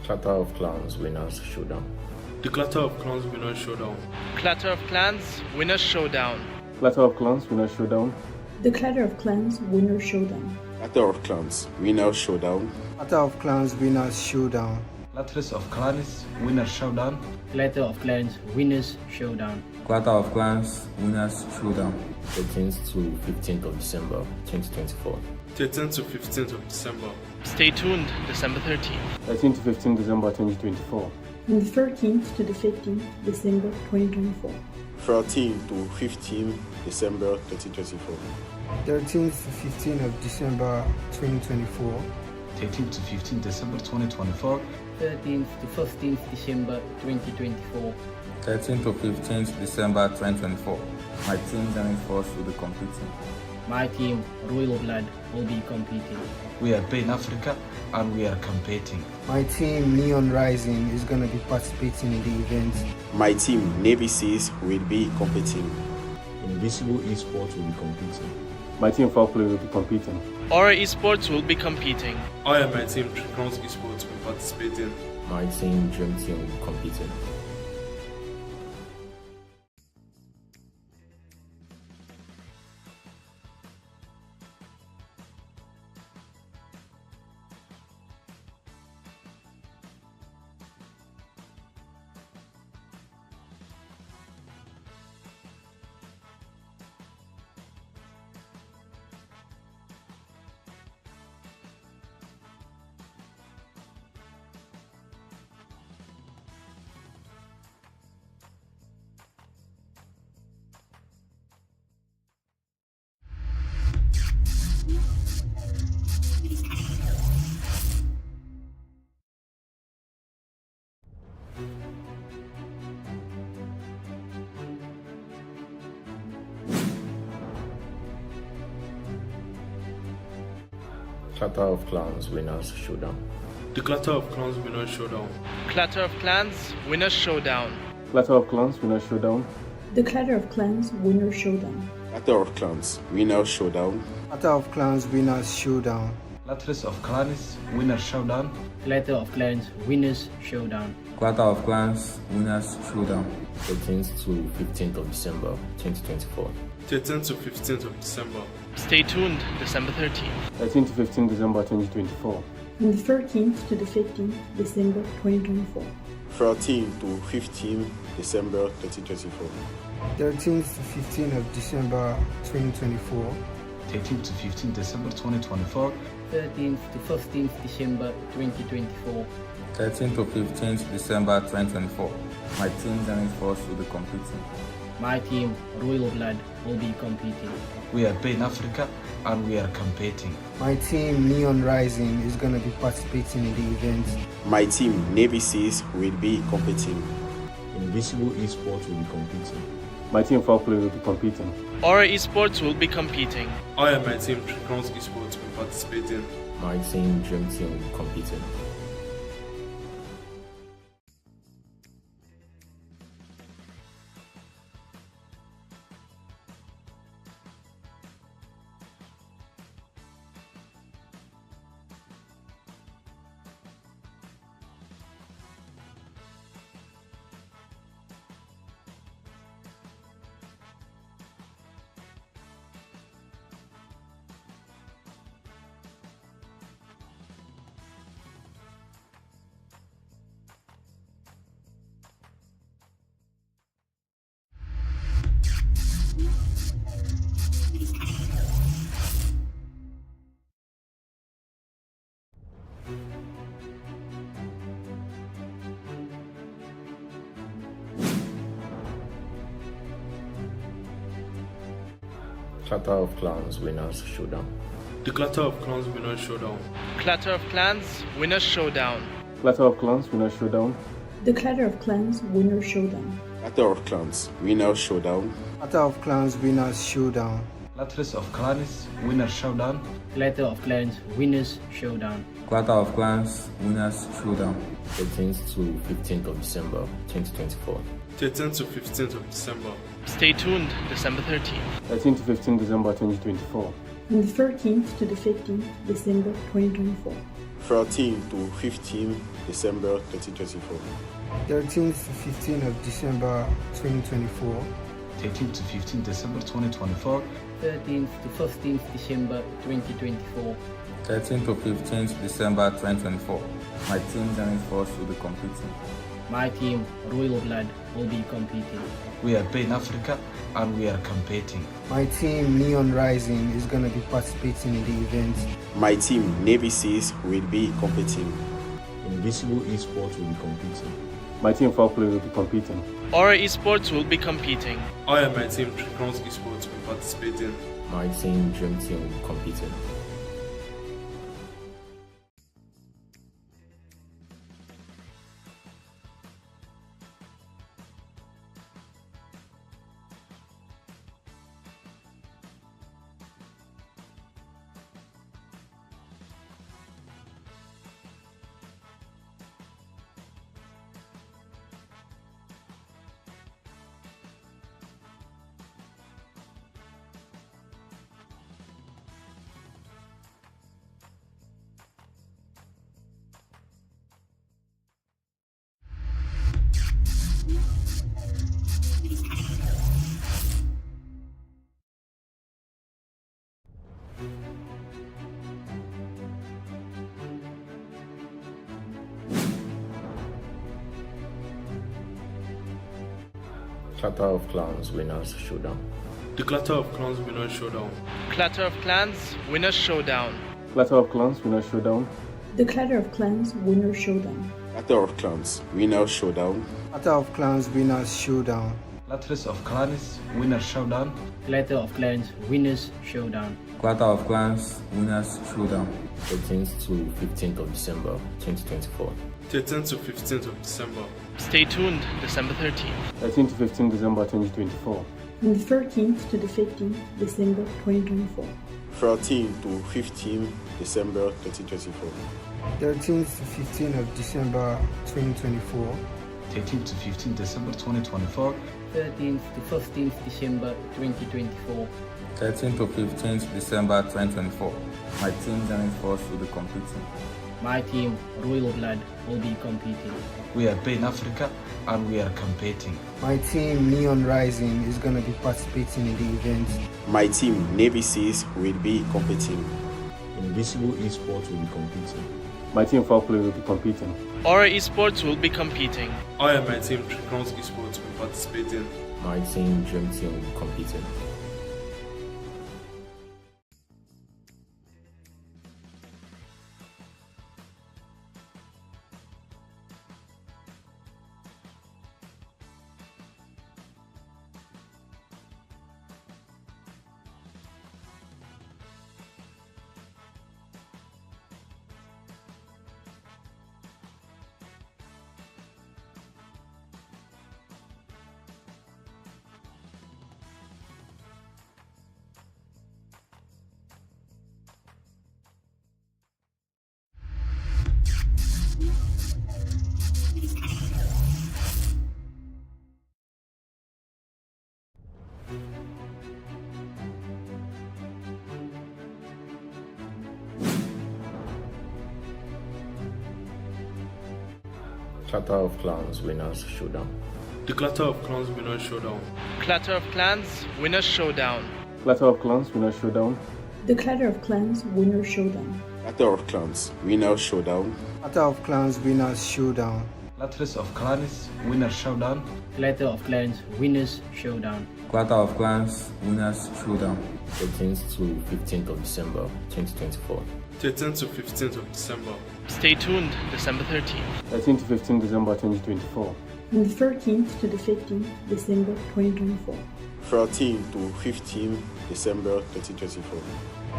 Clatter of Clans Winners Showdown. The Clatter of Clans Winners Showdown. Clatter of Clans Winners Showdown. Clatter of Clans Winners Showdown. The Clatter of Clans Winners Showdown. Clatter of Clans Winners Showdown. Clatter of Clans Winners Showdown. Clatter of Clans Winners Showdown. Clatter of Clans Winners Showdown. Clatter of Clans Winners Showdown. 13th to 15th of December 2024. 13th to 15th of December. Stay tuned, December 13th. 13th to 15th December 2024. From the 13th to the 15th December 2024. 13th to 15th December 2024. 13th to 15th of December 2024. 13th to 15th December 2024. 13th to 15th December 2024. 13th to 15th December 2024. My team Zenith Force will be competing. My team, Royal Blood, will be competing. We are Pain Africa and we are competing. My team, Neon Rising, is going to be participating in the event. My team, Navy Seas, will be competing. Invincible Esports will be competing. My team FOWLPLAY will be competing. Aura Esports will be competing. I and my team, TERRORSIX Esports, will be participating. My team DREAMTEAM will be competing. Clatter of Clans Winners Showdown. The Clatter of Clans Winners Showdown. Clatter of Clans Winners Showdown. Clatter of Clans Winners Showdown. The Clatter of Clans Winners Showdown. Clatter of Clans Winners Showdown. Clatter of Clans Winners Showdown. Clatter of Clans Winners Showdown. Clatter of Clans Winners Showdown. Clatter of Clans Winners Showdown. 13th to 15th of December 2024. 13th to 15th of December. Stay tuned, December 13th. 13th to 15th December 2024. From the 13th to the 15th December 2024. 13th to 15th December 2024. 13th to 15th of December 2024. 13th to 15th December 2024. 13th to 15th December 2024. 13th to 15th December 2024. My team Zenith Force will be competing. My team, Royal Blood, will be competing. We are Pain Africa and we are competing. My team, Neon Rising, is going to be participating in the event. My team, Navy Seas, will be competing. Invincible Esports will be competing. My team FOWLPLAY will be competing. Aura Esports will be competing. I and my team, TERRORSIX Esports, will be participating. My team DREAMTEAM will be competing. Clatter of Clans Winners Showdown. The Clatter of Clans Winners Showdown. Clatter of Clans Winners Showdown. Clatter of Clans Winners Showdown. The Clatter of Clans Winners Showdown. Clatter of Clans Winners Showdown. Clatter of Clans Winners Showdown. Clatter of Clans Winners Showdown. Clatter of Clans Winners Showdown. Clatter of Clans Winners Showdown. 13th to 15th of December 2024. 13th to 15th of December. Stay tuned, December 13th. 13th to 15th December 2024. From the 13th to the 15th December 2024. 13 to 15 December 2024. 13th to 15th of December 2024. 13 to 15 December 2024. 13th to 15th December 2024. 13 to 15th December 2024. My team Zenith Force will be competing. My team, Royal Blood, will be competing. We are Pain Africa and we are competing. My team, Neon Rising, is going to be participating in the event. My team, Navy Seas, will be competing. Invincible Esports will be competing. My team FOWLPLAY will be competing. Aura Esports will be competing. I and my team, TERRORSIX Esports, will participate in. My team DREAMTEAM will be competing. Clatter of Clans Winners Showdown. The Clatter of Clans Winners Showdown. Clatter of Clans Winners Showdown. Clatter of Clans Winners Showdown. The Clatter of Clans Winner Showdown. Clatter of Clans Winner Showdown. Clatter of Clans Winners Showdown. Clatter of Clans Winner Showdown. Clatter of Clans Winners Showdown. Clatter of Clans Winners Showdown. 13th to 15th of December 2024. 13th to 15th of December. Stay tuned December 13th. 13 to 15 December 2024. From the 13th to the 15th December 2024. 13 to 15 December 2024. 13th to 15th of December 2024. 13 to 15 December 2024. 13th to 15th December 2024. 13 to 15th December 2024. My team Zenith Force will be competing. My team, Royal Blood, will be competing. We are Pain Africa and we are competing. My team, Neon Rising, is going to be participating in the event. My team, Navy Seas, will be competing. Invincible Esports will be competing. My team FOWLPLAY will be competing. Aura Esports will be competing. I and my team, TERRORSIX Esports, will participate in. My team DREAMTEAM will be competing. Clatter of Clans Winners Showdown. The Clatter of Clans Winners Showdown. Clatter of Clans Winners Showdown. Clatter of Clans Winners Showdown. The Clatter of Clans Winner Showdown. Clatter of Clans Winner Showdown. Clatter of Clans Winners Showdown. Clatter of Clans Winner Showdown. Clatter of Clans Winners Showdown. Clatter of Clans Winners Showdown. 13th to 15th of December 2024. 13th to 15th of December. Stay tuned December 13th. 13 to 15 December 2024. From the 13th to the 15th December 2024. 13 to 15 December 2024.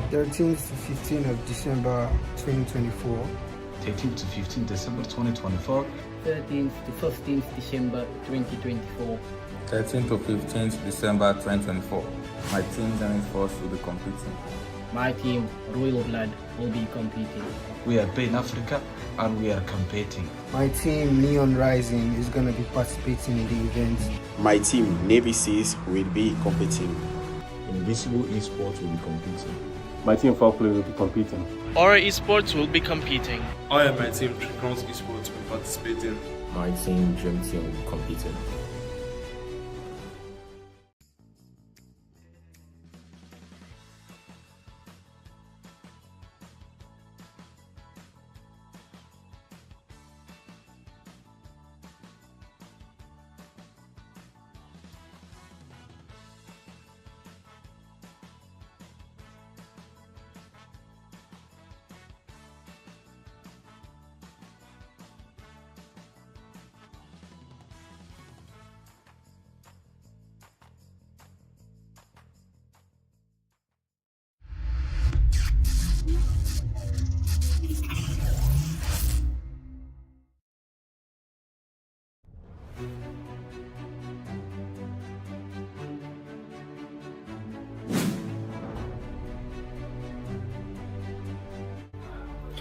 13th to 15th of December 2024. 13 to 15 December 2024. 13th to 15th December 2024. 13 to 15th December 2024. My team Zenith Force will be competing. My team, Royal Blood, will be competing. We are Pain Africa and we are competing. My team, Neon Rising, is going to be participating in the event. My team, Navy Seas, will be competing. Invincible Esports will be competing. My team FOWLPLAY will be competing. Aura Esports will be competing. I and my team, Clans Esports, will participate in. My team, DREAMTEAM, will be competing.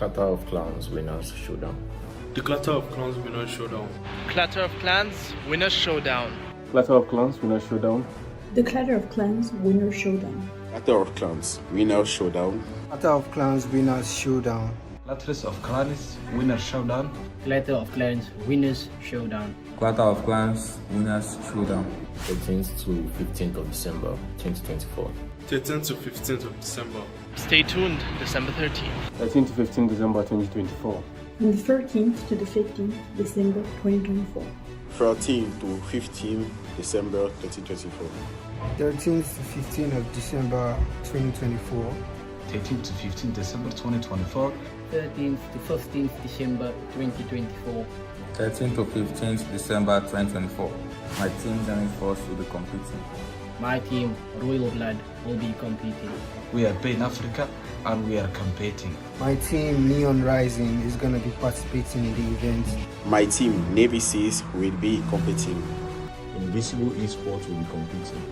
Clatter of Clans Winners Showdown. The Clatter of Clans Winners Showdown. Clatter of Clans Winners Showdown. Clatter of Clans Winners Showdown. The Clatter of Clans Winner Showdown. Clatter of Clans Winner Showdown. Clatter of Clans Winners Showdown. Clatter of Clans Winner Showdown. Clatter of Clans Winners Showdown. Clatter of Clans Winners Showdown. 13th to 15th of December 2024. 13th to 15th of December. Stay tuned December 13th. 13 to 15 December 2024. From the 13th to the 15th December 2024. 13 to 15 December 2024. 13th to 15th of December 2024. 13 to 15 December 2024. 13th to 15th December 2024. 13 to 15th December 2024. My team, ZENITH, will be competing. My team, Royal Blood, will be competing. We are in Africa and we are competing. My team, Neon Rising, is going to be participating in the event. My team, Navy Seas, will be competing. Invincible Esports will be competing.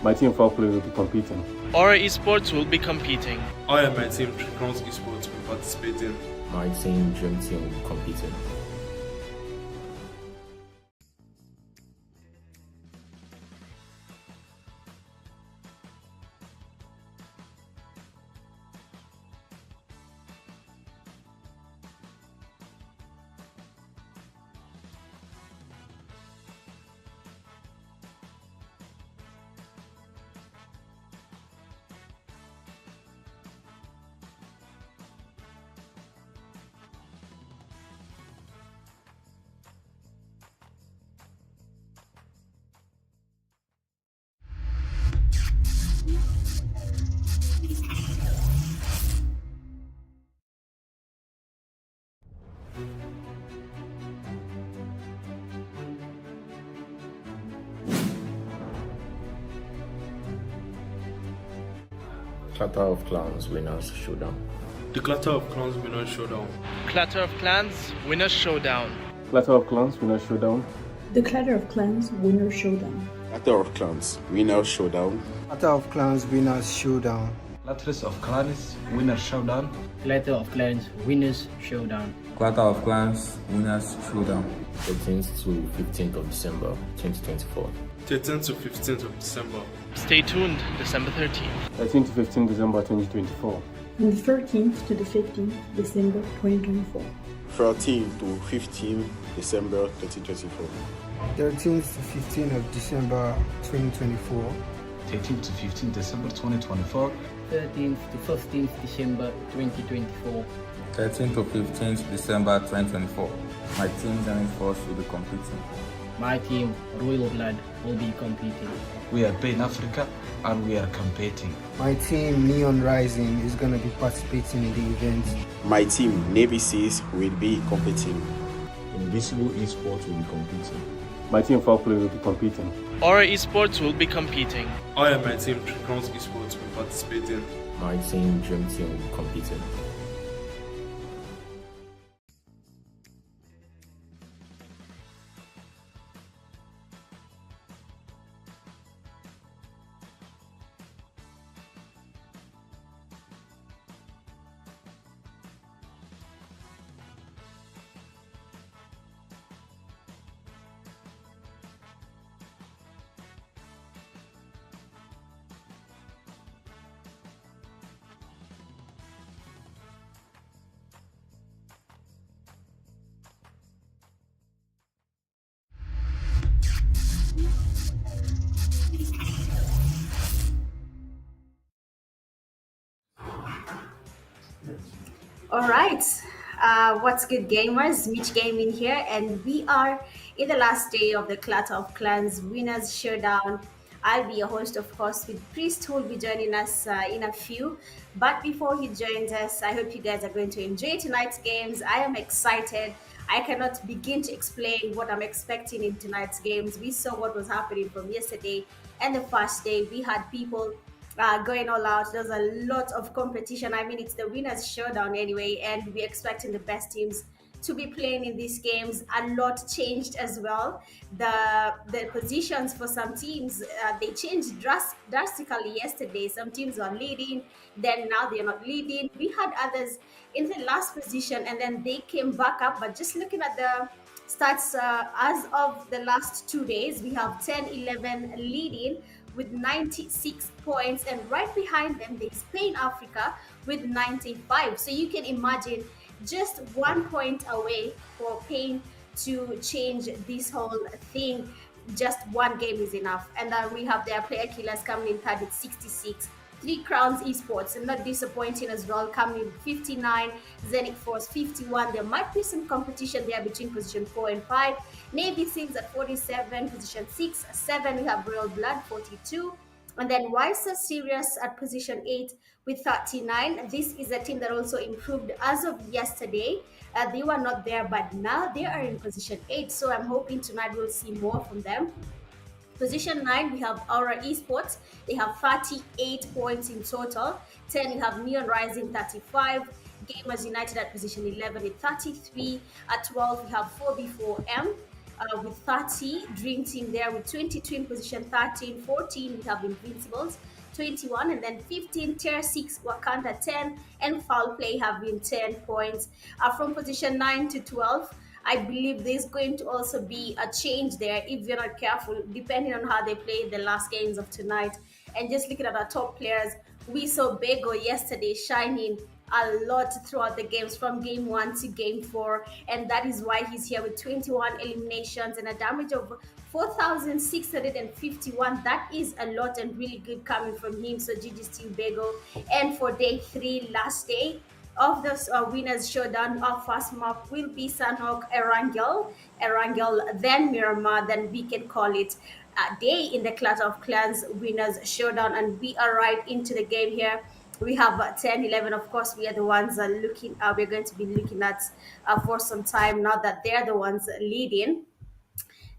My team FOWLPLAY will be competing. Aura Esports will be competing. I and my team, Clans Esports, will participate in. My team, DREAMTEAM, will be competing. Clatter of Clans Winners Showdown. The Clatter of Clans Winners Showdown. Clatter of Clans Winners Showdown. Clatter of Clans Winners Showdown. The Clatter of Clans Winner Showdown. Clatter of Clans Winner Showdown. Clatter of Clans Winners Showdown. Clatter of Clans Winner Showdown. Clatter of Clans Winners Showdown. Clatter of Clans Winners Showdown. 13th to 15th of December 2024. 13th to 15th of December. Stay tuned December 13th. 13 to 15 December 2024. From the 13th to the 15th December 2024. 13 to 15 December 2024. 13th to 15th of December 2024. 13 to 15 December 2024. 13th to 15th December 2024. 13 to 15th December 2024. My team, ZENITH, will be competing. My team, Royal Blood, will be competing. We are in Africa and we are competing. My team, Neon Rising, is going to be participating in the event. My team, Navy Seas, will be competing. Invincible Esports will be competing. My team FOWLPLAY will be competing. Aura Esports will be competing. I and my team, Clans Esports, will participate in. My team, DREAMTEAM, will be competing. All right. What's good, gamers? Mitch Gaming here, and we are in the last day of the Clatter of Clans Winners Showdown. I'll be your host, of course, with Priest, who will be joining us in a few. But before he joins us, I hope you guys are going to enjoy tonight's games. I am excited. I cannot begin to explain what I'm expecting in tonight's games. We saw what was happening from yesterday and the first day. We had people going all out. There's a lot of competition. I mean, it's the winners showdown anyway, and we're expecting the best teams to be playing in these games. A lot changed as well. The positions for some teams they changed drastically yesterday. Some teams were leading, then now they're not leading. We had others in the last position, and then they came back up. But just looking at the stats as of the last 2 days, we have 10, 11 leading with 96 points, and right behind them there's Spain Africa with 95. So you can imagine just 1 point away for Pain to change this whole thing. Just one game is enough. And then we have their player killers coming in third with 66. Three Crowns Esports, and not disappointing as well, coming in 59. Zenith Force 51. There might be some competition there between position 4 and 5. Navy Seals at 47, position 6, 7. We have Royal Blood 42. And then SO Serious at position 8 with 39. This is a team that also improved as of yesterday. They were not there, but now they are in position 8. So I'm hoping tonight we'll see more from them. Position 9, we have Aura Esports. They have 38 points in total. 10, we have Neon Rising, 35. Gamers United at position 11 with 33. At 12, we have 4B4M with 30. Dream Team there with 22 in position 13. 14, we have Invincibles, 21. And then 15, TERRORSIX Wakanda, 10. And FOWLPLAY having 10 points. From position 9 to 12, I believe there's going to also be a change there if you're not careful, depending on how they play the last games of tonight. And just looking at our top players, we saw Bego yesterday shining a lot throughout the games from game 1 to game 4, and that is why he's here with 21 eliminations and a damage of 4,651. That is a lot and really good coming from him. So GG's team Bego. And for day 3, last day of this winners showdown, our first map will be Sanhok Erangel, then Miramar, then we can call it a day in the Clatter of Clans winners showdown, and we are right into the game here. We have 10, 11. Of course, we are the ones looking. We're going to be looking at for some time now that they're the ones leading,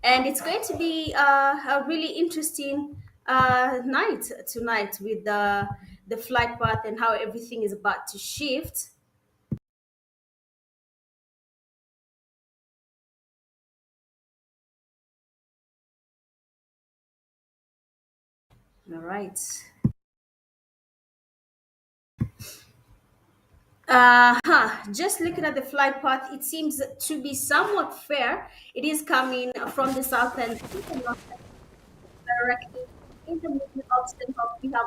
and it's going to be a really interesting night tonight with the flight path and how everything is about to shift. All right. Just looking at the flight path, it seems to be somewhat fair. It is coming from the south and directly in the middle of Stanhope. We have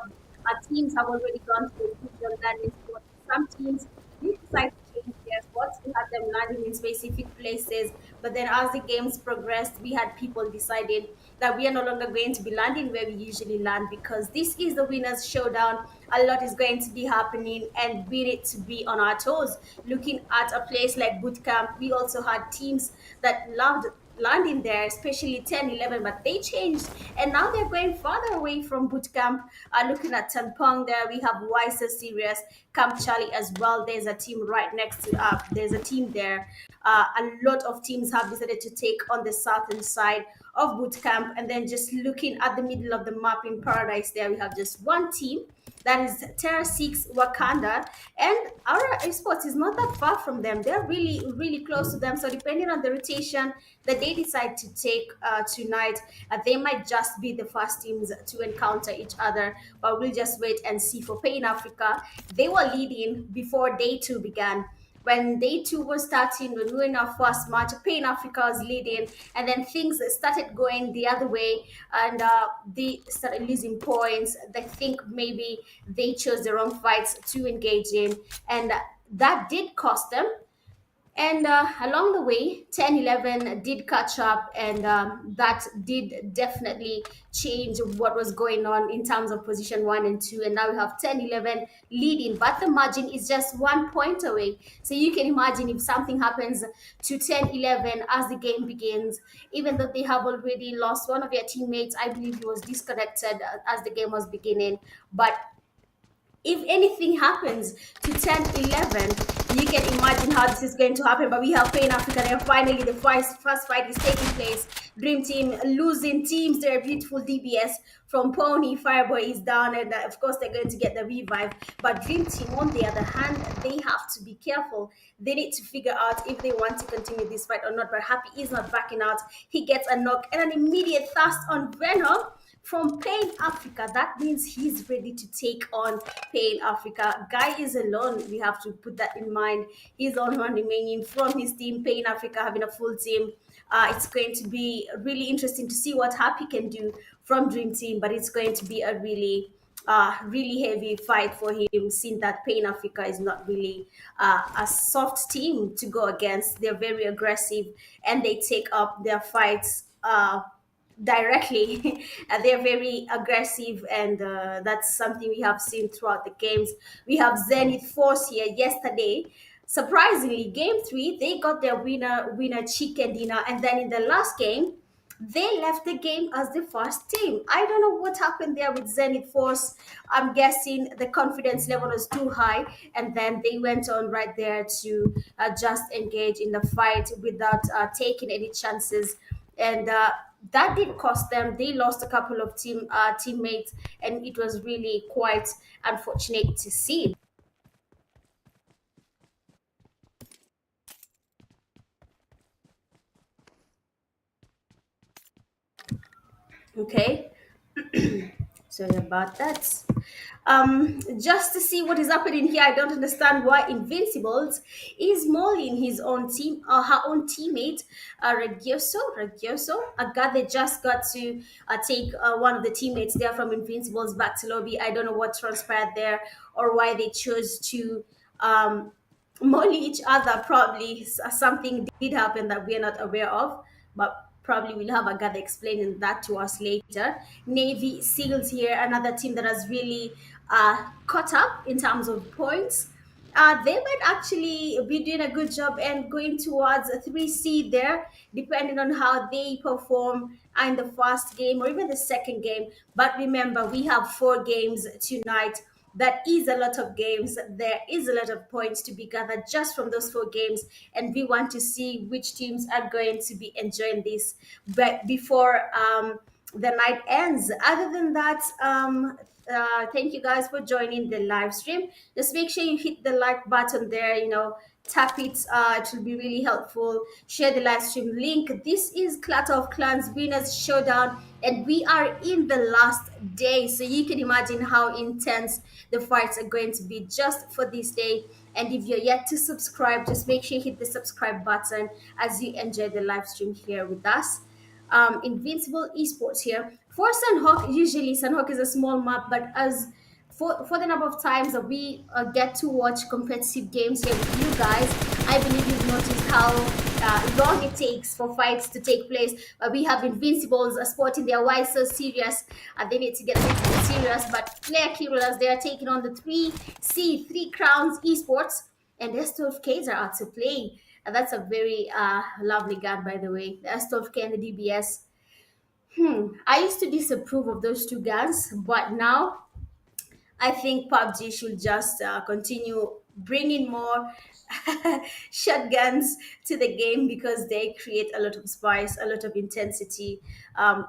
teams have already gone to the landing spot. Some teams did decide to change their spots. We had them landing in specific places, but then as the games progressed, we had people deciding that we are no longer going to be landing where we usually land, because this is the winners showdown. A lot is going to be happening, and we need to be on our toes. Looking at a place like bootcamp, we also had teams that loved landing there, especially 10, 11, but they changed and now they're going farther away from bootcamp. Looking at Tampong there, we have SO Serious, Camp Charlie as well. There's a team right next to there's a team there. A lot of teams have decided to take on the southern side of bootcamp, and then just looking at the middle of the map in Paradise there, we have just one team, that is TERRORSIX Wakanda, and our esports is not that far from them. They're really, really close to them. So depending on the rotation that they decide to take tonight, they might just be the first teams to encounter each other. But we'll just wait and see. For Pain Africa, they were leading before day 2 began. When day 2 was starting, when we were in our first match, Pain Africa was leading, and then things started going the other way, and they started losing points. They think maybe they chose the wrong fights to engage in, and that did cost them. And along the way, 10-11 did catch up, and that did definitely change what was going on in terms of position 1 and 2. And now we have 10-11 leading, but the margin is just 1 point away. So you can imagine if something happens to 10-11 as the game begins, even though they have already lost one of their teammates. I believe he was disconnected as the game was beginning. But if anything happens to 10-11, you can imagine how this is going to happen. But we have Pain Africa there. Finally, the first fight is taking place. Dream Team losing teams. Their beautiful DBS from Pony. Fireboy is down, and of course, they're going to get the revive. But Dream Team, on the other hand, they have to be careful. They need to figure out if they want to continue this fight or not. But Happy is not backing out. He gets a knock and an immediate thrust on Venom from Pain Africa. That means he's ready to take on Pain Africa. Guy is alone. We have to put that in mind. He's on one remaining from his team. Pain Africa having a full team. It's going to be really interesting to see what Happy can do from Dream Team, but it's going to be a really heavy fight for him, seeing that Pain Africa is not really a soft team to go against. They're very aggressive and they take up their fights directly. They're very aggressive, and that's something we have seen throughout the games. We have Zenith Force here yesterday. Surprisingly, game 3, they got their winner chicken dinner, and then in the last game, they left the game as the first team. I don't know what happened there with Zenith Force. I'm guessing the confidence level was too high, and then they went on right there to just engage in the fight without taking any chances. And that did cost them. They lost a couple of teammates, and it was really quite unfortunate to see. Okay. Sorry about that. Just to see what is happening here, I don't understand why Invincibles is mauling his own team, her own teammate, Regioso. A guy that just got to take one of the teammates there from Invincibles back to lobby. I don't know what transpired there or why they chose to molly each other. Probably something did happen that we're not aware of, but probably we'll have a guy explaining that to us later. Navy Seals here, another team that has really caught up in terms of points. They might actually be doing a good job and going towards a 3 seed there, depending on how they perform in the first game or even the second game. But remember, we have 4 games tonight. That is a lot of games. There is a lot of points to be gathered just from those 4 games, and we want to see which teams are going to be enjoying this. But before the night ends, other than that, thank you guys for joining the live stream. Just make sure you hit the like button there. Tap it. It will be really helpful. Share the live stream link. This is Clatter of Clans Winners Showdown, and we are in the last day. So you can imagine how intense the fights are going to be just for this day. And if you're yet to subscribe, just make sure you hit the subscribe button as you enjoy the live stream here with us. Invincible Esports here. For Sunhawk, usually Sunhawk is a small map, but as for the number of times that we get to watch competitive games here with you guys, I believe you've noticed how long it takes for fights to take place. We have Invincibles sporting their Why So Serious. They need to get serious, but Player Killers, they are taking on the 3C, 3 Crowns Esports, and their 12Ks are out to play. That's a very lovely gun, by the way. The S12K and the DBS. I used to disapprove of those 2 guns, but now I think PUBG should just continue bringing more shotguns to the game because they create a lot of spice, a lot of intensity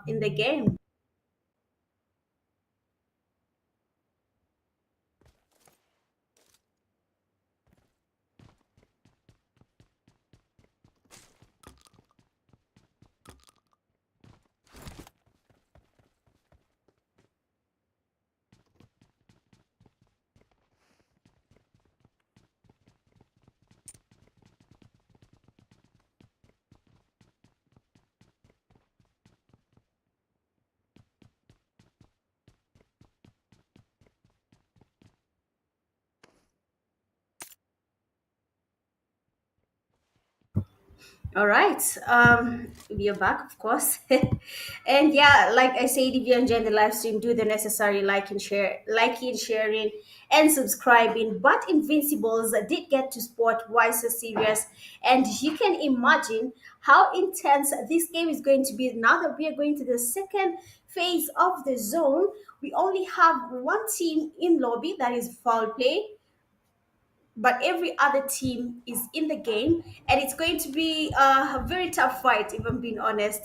in the game. All right. We are back, of course. And yeah, like I said, if you're enjoying the live stream, do the necessary liking, sharing, and subscribing. But Invincibles did get to sport why so serious, and you can imagine how intense this game is going to be. Now that we are going to the second phase of the zone, we only have one team in lobby, that is foul play, but every other team is in the game, and it's going to be a very tough fight, if I'm being honest.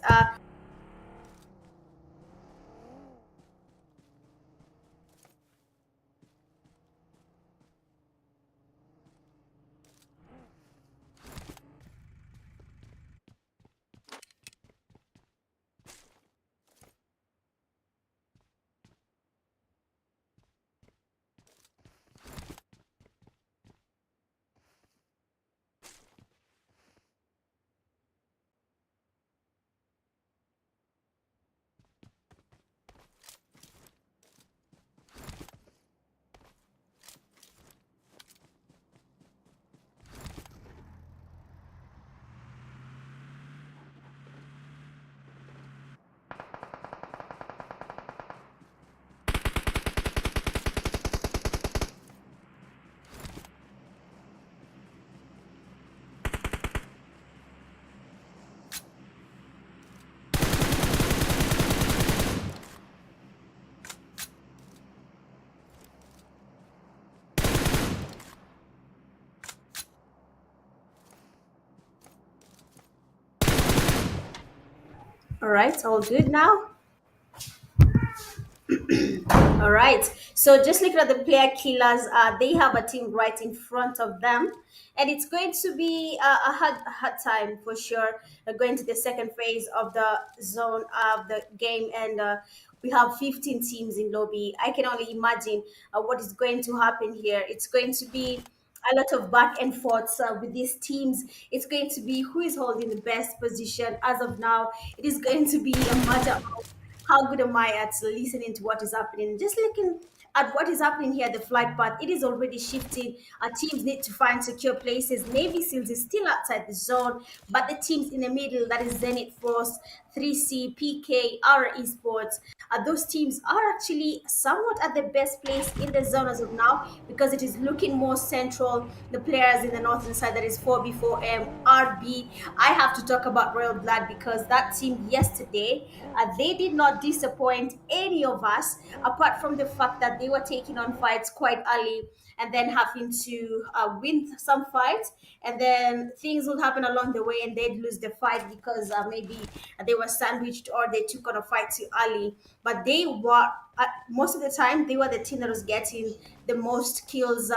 All right, all good now. All right. So just looking at the player killers, they have a team right in front of them, and it's going to be a hard time for sure. Going to the second phase of the zone of the game, and we have 15 teams in lobby. I can only imagine what is going to happen here. It's going to be a lot of back and forths with these teams. It's going to be who is holding the best position as of now. It is going to be a matter of how good am I at listening to what is happening? Just looking at what is happening here, the flight path, it is already shifting. Our teams need to find secure places. Navy SEALs is still outside the zone, but the teams in the middle, that is Zenith Force, 3C, PK, our esports, those teams are actually somewhat at the best place in the zone as of now because it is looking more central. The players in the northern side, that is 4B4M, RB. I have to talk about Royal Blood because that team yesterday, they did not disappoint any of us, apart from the fact that they were taking on fights quite early and then having to win some fights, and then things would happen along the way and they'd lose the fight because maybe they were sandwiched or they took on a fight too early. But they were, most of the time, they were the team that was getting the most kills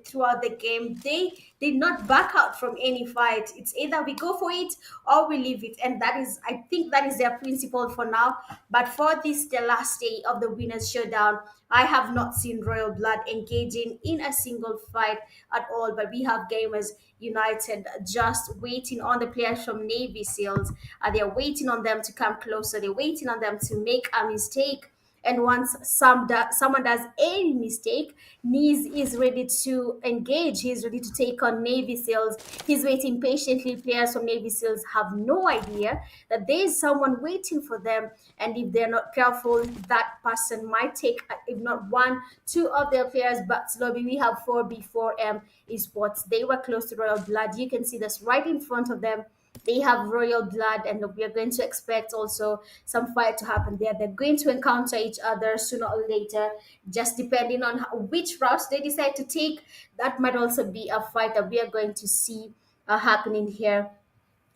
throughout the game. They did not back out from any fight. It's either we go for it or we leave it, and that is, I think, that is their principle for now. But for this, the last day of the winners showdown, I have not seen Royal Blood engaging in a single fight at all. But we have Gamers United just waiting on the players from Navy SEALs. They're waiting on them to come closer. They're waiting on them to make a mistake. And once someone does any mistake, Niz is ready to engage. He's ready to take on Navy SEALs. He's waiting patiently. Players from Navy SEALs have no idea that there is someone waiting for them. And if they're not careful, that person might take, if not one, two of their players back to lobby. We have 4B4M esports. They were close to Royal Blood. You can see this right in front of them. They have Royal Blood, and we are going to expect also some fight to happen there. They're going to encounter each other sooner or later, just depending on which routes they decide to take. That might also be a fight that we are going to see happening here.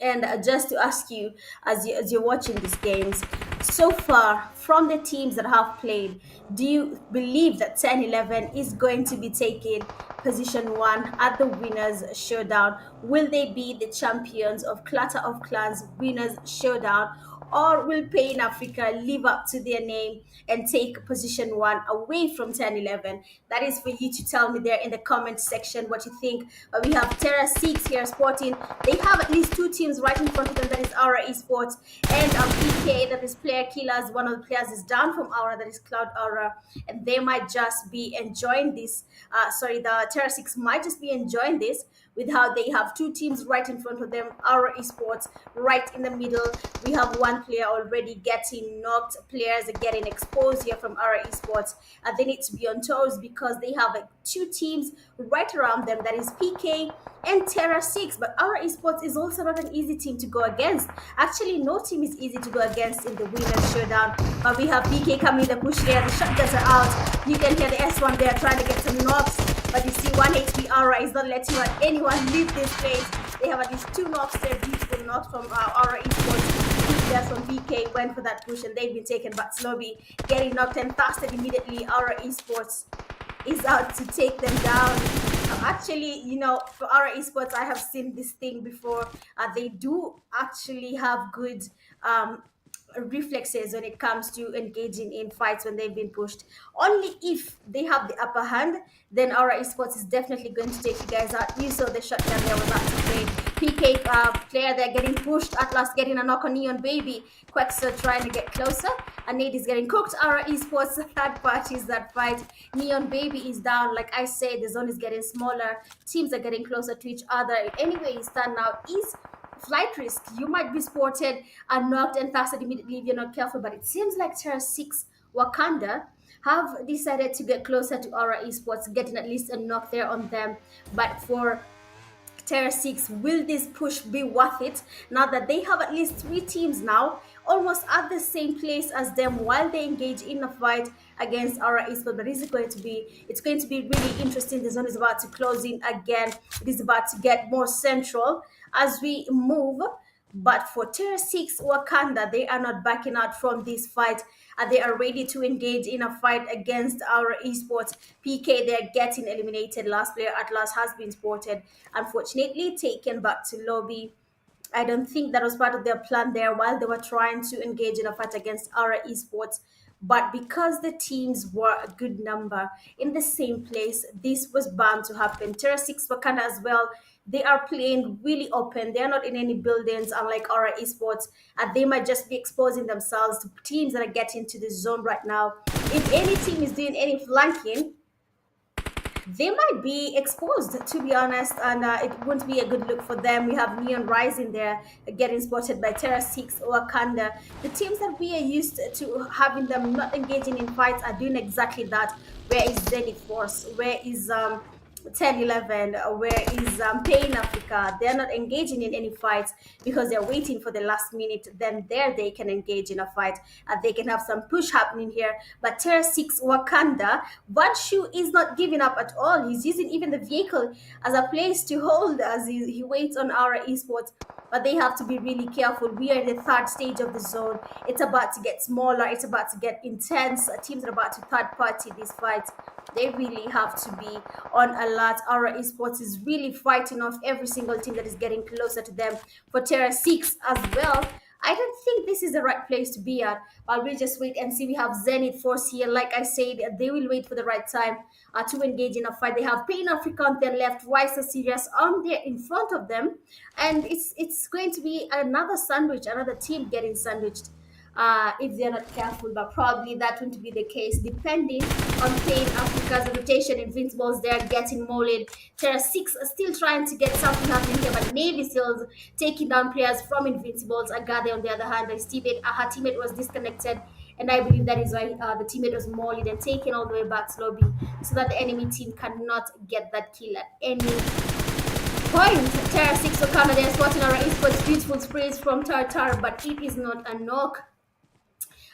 And just to ask you, as you're watching these games, so far from the teams that have played, do you believe that 10-11 is going to be taking position one at the winners showdown? Will they be the champions of Clatter of Clans winners showdown? Or will Pain Africa live up to their name and take position one away from 10-11? That is for you to tell me there in the comment section what you think. We have TERRORSIX here sporting. They have at least two teams right in front of them. That is Aura Esports and PK, that is Player Killers. One of the players is down from Aura, that is Cloud Aura. And they might just be enjoying this. The TERRORSIX might just be enjoying this with how they have two teams right in front of them, our esports right in the middle. We have one player already getting knocked, players are getting exposed here from our esports, and they need to be on toes because they have two teams right around them, that is PK and TERRORSIX. But our esports is also not an easy team to go against. Actually, no team is easy to go against in the winners showdown. But we have PK coming in the push there, the shotguns are out. You can hear the S1 there trying to get some knocks, but you see 1 HP Aura is not letting anyone leave this place. They have at least 2 knocks there, beautiful knocks from Aura esports. There from PK went for that push and they've been taken back slowly, getting knocked and fasted immediately. Aura esports is out to take them down. Actually, you know, for our esports, I have seen this thing before. They do actually have good reflexes when it comes to engaging in fights when they've been pushed. Only if they have the upper hand, then our esports is definitely going to take you guys out. You saw the shotgun there was out to play. PK player there getting pushed, at last getting a knock on Neon Baby. Quexer trying to get closer, and Nate is getting cooked. Our esports third parties that fight. Neon Baby is down. Like I said, the zone is getting smaller, teams are getting closer to each other. Anyway, you stand now is flight risk. You might be spotted and knocked and fasted immediately if you're not careful. But it seems like TERRORSIX Wakanda have decided to get closer to our esports, getting at least a knock there on them. But for TERRORSIX, will this push be worth it now that they have at least 3 teams now almost at the same place as them while they engage in a fight against our esports? But it's going to be really interesting. The zone is about to close in again. It is about to get more central as we move. But for TERRORSIX Wakanda, they are not backing out from this fight. They are ready to engage in a fight against our esports. PK, they're getting eliminated. Last player at last has been spotted. Unfortunately, taken back to lobby. I don't think that was part of their plan there while they were trying to engage in a fight against our esports. But because the teams were a good number in the same place, this was bound to happen. TERRORSIX Wakanda as well, they are playing really open. They are not in any buildings, unlike our esports. And they might just be exposing themselves to teams that are getting to the zone right now. If any team is doing any flanking, they might be exposed, to be honest, and it wouldn't be a good look for them. We have Neon Rising there getting spotted by TERRORSIX Wakanda. The teams that we are used to having them not engaging in fights are doing exactly that. Where is Zenith Force? Where is 10-11? Where is Pain Africa? They're not engaging in any fights because they're waiting for the last minute. Then there they can engage in a fight. They can have some push happening here. But TERRORSIX Wakanda, One Shoe is not giving up at all. He's using even the vehicle as a place to hold as he waits on our esports. But they have to be really careful. We are in the 3rd stage of the zone. It's about to get smaller. It's about to get intense. Teams are about to third party these fights. They really have to be on alert. Our esports is really fighting off every single team that is getting closer to them. For TERRORSIX as well, I don't think this is the right place to be at, but we'll just wait and see. We have Zenith Force here. Like I said, they will wait for the right time to engage in a fight. They have Pain Africa on their left, SO Serious on there in front of them, and it's going to be another sandwich, another team getting sandwiched if they're not careful. But probably that won't be the case, depending on Pain Africa's rotation. Invincibles, they're getting molded. TERRORSIX are still trying to get something happening here, but Navy Seals taking down players from Invincibles. Agathe, on the other hand, her teammate was disconnected, and I believe that is why the teammate was molded and taken all the way back to lobby so that the enemy team cannot get that kill at any point. TERRORSIX Wakanda, they're spotting our esports. Beautiful sprays from Tartar, but it is not a knock.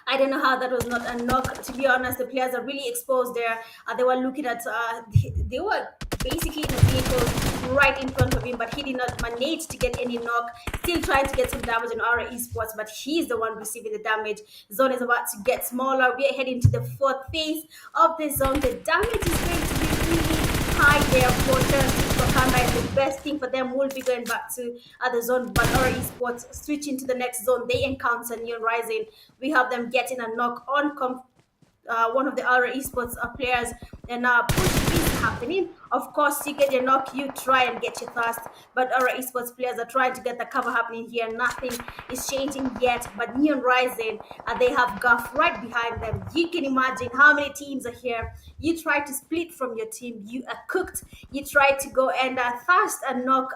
I don't know how that was not a knock. To be honest, the players are really exposed there. They were looking at, they were basically in the vehicle right in front of him, but he did not manage to get any knock. Still trying to get some damage on our esports, but he's the one receiving the damage. Zone is about to get smaller. We are heading to the 4th phase of the zone. The damage is going to be really high there for TERRORSIX Wakanda. The best thing for them will be going back to the zone, but our esports switching to the next zone. They encounter Neon Rising. We have them getting a knock on one of the other esports players, and push is happening. Of course, you get your knock, you try and get your thrust, but our esports players are trying to get the cover happening here. Nothing is changing yet, but Neon Rising, they have Guff right behind them. You can imagine how many teams are here. You try to split from your team, you are cooked. You try to go and thrust and knock,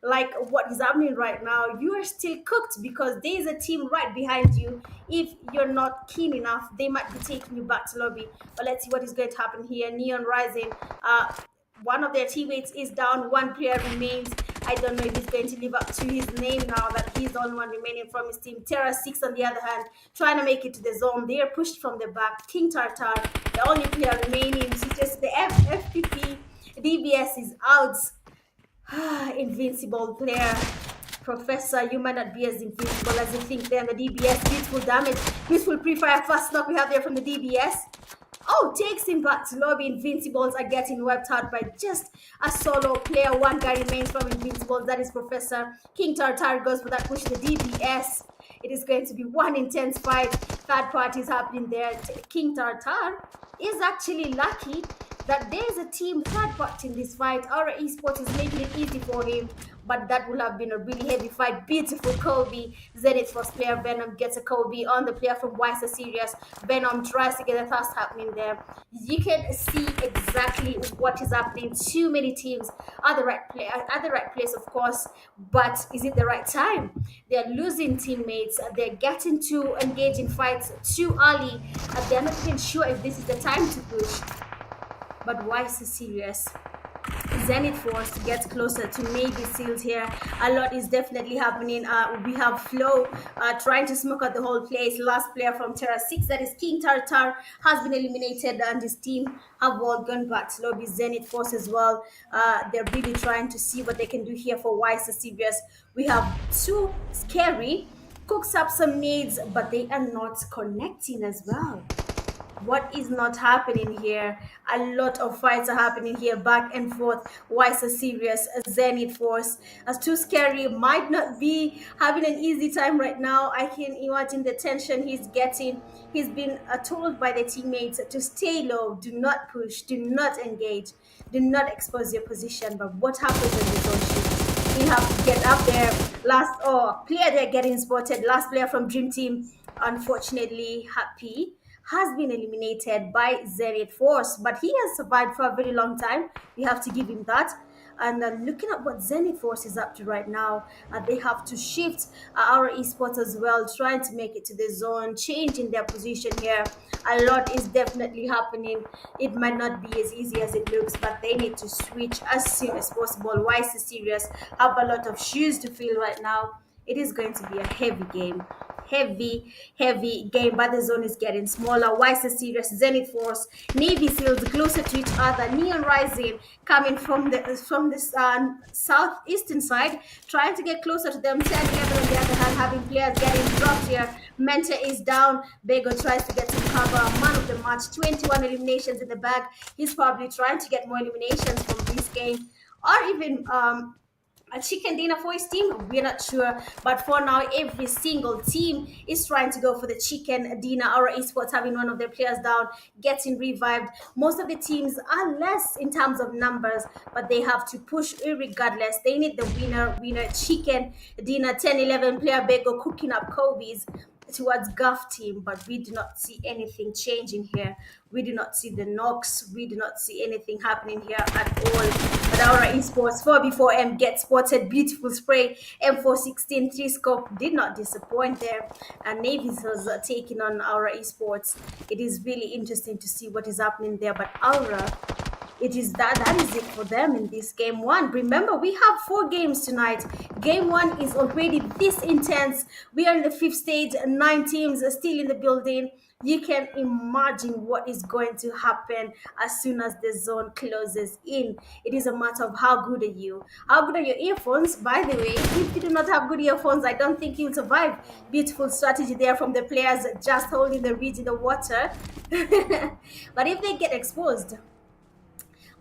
like what is happening right now. You are still cooked because there is a team right behind you. If you're not keen enough, they might be taking you back to lobby. But let's see what is going to happen here. Neon Rising, one of their teammates is down, one player remains. I don't know if he's going to live up to his name now that he's the only one remaining from his team. TERRORSIX, on the other hand, trying to make it to the zone. They are pushed from the back. King Tartar, the only player remaining. It's just the FPP. DBS is out. Invincible player. Professor, you might not be as invincible as you think there. The DBS, beautiful damage, beautiful pre-fire fast knock we have there from the DBS. Oh, takes him back to lobby. Invincibles are getting wiped out by just a solo player. One guy remains from Invincibles. That is Professor. King Tartar goes for that push to the DBS. It is going to be one intense fight. Third party is happening there. King Tartar is actually lucky that there is a team third party in this fight. Our esports is making it easy for him, but that would have been a really heavy fight. Beautiful Kobe. Zenith first player Venom gets a Kobe on the player from SO Serious. Venom tries to get a thrust happening there. You can see exactly what is happening. Too many teams are the right place, of course, but is it the right time? They're losing teammates. They're getting to engage in fights too early. They're not even sure if this is the time to push. But why so serious? Zenith Force gets closer to Navy Seals here. A lot is definitely happening. We have Flow trying to smoke out the whole place. Last player from TERRORSIX, that is King Tartar, has been eliminated, and his team have all gone back to lobby. Zenith Force as well. They're really trying to see what they can do here for So Serious. We have two Scary, cooks up some needs, but they are not connecting as well. What is not happening here? A lot of fights are happening here, back and forth. So Serious? Zenith Force, as Too Scary might not be having an easy time right now. I can imagine the tension he's getting. He's been told by the teammates to stay low, do not push, do not engage, do not expose your position. But what happens when they don't shoot? We have to get up there. Last player there getting spotted. Last player from Dream Team, unfortunately, Happy, has been eliminated by Zenith Force, but he has survived for a very long time. We have to give him that. And looking at what Zenith Force is up to right now, they have to shift our esports as well, trying to make it to the zone, changing their position here. A lot is definitely happening. It might not be as easy as it looks, but they need to switch as soon as possible. So Serious have a lot of shoes to fill right now. It is going to be a heavy game. Heavy game, but the zone is getting smaller. So Serious, Zenith Force, Navy Seals closer to each other. Neon Rising coming from the southeastern side, trying to get closer to them. 10-11 on the other hand, having players getting dropped here. Mente is down. Bego tries to get some cover. Man of the match, 21 eliminations in the bag. He's probably trying to get more eliminations from this game, or even a chicken dinner for his team. We're not sure, but for now every single team is trying to go for the chicken dinner. Our esports having one of their players down, getting revived. Most of the teams are less in terms of numbers, but they have to push regardless. They need the winner chicken dinner. 10-11 player Bego cooking up Kobe's towards Guff team, but we do not see anything changing here. We do not see the knocks. We do not see anything happening here at all. But our esports 4v4M gets spotted. Beautiful spray. M416 3-scope did not disappoint there. And Navy's was taking on our esports. It is really interesting to see what is happening there. But Aura, it is that is it for them in this game one. Remember, we have 4 games tonight. Game one is already this intense. We are in the 5th stage, 9 teams are still in the building. You can imagine what is going to happen as soon as the zone closes in. It is a matter of how good are you? How good are your earphones? By the way, if you do not have good earphones, I don't think you'll survive. Beautiful strategy there from the players, just holding the reeds in the water. But if they get exposed,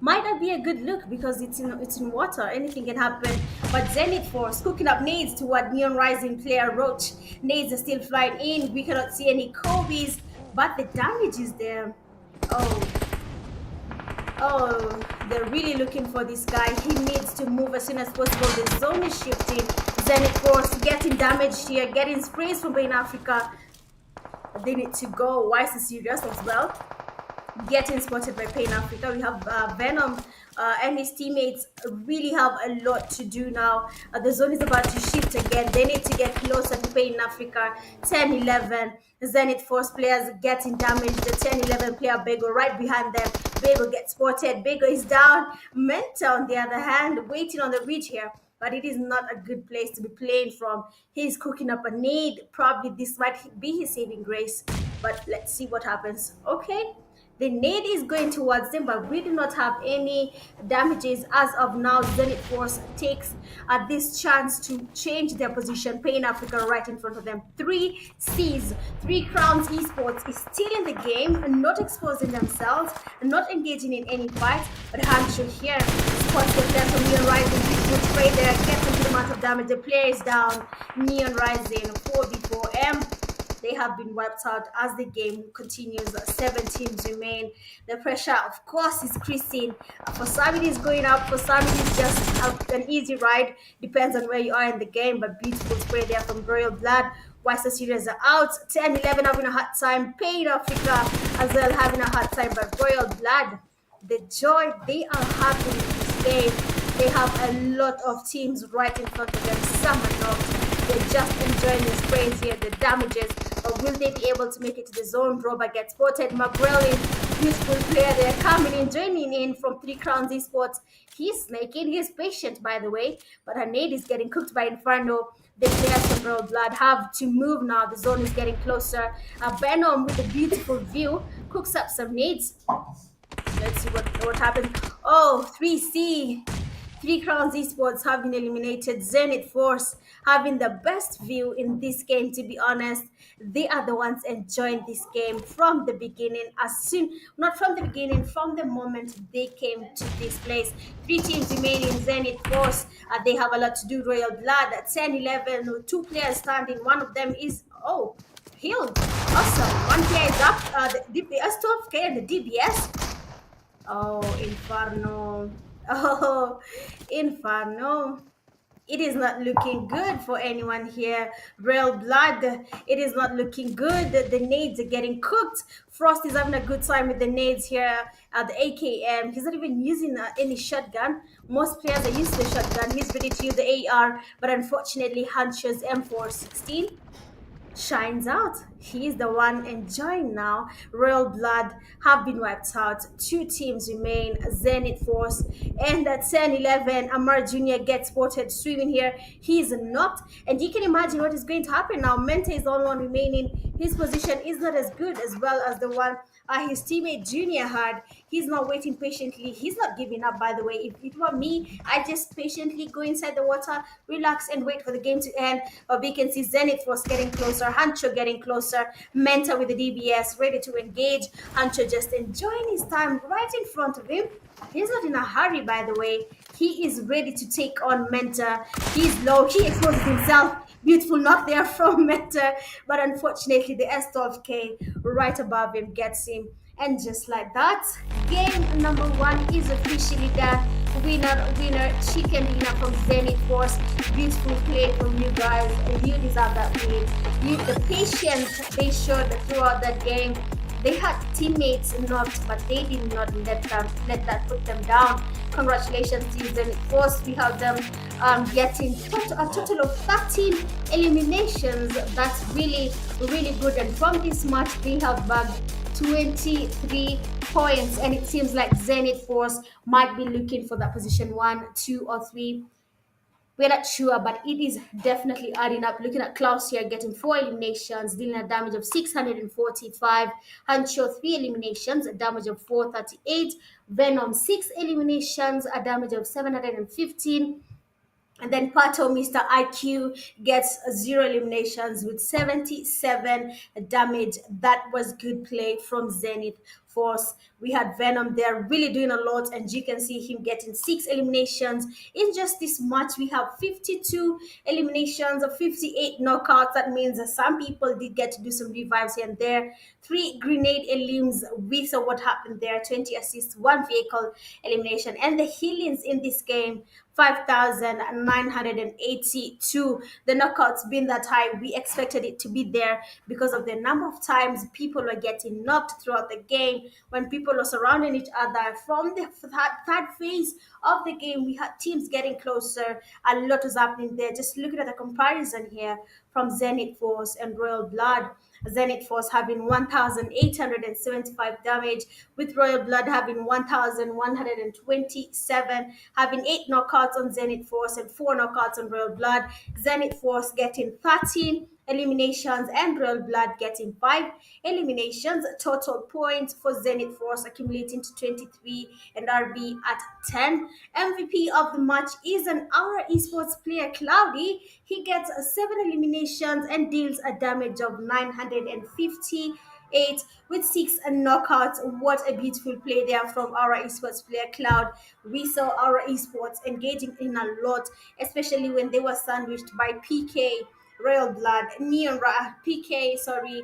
might not be a good look because it's in water. Anything can happen. But Zenith Force cooking up nades toward Neon Rising player Roach. Nades are still flying in. We cannot see any Kobe's. but the damage is there. Oh, they're really looking for this guy. He needs to move as soon as possible. The zone is shifting. Zenith Force getting damaged here, getting sprays from Brain Africa. They need to go. Why is it serious as well? Getting spotted by Pain Africa. We have Venom and his teammates really have a lot to do now. The zone is about to shift again. They need to get closer to Pain Africa. 10-11. Zenith Force players getting damaged. The 10-11 player Bego right behind them. Bego gets spotted. Bego is down. Menta, on the other hand, waiting on the bridge here. But it is not a good place to be playing from. He's cooking up a nade. Probably this might be his saving grace. But let's see what happens. Okay. The nade is going towards them, but we do not have any damages as of now. Zenith Force takes this chance to change their position. Pain Africa right in front of them. 3 C's, 3 Crowns Esports is still in the game, not exposing themselves, not engaging in any fight. But Hancho here spots the player from Neon Rising. Good spray there, gets into the amount of damage. The player is down. Neon Rising 4v4M. They have been wiped out as the game continues. 7 teams remain. The pressure, of course, is increasing. For some, it is going up. For some, it is just an easy ride. Depends on where you are in the game. But beautiful spray there from Royal Blood. So Serious are out. 10-11 having a hard time. Pain Africa as well having a hard time. But Royal Blood, the joy they are having in this game. They have a lot of teams right in front of them. Some are not. They're just enjoying the sprays here, the damages. But will they be able to make it to the zone? Robert gets spotted. Magrelli, useful player there, coming in, joining in from 3 Crowns Esports. He's snaking. He's patient, by the way. But her nade is getting cooked by Inferno. The players from Royal Blood have to move now. The zone is getting closer. Venom with a beautiful view cooks up some nades. Let's see what happens. Oh, 3C. 3 Crowns Esports have been eliminated. Zenith Force having the best view in this game, to be honest. They are the ones enjoying this game from the beginning. Not from the beginning, from the moment they came to this place. 3 teams remaining. Zenith Force, they have a lot to do. Royal Blood at 10-11, 2 players standing. One of them is, healed. Awesome. One player is up. The S12K and the DBS. Oh, Inferno. Oh, Inferno. It is not looking good for anyone here. Real Blood, it is not looking good. The nades are getting cooked. Frost is having a good time with the nades here at the AKM. He's not even using any shotgun. Most players are used to the shotgun. He's ready to use the AR, but unfortunately, Hunter's M416 shines out. He is the one enjoying now. Royal Blood have been wiped out. 2 teams remain. Zenith Force and at 10-11, Amar Jr. gets spotted swimming here. He's not, and you can imagine what is going to happen now. Mente is the only one remaining. His position is not as good as well as the one his teammate Junior had. He's not waiting patiently. He's not giving up, by the way. If it were me, I just patiently go inside the water, relax, and wait for the game to end. But we can see Zenith Force getting closer, Hancho getting closer, Menta with the DBS ready to engage. Hancho just enjoying his time right in front of him. He's not in a hurry, by the way. He is ready to take on Menta. He's low. He exposes himself. Beautiful knock there from Menta. But unfortunately, the S12K right above him gets him. And just like that, game number 1 is officially done. Winner, chicken dinner from Zenith Force. Beautiful play from you guys. You deserve that win. The patience they showed throughout that game. They had teammates knocked, but they did not let that put them down. Congratulations to Zenith Force. We have them getting a total of 13 eliminations. That's really, really good. And from this match, they have bagged 23 points. And it seems like Zenith Force might be looking for that position 1, 2, or 3. We're not sure, but it is definitely adding up. Looking at Klaus here, getting 4 eliminations, dealing a damage of 645. Hancho 3 eliminations, a damage of 438. Venom 6 eliminations, a damage of 715. And then Pato, Mr. IQ, gets 0 eliminations with 77 damage. That was good play from Zenith Force. We had Venom there really doing a lot, and you can see him getting 6 eliminations in just this match. We have 52 eliminations of 58 knockouts. That means that some people did get to do some revives here and there. 3 grenade elims. We saw what happened there. 20 assists, 1 vehicle elimination, and the healings in this game 5,982. The knockouts being that high, we expected it to be there because of the number of times people were getting knocked throughout the game. When people were surrounding each other from the third phase of the game, we had teams getting closer. A lot was happening there. Just looking at the comparison here from Zenith Force and Royal Blood. Zenith Force having 1,875 damage, with Royal Blood having 1,127, having 8 knockouts on Zenith Force and 4 knockouts on Royal Blood. Zenith Force getting 13 eliminations and Royal Blood getting 5 eliminations. Total points for Zenith Force accumulating to 23 and RB at 10. MVP of the match is an Aura Esports player, Cloudy. He gets 7 eliminations and deals a damage of 958 with 6 knockouts. What a beautiful play there from Aura Esports player Cloud. We saw Aura Esports engaging in a lot, especially when they were sandwiched by PK, Royal Blood, PK, sorry,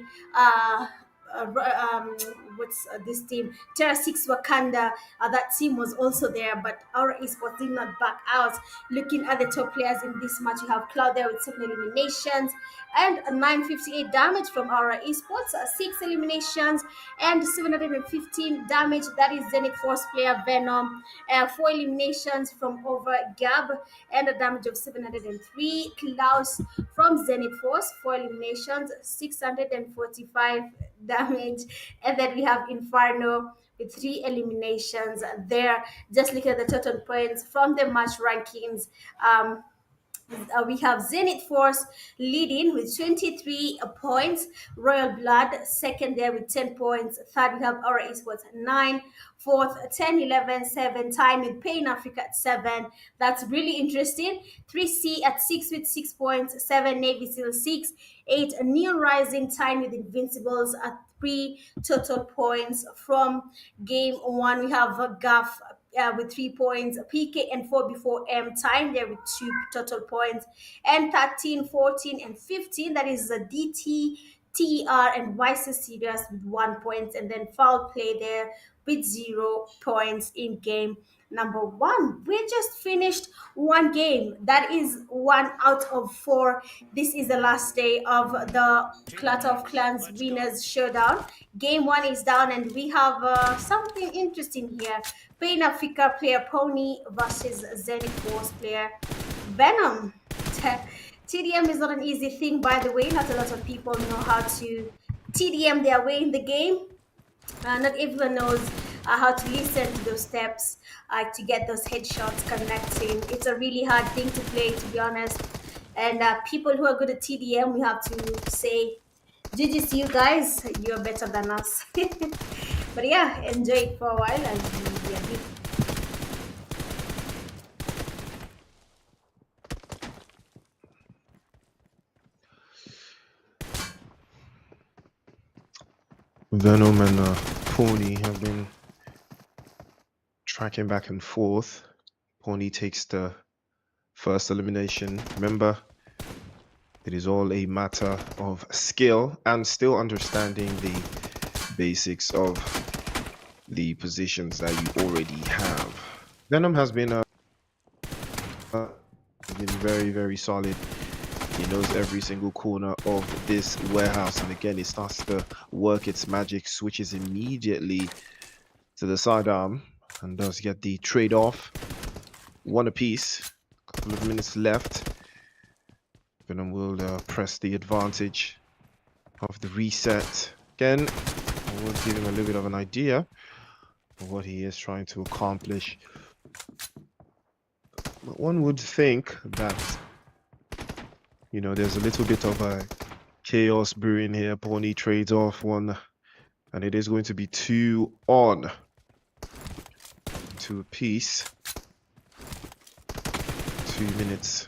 what's this team? TERRORSIX Wakanda. That team was also there, but our esports did not back out. Looking at the top players in this match, you have Cloud there with 7 eliminations and 958 damage from our esports, 6 eliminations and 715 damage. That is Zenith Force player Venom. 4 eliminations from Over Gab and a damage of 703. Klaus from Zenith Force, 4 eliminations, 645 damage. And then we have Inferno with 3 eliminations there. Just look at the total points from the match rankings. We have Zenith Force leading with 23 points. Royal Blood second there with 10 points. Third, we have Aura Esports 9. Fourth, 10, 11, 7. Time with Pain Africa at 7. That's really interesting. 3C at 6 with 6 points. 7, Navy Seal 6. 8, Neon Rising time with Invincibles at 3 total points. From game 1, we have Gaff with 3 points, PK and 4 before M time there with 2 total points, and 13, 14, and 15, that is the DT, TER, and YC Serious with 1 point, and then Foul Play there with 0 points in game number 1. We just finished one game. That is 1 out of 4. This is the last day of the Clatter of Clans Winners Showdown. Game 1 is down, and we have something interesting here. Pain Africa player Pony versus Zenith Force player Venom. TDM is not an easy thing, by the way. Not a lot of people know how to TDM their way in the game. Not everyone knows how to listen to those steps to get those headshots connecting. It's a really hard thing to play, to be honest. And people who are good at TDM, we have to say, GG's you guys, you're better than us. But yeah, enjoy it for a while and be a bit. Venom and Pony have been tracking back and forth. Pony takes the first elimination. Remember, it is all a matter of skill and still understanding the basics of the positions that you already have. Venom has been very, very solid. He knows every single corner of this warehouse, and again, it starts to work its magic, switches immediately to the sidearm, and does get the trade-off. 1 apiece, couple of minutes left. Venom will press the advantage of the reset. Again, I will give him a little bit of an idea of what he is trying to accomplish. But one would think that, you know, there's a little bit of a chaos brewing here. Pony trades off 1, and it is going to be 2 on. 2 apiece. 2 minutes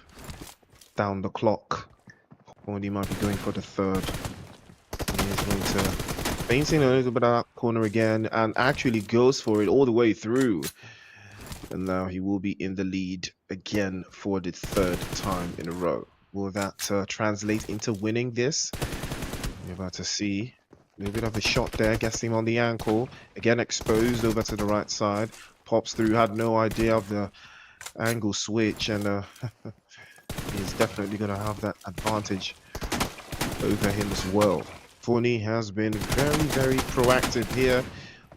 down the clock. Pony might be going for the 3rd. He is going to Feinting a little bit of that corner again and actually goes for it all the way through. And now he will be in the lead again for the third time in a row. Will that translate into winning this? We're about to see. A little bit of a shot there, gets him on the ankle. Again exposed over to the right side. Pops through, had no idea of the angle switch, and he's definitely going to have that advantage over him as well. Pony has been very proactive here.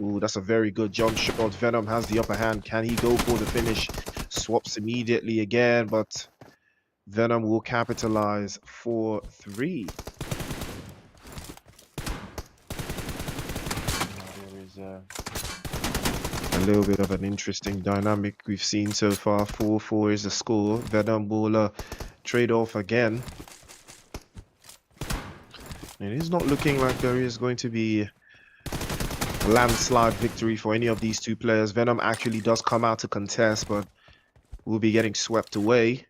Ooh, that's a very good jump shot. Venom has the upper hand. Can he go for the finish? Swaps immediately again, but Venom will capitalize for 3. There is a little bit of an interesting dynamic we've seen so far. 4-4 is the score. Venom will trade off again. It is not looking like there is going to be a landslide victory for any of these two players. Venom actually does come out to contest, but will be getting swept away.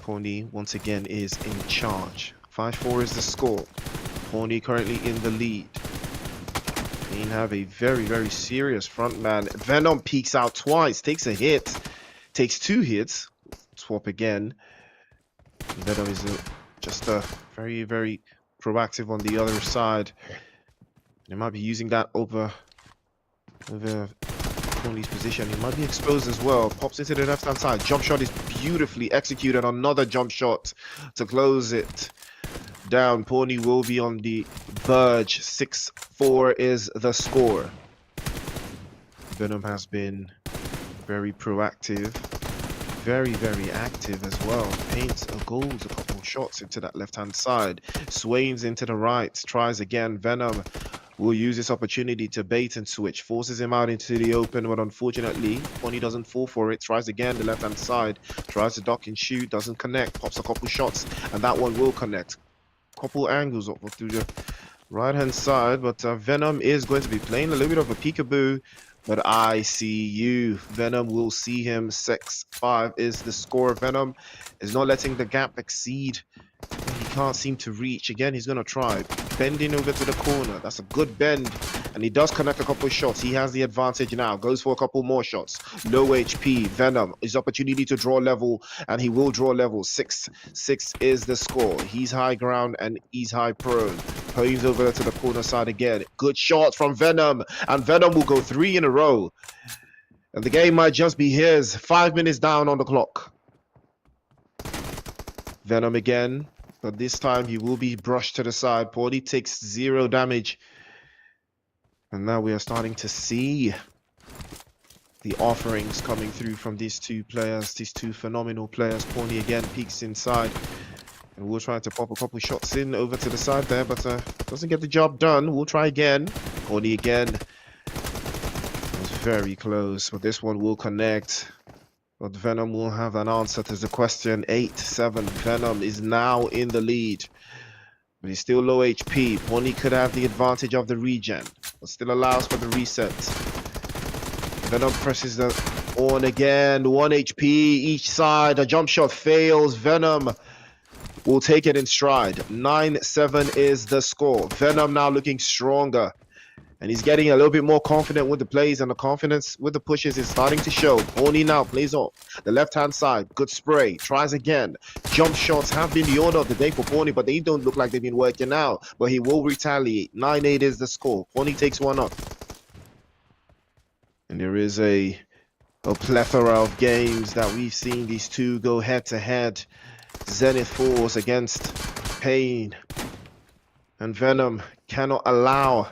Pony once again is in charge. 5-4 is the score. Pony currently in the lead. They have a very serious front man. Venom peeks out twice, takes a hit, takes 2 hits. Swap again. Venom is just very proactive on the other side. They might be using that over Pony's position. He might be exposed as well. Pops into the left hand side. Jump shot is beautifully executed. Another jump shot to close it down. Pony will be on the verge. 6-4 is the score. Venom has been very proactive, very active as well. Paints a goals, a couple of shots into that left hand side. Swains into the right, tries again. Venom will use this opportunity to bait and switch, forces him out into the open, but unfortunately Pony doesn't fall for it. Tries again the left hand side, tries to duck and shoot, doesn't connect. Pops a couple shots and that one will connect. Couple angles up through the right hand side, but Venom is going to be playing a little bit of a peekaboo. But I see you. Venom will see him. 6-5 is the score. Venom is not letting the gap exceed. He can't seem to reach. Again, he's going to try. Bending over to the corner. That's a good bend. And he does connect a couple of shots. He has the advantage now. Goes for a couple more shots. Low HP. Venom. His opportunity to draw level. And he will draw level. 6-6 is the score. He's high ground and he's high prone. Plays over to the corner side again. Good shot from Venom. And Venom will go 3 in a row. And the game might just be his. 5 minutes down on the clock. Venom again. But this time he will be brushed to the side. Pony takes 0 damage. And now we are starting to see the offerings coming through from these two players. These two phenomenal players. Pony again peeks inside. And we'll try to pop a couple shots in over to the side there, but doesn't get the job done. We'll try again. Pony again. It was very close, but this one will connect. But Venom will have an answer to the question. 8-7. Venom is now in the lead. But he's still low HP. Pony could have the advantage of the regen, but still allows for the reset. Venom presses the on again. 1 HP each side. A jump shot fails. Venom will take it in stride. 9-7 is the score. Venom now looking stronger. And he's getting a little bit more confident with the plays, and the confidence with the pushes is starting to show. Pony now plays off the left-hand side. Good spray. Tries again. Jump shots have been the order of the day for Pony, but they don't look like they've been working out. But he will retaliate. 9-8 is the score. Pony takes one up. And there is a plethora of games that we've seen these two go head-to-head. Zenith Force against Pain. And Venom cannot allow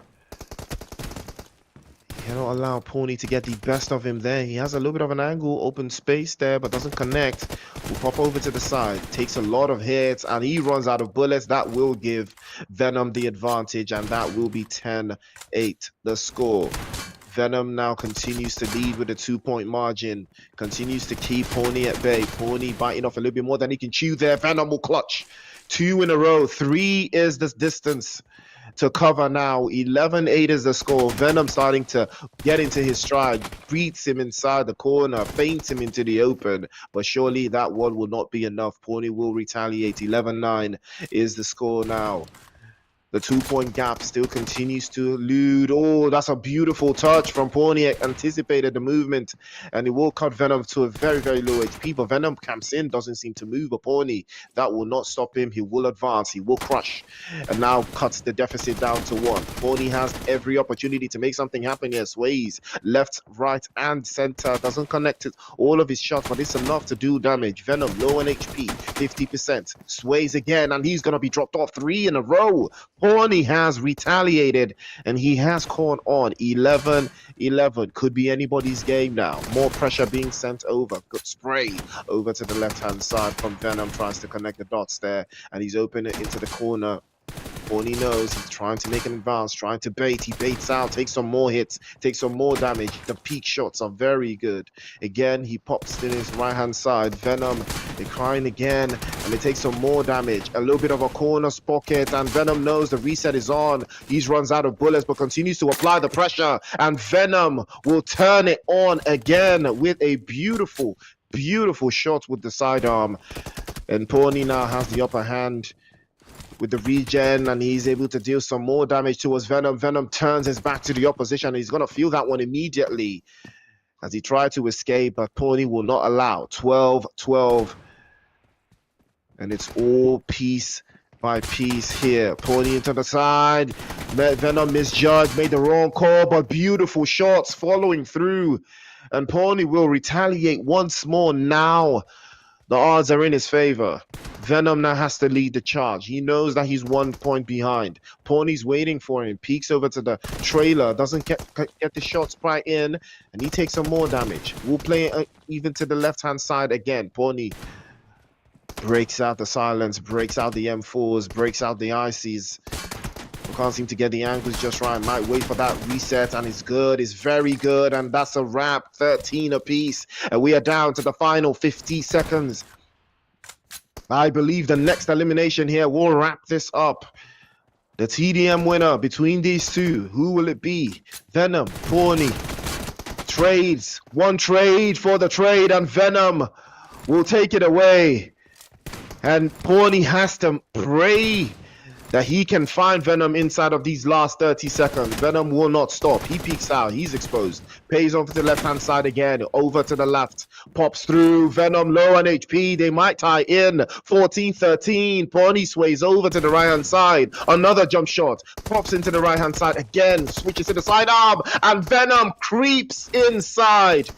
Pony to get the best of him there. He has a little bit of an angle, open space there, but doesn't connect. Will pop over to the side. Takes a lot of hits, and he runs out of bullets. That will give Venom the advantage, and that will be 10-8 the score. Venom now continues to lead with a 2-point margin. Continues to keep Pony at bay. Pony biting off a little bit more than he can chew there. Venom will clutch. 2 in a row. 3 is the distance to cover now. 11-8 is the score. Venom starting to get into his stride. Beats him inside the corner. Feints him into the open. But surely that one will not be enough. Pony will retaliate. 11-9 is the score now. The 2-point gap still continues to elude. Oh, that's a beautiful touch from Pony. Anticipated the movement, and it will cut Venom to a very, very low HP. But Venom camps in, doesn't seem to move. But Pony, that will not stop him. He will advance. He will crush, and now cuts the deficit down to 1. Pony has every opportunity to make something happen here. Sways left, right, and center. Doesn't connect it all of his shots, but it's enough to do damage. Venom low on HP, 50%. Sways again, and he's gonna be dropped off 3 in a row. Pony has retaliated, and he has caught on. 11-11 could be anybody's game now. More pressure being sent over. Good spray over to the left-hand side from Venom. Tries to connect the dots there, and he's open it into the corner. Pony knows he's trying to make an advance, trying to bait. He baits out, takes some more hits, takes some more damage. The peak shots are very good. Again, he pops to his right-hand side. Venom, they're crying again, and they take some more damage. A little bit of a corner pocket, and Venom knows the reset is on. He runs out of bullets, but continues to apply the pressure, and Venom will turn it on again with a beautiful, beautiful shot with the sidearm. And Pony now has the upper hand with the regen, and he's able to deal some more damage towards Venom. Venom turns his back to the opposition. He's going to feel that one immediately as he tried to escape, but Pony will not allow. 12-12. And it's all piece by piece here. Pony into the side. Venom misjudged, made the wrong call, but beautiful shots following through. And Pony will retaliate once more now. The odds are in his favor. Venom now has to lead the charge. He knows that he's 1 point behind. Pony's waiting for him. Peeks over to the trailer. Doesn't get the shots right in. And he takes some more damage. We'll play even to the left-hand side again. Pony breaks out the silence. Breaks out the M4s. Breaks out the ICs. Can't seem to get the angles just right. Might wait for that reset, and it's good. It's very good, and that's a wrap. 13 apiece, and we are down to the final 50 seconds. I believe the next elimination here will wrap this up. The TDM winner between these two, who will it be? Venom, Pony. Trades. One trade for the trade, and Venom will take it away. And Pony has to pray that he can find Venom inside of these last 30 seconds. Venom will not stop. He peeks out. He's exposed. Pays over to the left-hand side again. Over to the left. Pops through. Venom low on HP. They might tie in. 14-13. Pony sways over to the right-hand side. Another jump shot. Pops into the right-hand side again. Switches to the sidearm. And Venom creeps inside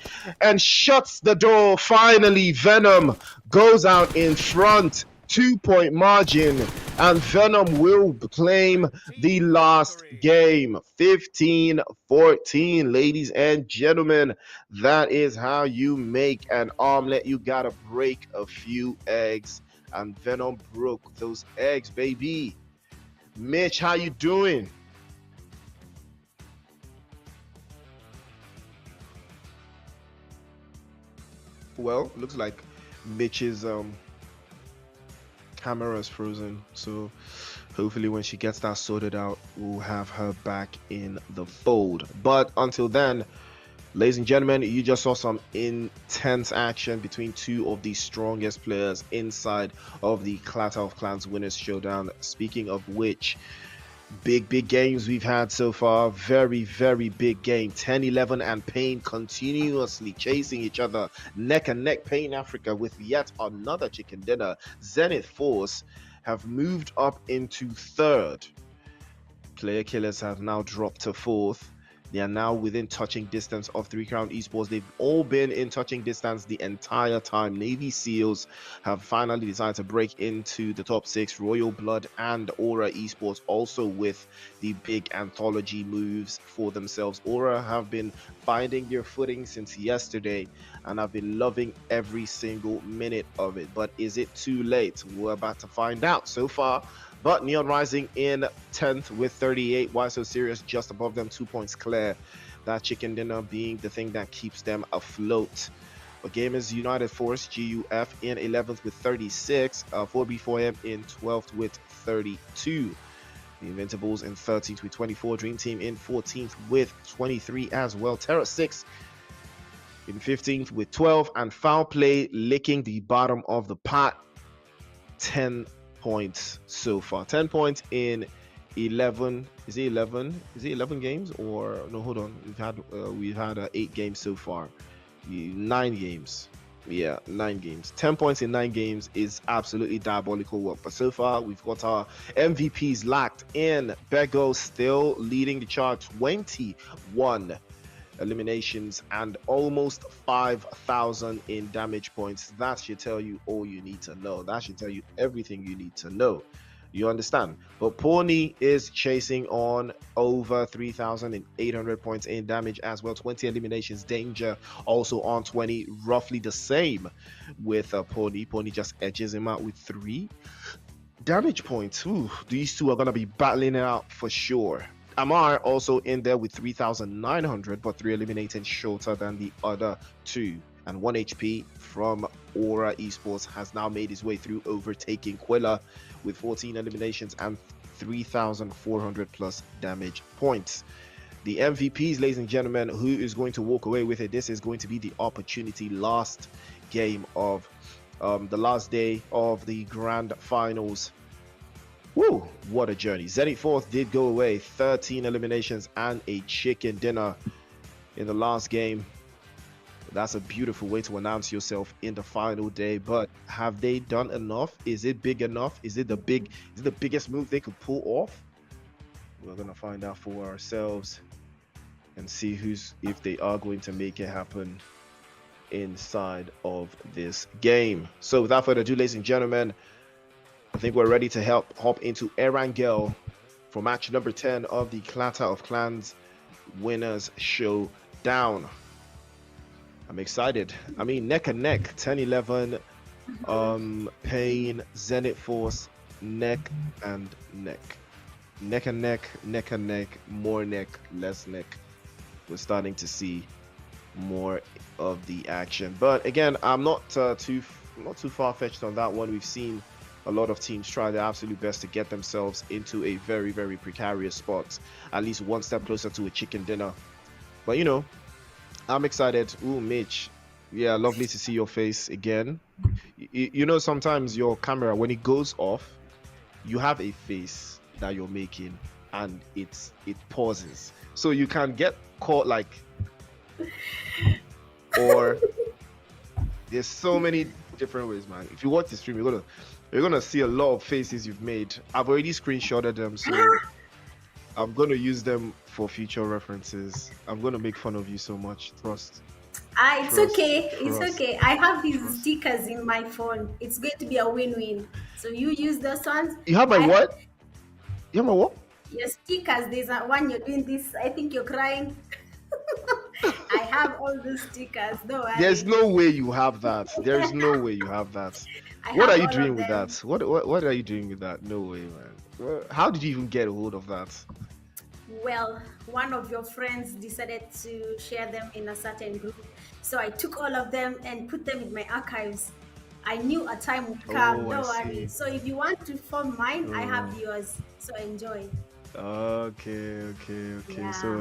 and shuts the door. Finally, Venom goes out in front. 2-point margin, and Venom will claim the last game. 15-14, ladies and gentlemen. That is how you make an omelet. You gotta break a few eggs, and Venom broke those eggs, baby. Mitch, how you doing? Well, looks like Mitch's camera is frozen, so hopefully when she gets that sorted out, we'll have her back in the fold. But until then, ladies and gentlemen, you just saw some intense action between two of the strongest players inside of the Clatter of Clans Winners Showdown. Speaking of which, big games we've had so far. Very big game. 10-11 and Pain continuously chasing each other neck and neck. Pain Africa with yet another chicken dinner. Zenith Force have moved up into third. Player Killers have now dropped to fourth. They are now within touching distance of 3 Crown Esports. They've all been in touching distance the entire time. Navy SEALs have finally decided to break into the top 6. Royal Blood and Aura Esports also with the big anthology moves for themselves. Aura have been finding their footing since yesterday, and I've been loving every single minute of it. But is it too late? We're about to find out. So far, but Neon Rising in 10th with 38. Why So Serious just above them, 2 points clear. That chicken dinner being the thing that keeps them afloat. But Gamers United Force, GUF, in 11th with 36. 4B4M in 12th with 32. The Invincibles in 13th with 24. Dream Team in 14th with 23 as well. TERRORSIX in 15th with 12. And FOWLPLAY licking the bottom of the pot. 10 points so far. 10 points in 11. Is it 11? Is it 11 games or no? Hold on. We've had 8 games so far. 9 games. Yeah, 9 games. 10 points in 9 games is absolutely diabolical work. But so far, we've got our MVPs locked in. Bego still leading the chart, 21 eliminations and almost 5,000 in damage points. That should tell you all you need to know. That should tell you everything you need to know. You understand? But Pony is chasing on over 3,800 points in damage as well. 20 eliminations. Danger also on 20, roughly the same with Pony. Pony just edges him out with 3 damage points. Ooh, these two are going to be battling it out for sure. Amar also in there with 3,900, but 3 eliminating shorter than the other 2. And 1 HP from Aura Esports has now made his way through, overtaking Quilla with 14 eliminations and 3,400 plus damage points. The MVPs, ladies and gentlemen, who is going to walk away with it? This is going to be the opportunity. Last game of the last day of the grand finals. Woo, what a journey. Zenith Force did go away, 13 eliminations and a chicken dinner in the last game. That's a beautiful way to announce yourself in the final day, but have they done enough? Is it big enough? Is it the biggest move they could pull off? We're gonna find out for ourselves and see if they are going to make it happen inside of this game. So without further ado, ladies and gentlemen, I think we're ready to hop into Erangel for match number 10 of the Clatter of Clans Winners Showdown. I'm excited. I mean, neck and neck, 10-11, Pain, Zenith Force, neck and neck. Neck and neck, neck and neck, more neck, less neck. We're starting to see more of the action. But again, I'm not too far-fetched on that one. We've seen a lot of teams try their absolute best to get themselves into a very, very precarious spot, at least one step closer to a chicken dinner. But you know, I'm excited. Ooh, Mitch. Yeah, lovely to see your face again. You know, sometimes your camera, when it goes off, you have a face that you're making and it pauses. So you can get caught like, or there's so many different ways, man. If you watch the stream, you're gonna see a lot of faces you've made. I've already screenshotted them, so I'm gonna use them for future references. I'm gonna make fun of you so much. Trust. It's okay. It's okay. I have these stickers in my phone. It's going to be a win-win. So you use those ones. You have my what? You have my what? Your stickers. There's one you're doing this. I think you're crying. I have all those stickers. No worry. There's no way you have that. There's no way you have that. What are you doing with that? What are you doing with that? No way, man. How did you even get a hold of that? Well, one of your friends decided to share them in a certain group. So I took all of them and put them in my archives. I knew a time would come, don't worry. So if you want to form mine, I have yours. So enjoy. Okay. Yeah. So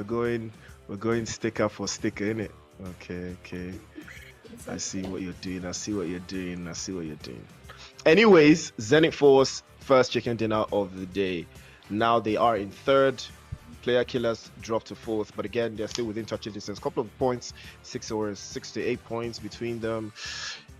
we're going sticker for sticker, innit? Okay. I see what you're doing. Anyways, Zenith Force, first chicken dinner of the day. Now they are in third. Player killers dropped to fourth, but again, they're still within touching distance. Couple of points, 6 to 8 points between them.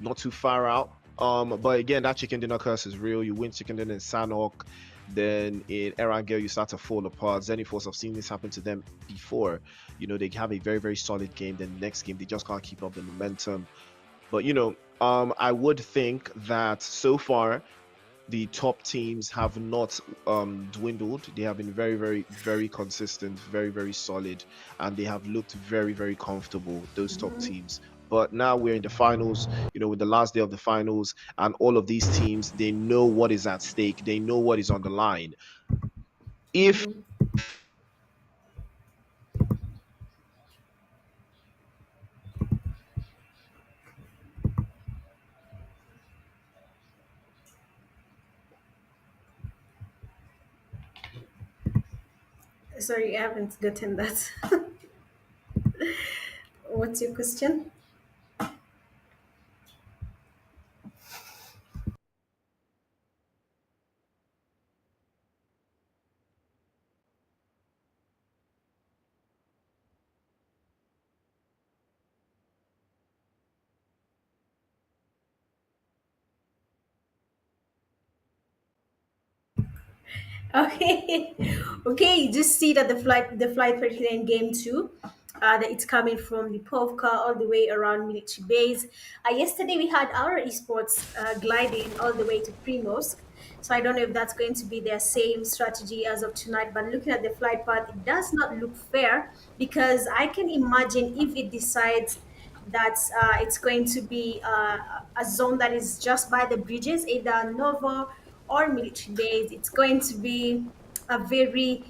Not too far out. But again, that chicken dinner curse is real. You win chicken dinner in Sanhok, then in Erangel you start to fall apart. Zenith Force, I've seen this happen to them before. You know, they have a very, very solid game. Then the next game they just can't keep up the momentum. But you know, I would think that so far the top teams have not dwindled. They have been very, very, very consistent, very, very solid, and they have looked very, very comfortable, those top teams. But now we're in the finals, you know, with the last day of the finals, and all of these teams, they know what is at stake. They know what is on the line. If Sorry, I haven't gotten that. What's your question? Okay, okay. You just see that the flight 39 game two, that it's coming from the Povka all the way around military base. Yesterday we had our esports gliding all the way to Primorsk. So I don't know if that's going to be their same strategy as of tonight. But looking at the flight path, it does not look fair because I can imagine if it decides that it's going to be a zone that is just by the bridges, either Nova or military base. It's going to be a very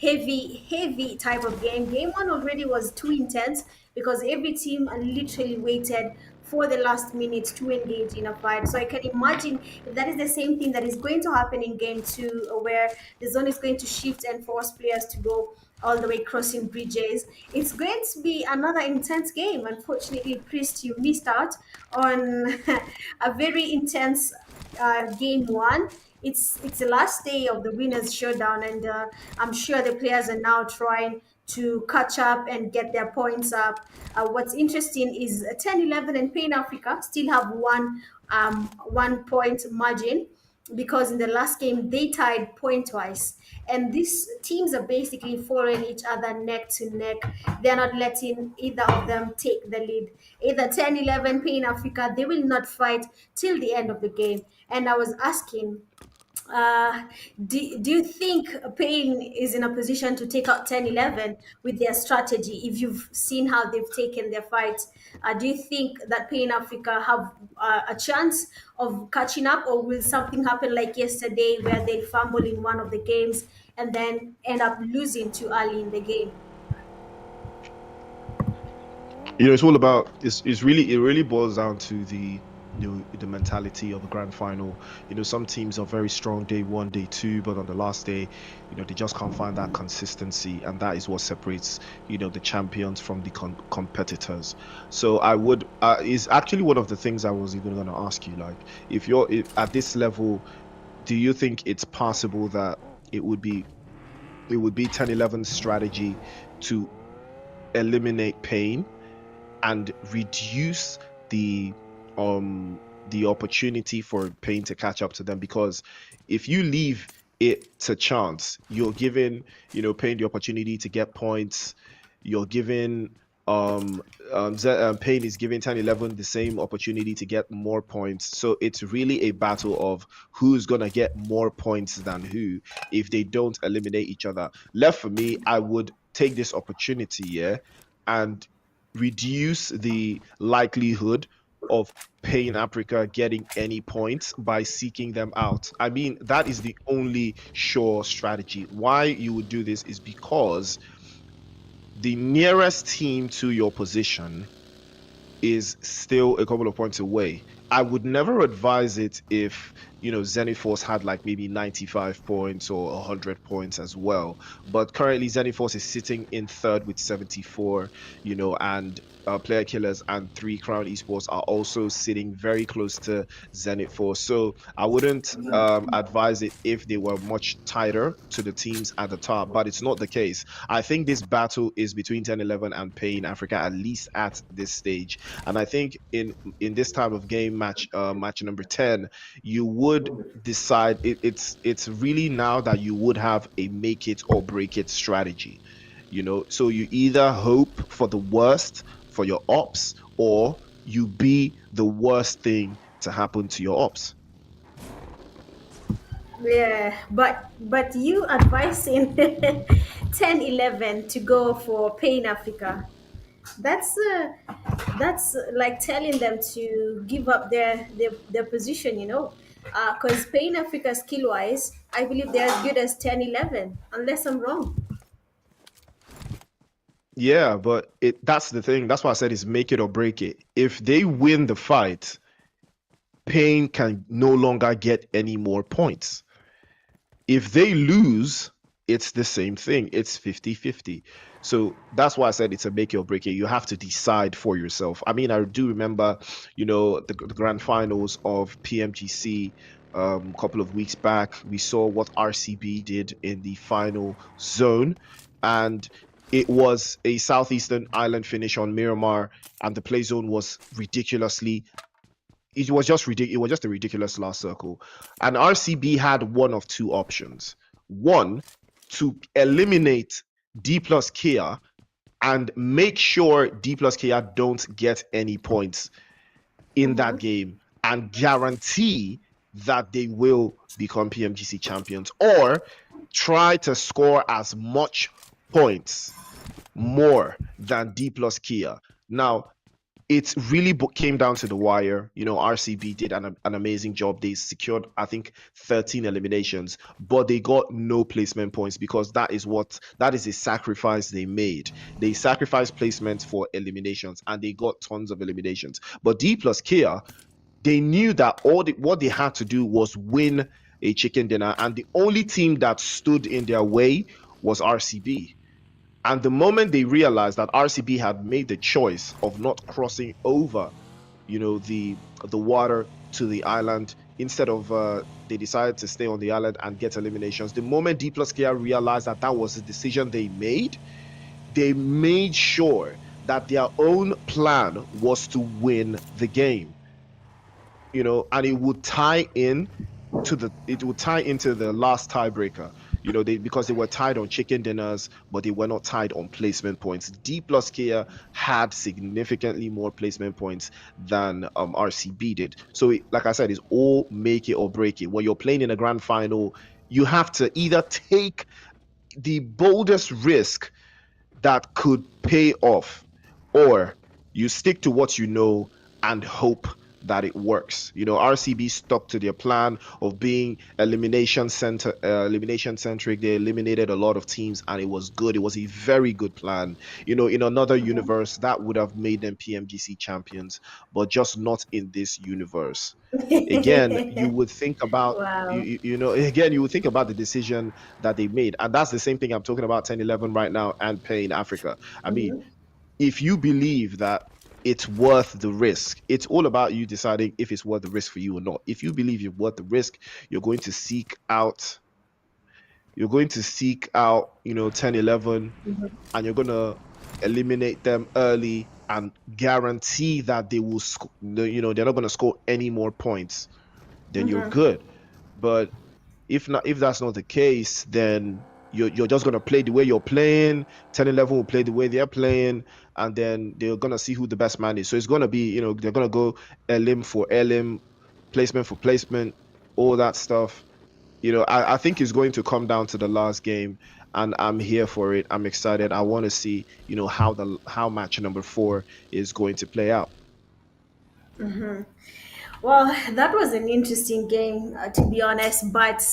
heavy type of game. Game one already was too intense because every team literally waited for the last minute to engage in a fight. So I can imagine if that is the same thing that is going to happen in game two, where the zone is going to shift and force players to go all the way crossing bridges. It's going to be another intense game. Unfortunately, Priest, you missed out on a very intense game one. It's the last day of the winners showdown, and I'm sure the players are now trying to catch up and get their points up. What's interesting is 10-11 and Pain Africa still have 1 point margin because in the last game they tied point wise, and these teams are basically following each other neck to neck. They're not letting either of them take the lead. Either 10-11 Pain Africa, they will not fight till the end of the game. And I was asking, uh, do you think Pain is in a position to take out 10-11 with their strategy? If you've seen how they've taken their fights, do you think that Pain Africa have a chance of catching up, or will something happen like yesterday where they fumble in one of the games and then end up losing too early in the game? It's all about it's really, it really boils down to the mentality of the grand final. Some teams are very strong day one, day two, but on the last day, they just can't find that consistency, and that is what separates the champions from the competitors. So I would is actually one of the things I was even going to ask you, like, if at this level, do you think it's possible that it would be 10-11 strategy to eliminate Pain and reduce the opportunity for Pain to catch up to them? Because if you leave it to chance, you're giving Pain the opportunity to get points. You're giving Pain is giving 10-11 the same opportunity to get more points. So it's really a battle of who's gonna get more points than who if they don't eliminate each other. Left for me, I would take this opportunity, and reduce the likelihood of Pain Africa getting any points by seeking them out. I mean, that is the only sure strategy. Why you would do this is because the nearest team to your position is still a couple of points away. I would never advise it if Zenith Force had like maybe 95 points or 100 points as well. But currently Zenith Force is sitting in third with 74, and Player Killers and 3 Crown Esports are also sitting very close to Zenith Force. So I wouldn't advise it if they were much tighter to the teams at the top, but it's not the case. I think this battle is between 10-11 and Pain Africa, at least at this stage. And I think in this type of game, match number 10, you would decide it's really now that you would have a make it or break it strategy. So you either hope for the worst for your ops, or you be the worst thing to happen to your ops. Yeah, but you advising 10-11 to go for Pain Africa. That's like telling them to give up their position, because Pain Africa skill wise, I believe they're as good as 10-11, unless I'm wrong. Yeah, but that's the thing. That's why I said it's make it or break it. If they win the fight, Pain can no longer get any more points. If they lose, it's the same thing. It's 50-50. So that's why I said it's a make it or break it. You have to decide for yourself. I mean, I do remember, the grand finals of PMGC a couple of weeks back. We saw what RCB did in the final zone, and it was a Southeastern Island finish on Miramar, and the play zone was ridiculously it was just ridiculous. It was just a ridiculous last circle, and RCB had one of two options: one, to eliminate D plus Kia and make sure D plus Kia don't get any points in that game, and guarantee that they will become PMGC champions, or try to score as much points more than D plus Kia. Now, it really came down to the wire. RCB did an amazing job. They secured, I think, 13 eliminations, but they got no placement points because that is a sacrifice they made. They sacrificed placements for eliminations, and they got tons of eliminations. But D plus Kia, they knew that what they had to do was win a chicken dinner, and the only team that stood in their way was RCB. And the moment they realized that RCB had made the choice of not crossing over, the water to the island, instead of they decided to stay on the island and get eliminations. The moment D plus Kia realized that that was the decision they made sure that their own plan was to win the game. And it would tie into the last tiebreaker. Because they were tied on chicken dinners, but they were not tied on placement points. D plus Kia had significantly more placement points than RCB did. So, like I said, it's all make it or break it. When you're playing in a grand final, you have to either take the boldest risk that could pay off, or you stick to what you know and hope that it works. RCB stuck to their plan of being elimination centric. They eliminated a lot of teams, and it was good. It was a very good plan. In another universe, that would have made them PMGC champions, but just not in this universe. Again, you would think about you would think about the decision that they made, and that's the same thing I'm talking about 10-11 right now and Pain Africa. I mean, if you believe that it's worth the risk, it's all about you deciding if it's worth the risk for you or not. If you believe you're worth the risk, you're going to seek out 10-11, and you're going to eliminate them early and guarantee that they will they're not going to score any more points, then you're good. But if that's not the case, then you're just going to play the way you're playing. 10-11 will play the way they're playing, and then they're going to see who the best man is. So it's going to be, they're going to go elim for elim, placement for placement, all that stuff. I think it's going to come down to the last game, and I'm here for it. I'm excited. I want to see, how match number 4 is going to play out. Well, that was an interesting game, to be honest. But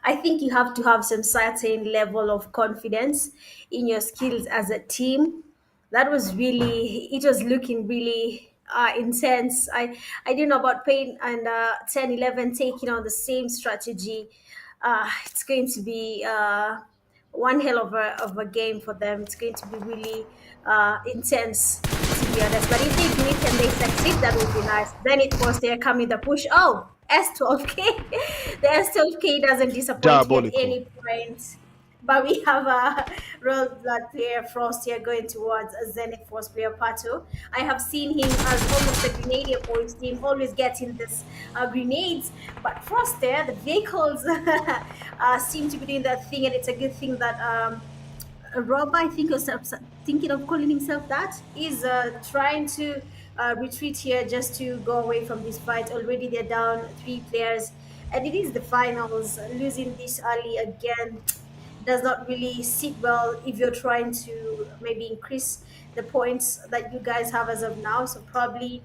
I think you have to have some certain level of confidence in your skills as a team. That was it was looking really intense. I didn't know about Pain and 10-11 taking on the same strategy. It's going to be one hell of a game for them. It's going to be really intense, to be honest. But if they do it and they succeed, that would be nice. Then it was there coming the push. Oh, S12K. The S12K doesn't disappoint me at any point. But we have a Royal Blood player, Frost, here going towards a Zenith Force player, Pato. I have seen him as almost a grenadier for his team, always getting this grenades. But Frost there, the vehicles seem to be doing that thing, and it's a good thing that Rob, I think, was thinking of calling himself that, is trying to retreat here just to go away from this fight. Already they're down 3 players, and it is the finals. Losing this early again does not really sit well if you're trying to maybe increase the points that you guys have as of now. So probably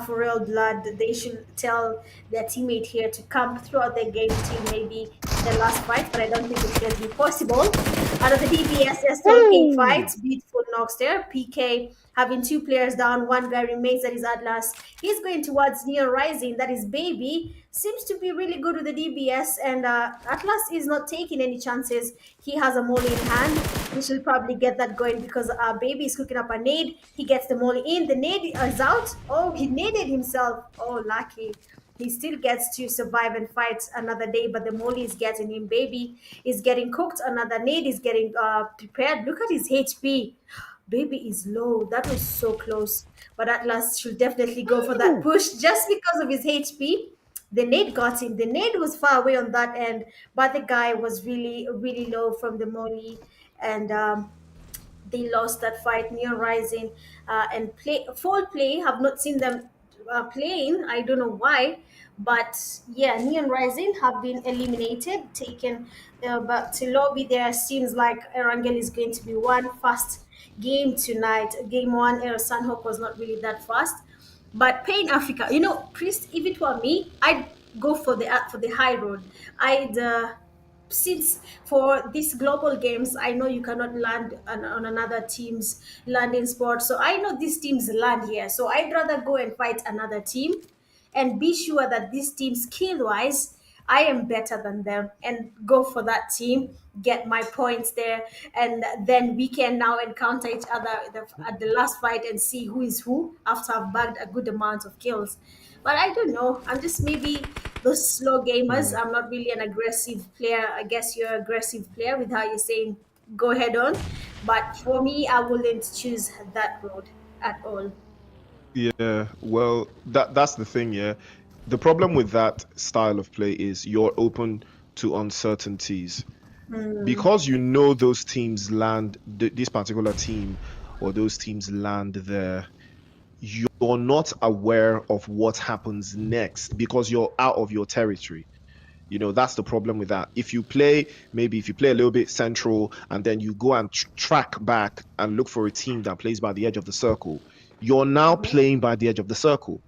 for Real Blood, they should tell their teammate here to come throughout their game till maybe the last fight, but I don't think it's going to be possible. Out of the DBS S12K fight, beautiful knocks there. PK having 2 players down, 1 guy remains, that is Atlas. He's going towards Neon Rising, that is Baby. Seems to be really good with the DBS, and Atlas is not taking any chances. He has a molly in hand. We should probably get that going because Baby is cooking up a nade. He gets the molly in. The nade is out. Oh, he naded himself. Oh, lucky. He still gets to survive and fight another day, but the molly is getting him. Baby is getting cooked. Another nade is getting prepared. Look at his HP. Baby is low. That was so close. But at last, she'll definitely go for that push just because of his HP. The nade got him. The nade was far away on that end, but the guy was really, really low from the molly. And they lost that fight. Neon Rising and FOWLPLAY, have not seen them playing. I don't know why, but yeah, Neon Rising have been eliminated, taken back to lobby. There seems like Erangel is going to be one fast game tonight. Game one, Sunhawk was not really that fast. But Pain Africa, Priest, if it were me, I'd go for the high road. I'd since for these global games, I know you cannot land on another team's landing spot. So I know these teams land here. So I'd rather go and fight another team and be sure that this team skill wise, I am better than them and go for that team, get my points there, and then we can now encounter each other at the last fight and see who is who after I've bagged a good amount of kills. But I don't know. I'm just maybe those slow gamers. I'm not really an aggressive player. I guess you're an aggressive player with how you're saying go head on. But for me, I wouldn't choose that road at all. Yeah, well, that's the thing, yeah. The problem with that style of play is you're open to uncertainties. Because you know those teams land, this particular team or those teams land there, you're not aware of what happens next because you're out of your territory. That's the problem with that. If you play a little bit central and then you go and track back and look for a team that plays by the edge of the circle, you're now playing by the edge of the circle.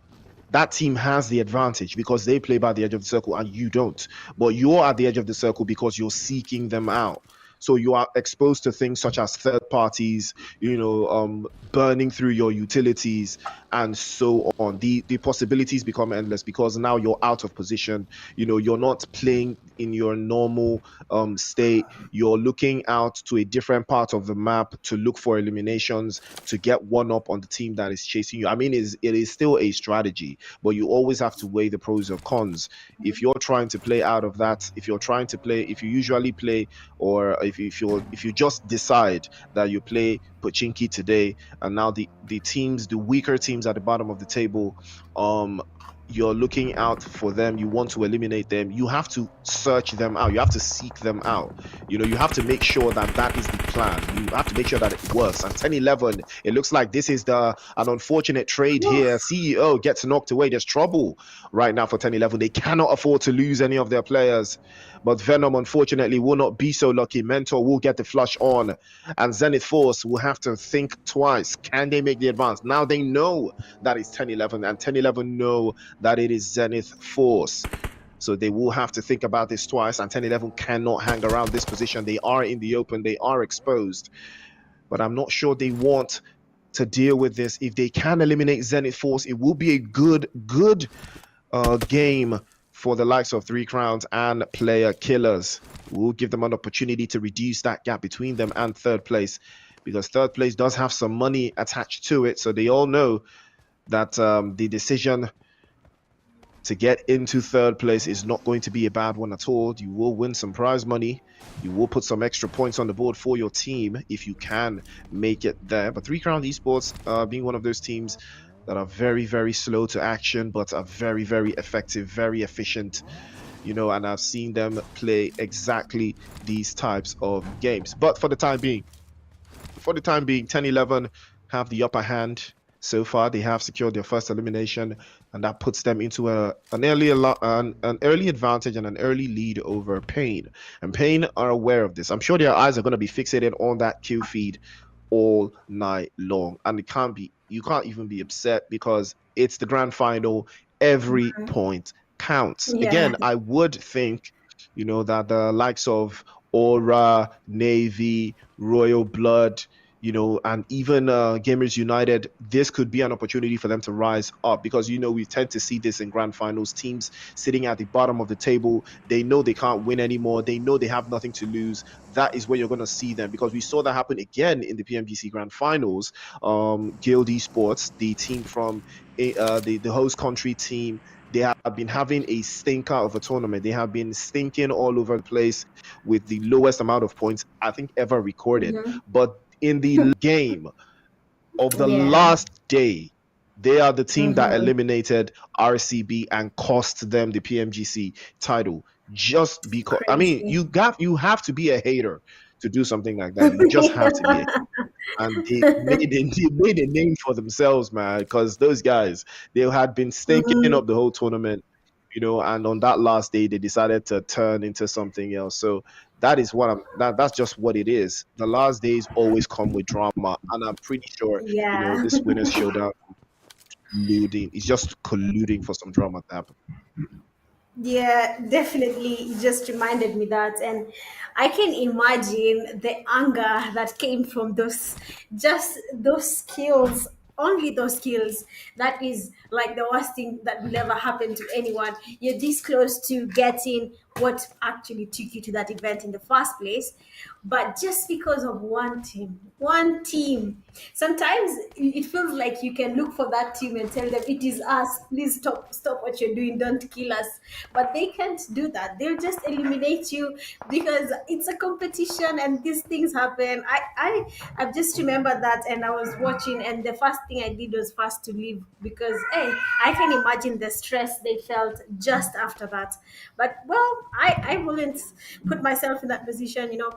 That team has the advantage because they play by the edge of the circle and you don't. But you're at the edge of the circle because you're seeking them out. So you are exposed to things such as third parties, burning through your utilities and so on. The possibilities become endless because now you're out of position. You're not playing in your normal state. You're looking out to a different part of the map to look for eliminations, to get one up on the team that is chasing you. I mean, it is still a strategy, but you always have to weigh the pros and cons. If you're trying to play out of that, if you usually play, or if you just decide that you play Pochinki today, and now the weaker teams at the bottom of the table, you're looking out for them, you want to eliminate them, you have to search them out, you have to seek them out. You have to make sure that is the plan. You have to make sure that it works. And 10-11, it looks like this is an unfortunate trade here. CEO gets knocked away. There's trouble right now for 10-11. They cannot afford to lose any of their players. But Venom, unfortunately, will not be so lucky. Mentor will get the flush on. And Zenith Force will have to think twice. Can they make the advance? Now they know that it's 10-11, and 10-11 know that it is Zenith Force. So they will have to think about this twice, and 10-11 cannot hang around this position. They are in the open. They are exposed. But I'm not sure they want to deal with this. If they can eliminate Zenith Force, it will be a good game for the likes of Three Crowns and Player Killers. We'll give them an opportunity to reduce that gap between them and third place, because third place does have some money attached to it. So they all know that the decision to get into third place is not going to be a bad one at all. You will win some prize money. You will put some extra points on the board for your team if you can make it there. But Three Crown Esports being one of those teams that are very, very slow to action, but are very, very effective, very efficient, and I've seen them play exactly these types of games. But for the time being, 10-11 have the upper hand. So far, they have secured their first elimination, and that puts them into an early advantage and an early lead over Pain. And Pain are aware of this. I'm sure their eyes are going to be fixated on that kill feed all night long, and you can't even be upset because it's the grand final. Every point counts. Again, I would think that the likes of Aura, Navy, Royal Blood, and even Gamers United, this could be an opportunity for them to rise up, because we tend to see this in grand finals. Teams sitting at the bottom of the table, they know they can't win anymore, they know they have nothing to lose. That is where you're going to see them, because we saw that happen again in the PMGC grand finals. Guild Esports, the team from the host country team, they have been having a stinker of a tournament. They have been stinking all over the place with the lowest amount of points I think ever recorded. But in the game of the Yeah. last day. They are the team that Mhm. eliminated RCB and cost them the PMGC title. Just because, I mean, Crazy. you have to be a hater to do something like that. You just have to be a and they made a name for themselves, man, because those guys, they had been stinking up the whole tournament, you know, and on that last day they decided to turn into something else. So that is what that's just what it is. The last days always come with drama, and I'm pretty sure, you know, Yeah. this winners showdown colluding is just colluding for some drama to happen. Yeah, definitely. It just reminded me that, and I can imagine the anger that came from just those skills, only those skills. That is like the worst thing that will ever happen to anyone. You're this close to getting what actually took you to that event in the first place, but just because of one team. Sometimes it feels like you can look for that team and tell them it is us. Please stop what you're doing. Don't kill us. But they can't do that. They'll just eliminate you because it's a competition and these things happen. I've just remembered that, and I was watching, and the first thing I did was first to leave because hey, I can imagine the stress they felt just after that. But well, I wouldn't put myself in that position, you know.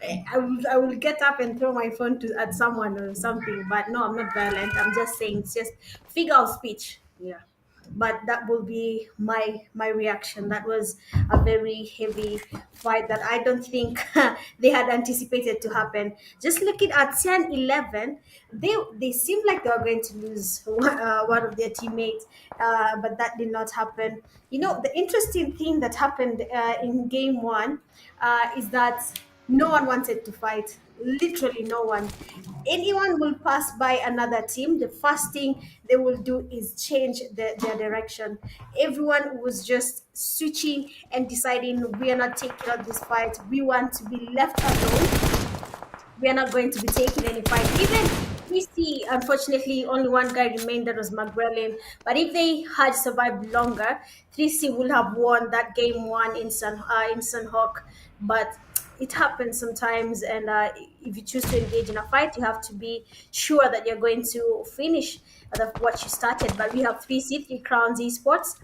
I will get up and throw my phone at someone or something, but no, I'm not violent. I'm just saying it's just figure of speech. Yeah, but that will be my reaction. That was a very heavy fight that I don't think they had anticipated to happen. Just looking at 10-11, they seemed like they were going to lose one of their teammates, but that did not happen. You know, the interesting thing that happened in game one is that no one wanted to fight. Literally no one. Anyone will pass by another team, the first thing they will do is change their direction. Everyone was just switching and deciding we are not taking out this fight. We want to be left alone. We are not going to be taking any fight. Even we see, unfortunately, only one guy remained, that was McGrellin. But if they had survived longer, 3C would have won that game one in Sunhawk. But it happens sometimes, and if you choose to engage in a fight, you have to be sure that you're going to finish what you started. But we have 3C, 3 Crowns Esports,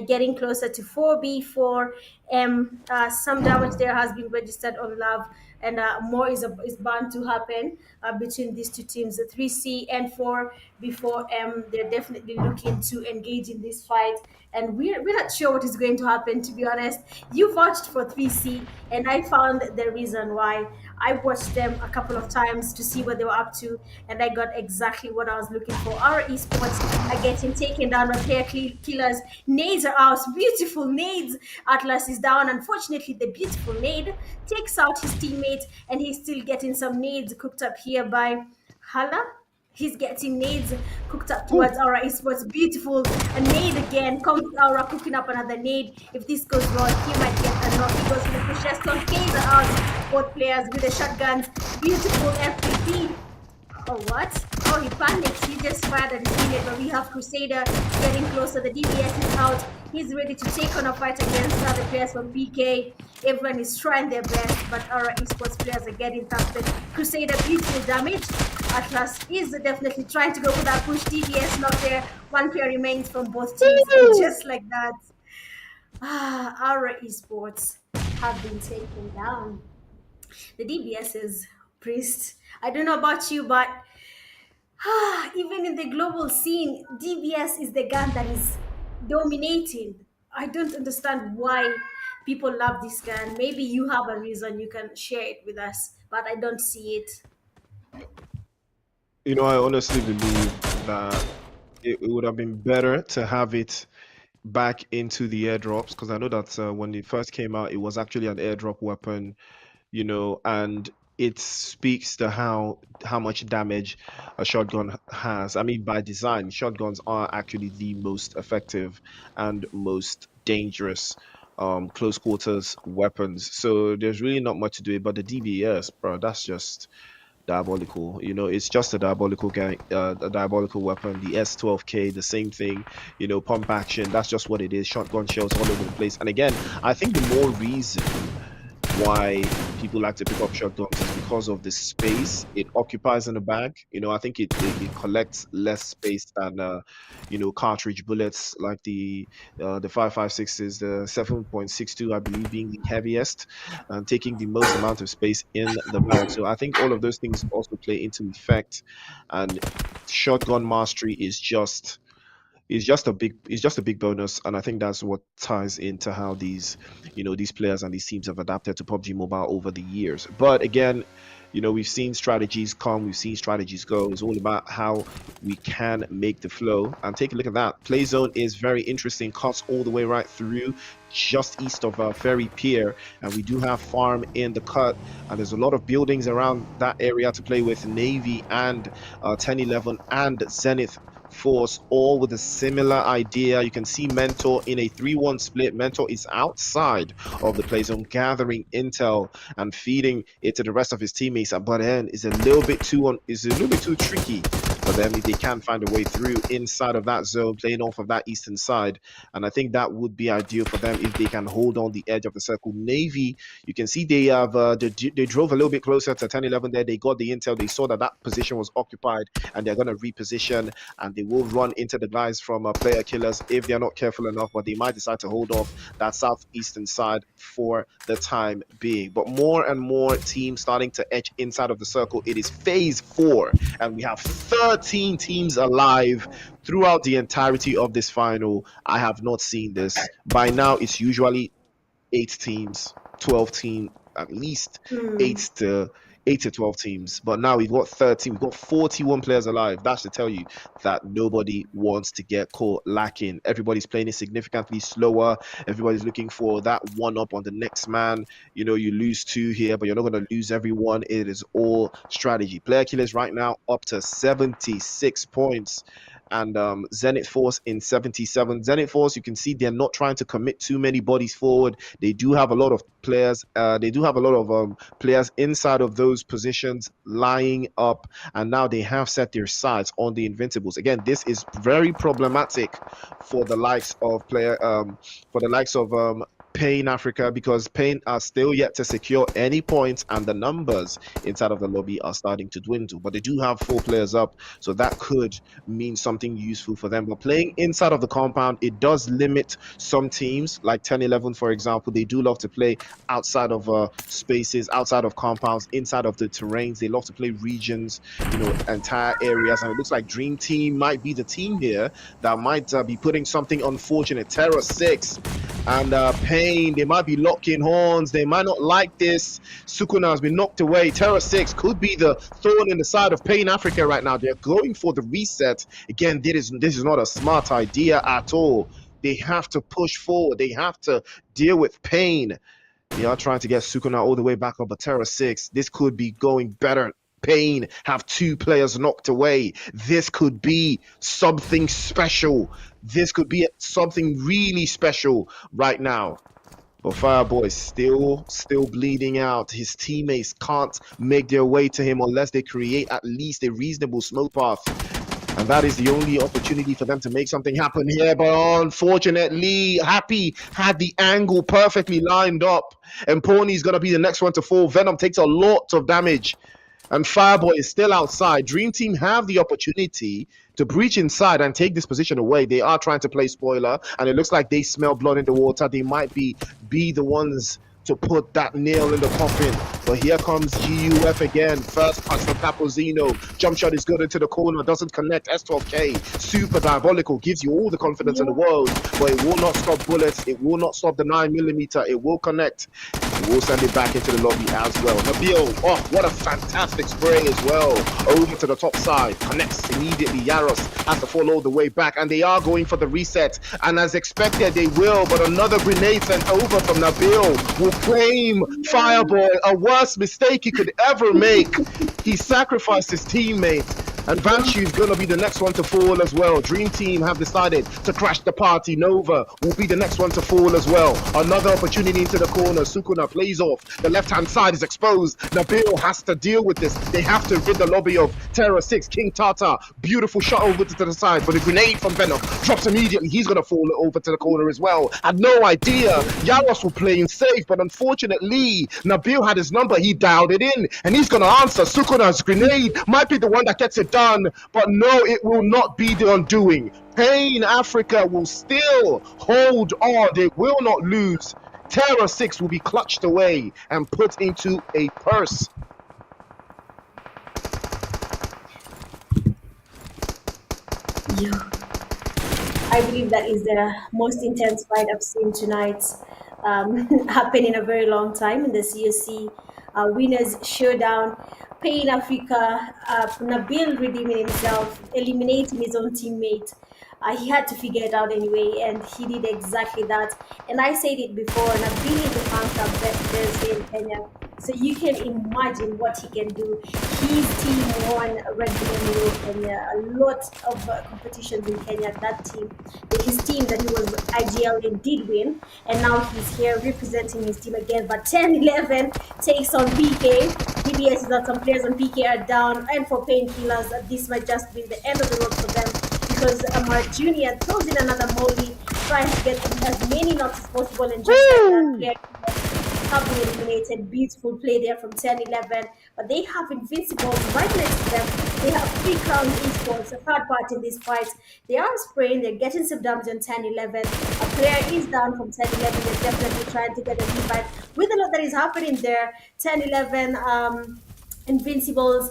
getting closer to 4B, 4M. Some damage there has been registered on Love, and more is bound to happen between these two teams. The 3C and 4B4M, they're definitely looking to engage in this fight, and we're not sure what is going to happen, to be honest. You vouched for 3C, and I found the reason why. I watched them a couple of times to see what they were up to, and I got exactly what I was looking for. Our esports are getting taken down by player killers. Nades are out. Beautiful nades. Atlas is down. Unfortunately, the beautiful nade takes out his teammate, and he's still getting some nades cooked up here by Hala. He's getting nades cooked up towards Aura Esports. Beautiful. A nade again. Comes Aura cooking up another nade. If this goes wrong, he might get a knock. He goes for the push. Cascades are out. Both players with the shotguns. Beautiful FPP. Oh, what? Oh, he panicked. He just fired at his teammate, but we have Crusader getting closer. The DBS is out. He's ready to take on a fight against other players from PK. Everyone is trying their best, but our esports players are getting tested. Crusader beautiful damage. Atlas is definitely trying to go for that push. DBS not there. One player remains from both teams. And just like that, our esports have been taken down. The DBS is Priest. I don't know about you, but even in the global scene, DBS is the gun that is dominating. I don't understand why people love this gun. Maybe you have a reason, you can share it with us, but I don't see it. You know, I honestly believe that it would have been better to have it back into the airdrops, because I know that when it first came out, it was actually an airdrop weapon, you know, and it speaks to how much damage a shotgun has. I mean, by design, shotguns are actually the most effective and most dangerous close quarters weapons. So there's really not much to do it. But the DBS, bro, that's just diabolical. You know, it's just a diabolical a diabolical weapon. The S12K, the same thing. You know, pump action, that's just what it is. Shotgun shells all over the place. And again, I think the more reason why people like to pick up shotguns is because of the space it occupies in the bag. You know, I think it collects less space than cartridge bullets like the 5.56s, the 7.62, I believe, being the heaviest and taking the most amount of space in the bag. So I think all of those things also play into effect, and shotgun mastery is just a big bonus, and I think that's what ties into how these players and these teams have adapted to PUBG Mobile over the years. But again, we've seen strategies come, we've seen strategies go. It's all about how we can make the flow. And take a look at that. Play zone is very interesting, cuts all the way right through just east of Ferry Pier, and we do have farm in the cut, and there's a lot of buildings around that area to play with. Navy and 1011 and Zenith Force, all with a similar idea. You can see Mentor in a 3-1 split. Mentor is outside of the play zone gathering intel and feeding it to the rest of his teammates, but then is a little bit too tricky for them if they can find a way through inside of that zone, playing off of that eastern side. And I think that would be ideal for them if they can hold on the edge of the circle. Navy, you can see they have they drove a little bit closer to 10-11 there. They got the intel, they saw that position was occupied, and they're going to reposition, and they will run into the guys from player killers if they're not careful enough, but they might decide to hold off that southeastern side for the time being. But more and more teams starting to etch inside of the circle. It is phase 4, and we have 13 teams alive throughout the entirety of this final. I have not seen this. By now, it's usually 8 teams, 12 teams, at least 8 to 12 teams, but now we've got 13. We've got 41 players alive. That should tell you that nobody wants to get caught lacking. Everybody's playing it significantly slower. Everybody's looking for that one up on the next man. You lose 2 here, but you're not going to lose everyone. It is all strategy. Player killers right now up to 76 points, and Zenith Force in 77. Zenith Force, you can see they're not trying to commit too many bodies forward. They do have a lot of players. Players inside of those positions lying up, and now they have set their sights on the Invincibles. Again, this is very problematic for the likes of Pain Africa, because Pain are still yet to secure any points, and the numbers inside of the lobby are starting to dwindle. But they do have 4 players up, so that could mean something useful for them. But playing inside of the compound, it does limit some teams, like 10-11 for example. They do love to play outside of spaces, outside of compounds, inside of the terrains. They love to play regions, entire areas, and it looks like Dream Team might be the team here that might be putting something unfortunate. TERRORSIX and Pain, they might be locking horns. They might not like this. Sukuna has been knocked away. TERRORSIX could be the thorn in the side of Pain Africa right now. They're going for the reset. Again, this is not a smart idea at all. They have to push forward. They have to deal with Pain. They are trying to get Sukuna all the way back up, but TERRORSIX, this could be going better. Pain have 2 players knocked away. This could be something special. This could be something really special right now. But Fireboy is still bleeding out. His teammates can't make their way to him unless they create at least a reasonable smoke path. And that is the only opportunity for them to make something happen here. But unfortunately, Happy had the angle perfectly lined up, and Pony's going to be the next one to fall. Venom takes a lot of damage, and Fireboy is still outside. Dream Team have the opportunity to breach inside and take this position away. They are trying to play spoiler, and it looks like they smell blood in the water. They might be the ones to put that nail in the coffin. But here comes GUF again. First punch from Capozino. Jump shot is good into the corner. Doesn't connect. S12K. Super diabolical. Gives you all the confidence in the world. But it will not stop bullets. It will not stop the 9mm. It will connect. It will send it back into the lobby as well. Nabil. Oh, what a fantastic spray as well. Over to the top side. Connects immediately. Yaros has to fall all the way back. And they are going for the reset. And as expected, they will. But another grenade sent over from Nabil will claim Fireboy. A worse mistake he could ever make. He sacrificed his teammate, And Vanshu is going to be the next one to fall as well. Dream Team have decided to crash the party. Nova will be the next one to fall as well. Another opportunity into the corner. Sukuna plays off. The left-hand side is exposed. Nabil has to deal with this. They have to rid the lobby of TERRORSX. King Tata, beautiful shot over to the side, but a grenade from Venom drops immediately. He's going to fall over to the corner as well. Had no idea. Yaros was playing safe, but unfortunately, Nabil had his number. He dialed it in, and he's going to answer. Sukuna's grenade might be the one that gets it done, but no, it will not be the undoing. Pain Africa will still hold on. They will not lose. TERRORSX will be clutched away and put into a purse. Yeah. I believe that is the most intense fight I've seen tonight happen in a very long time in the CSC Winners Showdown. Pain Africa, Nabil redeeming himself, eliminating his own teammate. He had to figure it out anyway, and he did exactly that. And I said it before, Nabil is the counter best Thursday in Kenya. So you can imagine what he can do. His team won Red Bull in Kenya, a lot of competitions in Kenya. That team, his team that he was ideally did win, and now he's here representing his team again. But 10-11 takes on PK. DBS is that some players on PK are down, and for Painkillers, this might just be the end of the road for them, because Amar Jr. throws in another molly, trying to get as many knocks as possible, and just like that player have been eliminated. Beautiful play there from 10-11, but they have Invincibles right next to them. They have 3 Crown Esports, a third part in this fight. They are spraying, they're getting some damage on 10-11. A player is down from 10-11, they're definitely trying to get a revive. With a lot that is happening there, 10-11, Invincibles,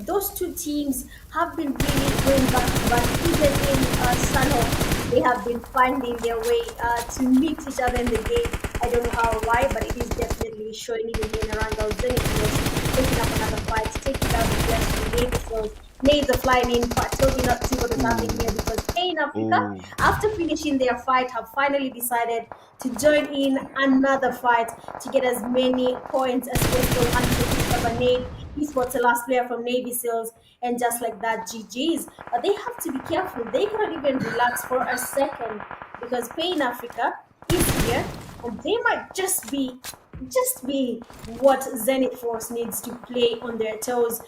those two teams have been really going back to back. Even in Sanho, they have been finding their way to meet each other in the game. I don't know how or why, but it is definitely showing even here in Aranga. ZENITH was taking up another fight, taking down the players from Navy. Nades are flying in, but totally not see what is happening here, because Pain Africa, after finishing their fight, have finally decided to join in another fight to get as many points as possible. And Nade, Esports, the last player from Navy Seals, and just like that, GG's. But they have to be careful. They cannot even relax for a second, because Pain Africa is here, and they might just be what Zenith Force needs to play on their toes.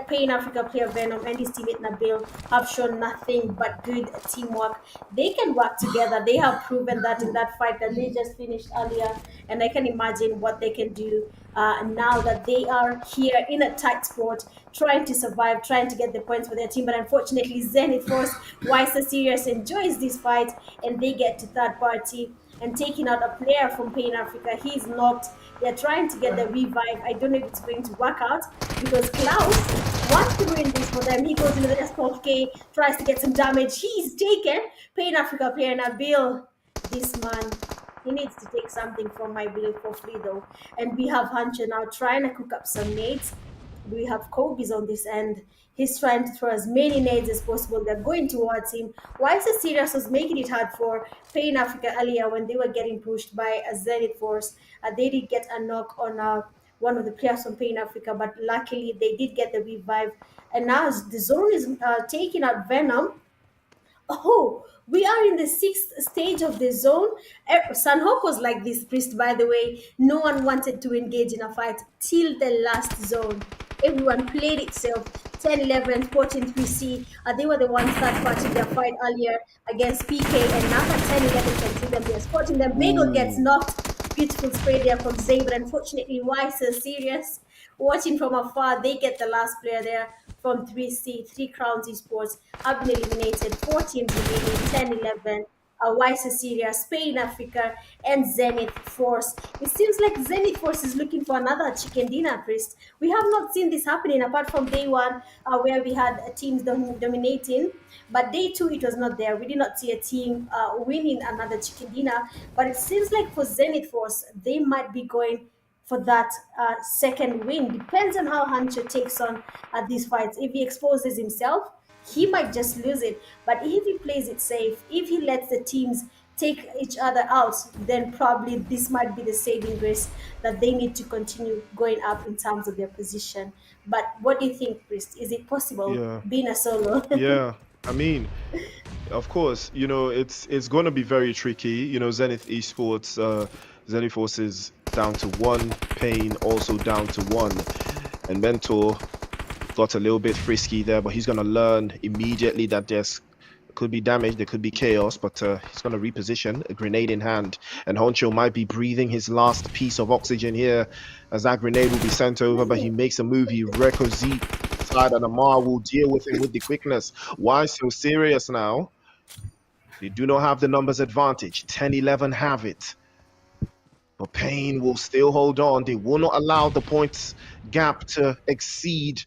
Pain Africa player Venom and his teammate Nabil have shown nothing but good teamwork. They can work together. They have proven that in that fight that they just finished earlier, and I can imagine what they can do now that they are here in a tight spot, trying to survive, trying to get the points for their team. But unfortunately, Zenith Force, why so serious, enjoys this fight, and they get to third party and taking out a player from Pain Africa. He's knocked. They're trying to get the revive. I don't know if it's going to work out, because Klaus wants to win this for them. He goes into the S12K, tries to get some damage. He's taken. Pain Africa player Nabil. This man, he needs to take something from my build for free though. And we have Hunter now trying to cook up some nades. We have Kobe's on this end. He's trying to throw as many nades as possible. They're going towards him. Why so serious was making it hard for Pain Africa earlier when they were getting pushed by a Zenith Force. They did get a knock on one of the players from Pain Africa, but luckily they did get the revive. And now the zone is taking out Venom. Oh, we are in the 6th stage of the zone. Sanhok was like this, Priest, by the way. No one wanted to engage in a fight till the last zone. Everyone played itself. 10-11, 14-3C. They were the ones that started their fight earlier against PK, and now that 10-11 can see them, they're spotting them. Bagel gets knocked. Beautiful spray there from Zay, but unfortunately, why so serious? Watching from afar, they get the last player there from 3C, 3 Crowns Esports, have been eliminated. 4 teams remaining, 10-11. YC Syria, Spain, Africa, and Zenith Force. It seems like Zenith Force is looking for another chicken dinner, Priest. We have not seen this happening apart from day one, where we had teams dominating. But day 2, it was not there. We did not see a team winning another chicken dinner. But it seems like for Zenith Force, they might be going for that second win. Depends on how Hancho takes on these fights. If he exposes himself, he might just lose it. But if he plays it safe, if he lets the teams take each other out, then probably this might be the saving grace that they need to continue going up in terms of their position. But what do you think, Priest? Is it possible Yeah, being a solo? yeah. I mean, of course, it's going to be very tricky. Zenith Esports, Zenith Forces down to 1, Pain also down to 1, and Mentor got a little bit frisky there, but he's going to learn immediately that could be damage, there could be chaos, but he's going to reposition, a grenade in hand, and Honcho might be breathing his last piece of oxygen here as that grenade will be sent over, but he makes a move, he requisite side, and Amar will deal with him with the quickness. Why so serious now? They do not have the numbers advantage. 10-11 have it. But Pain will still hold on. They will not allow the points gap to exceed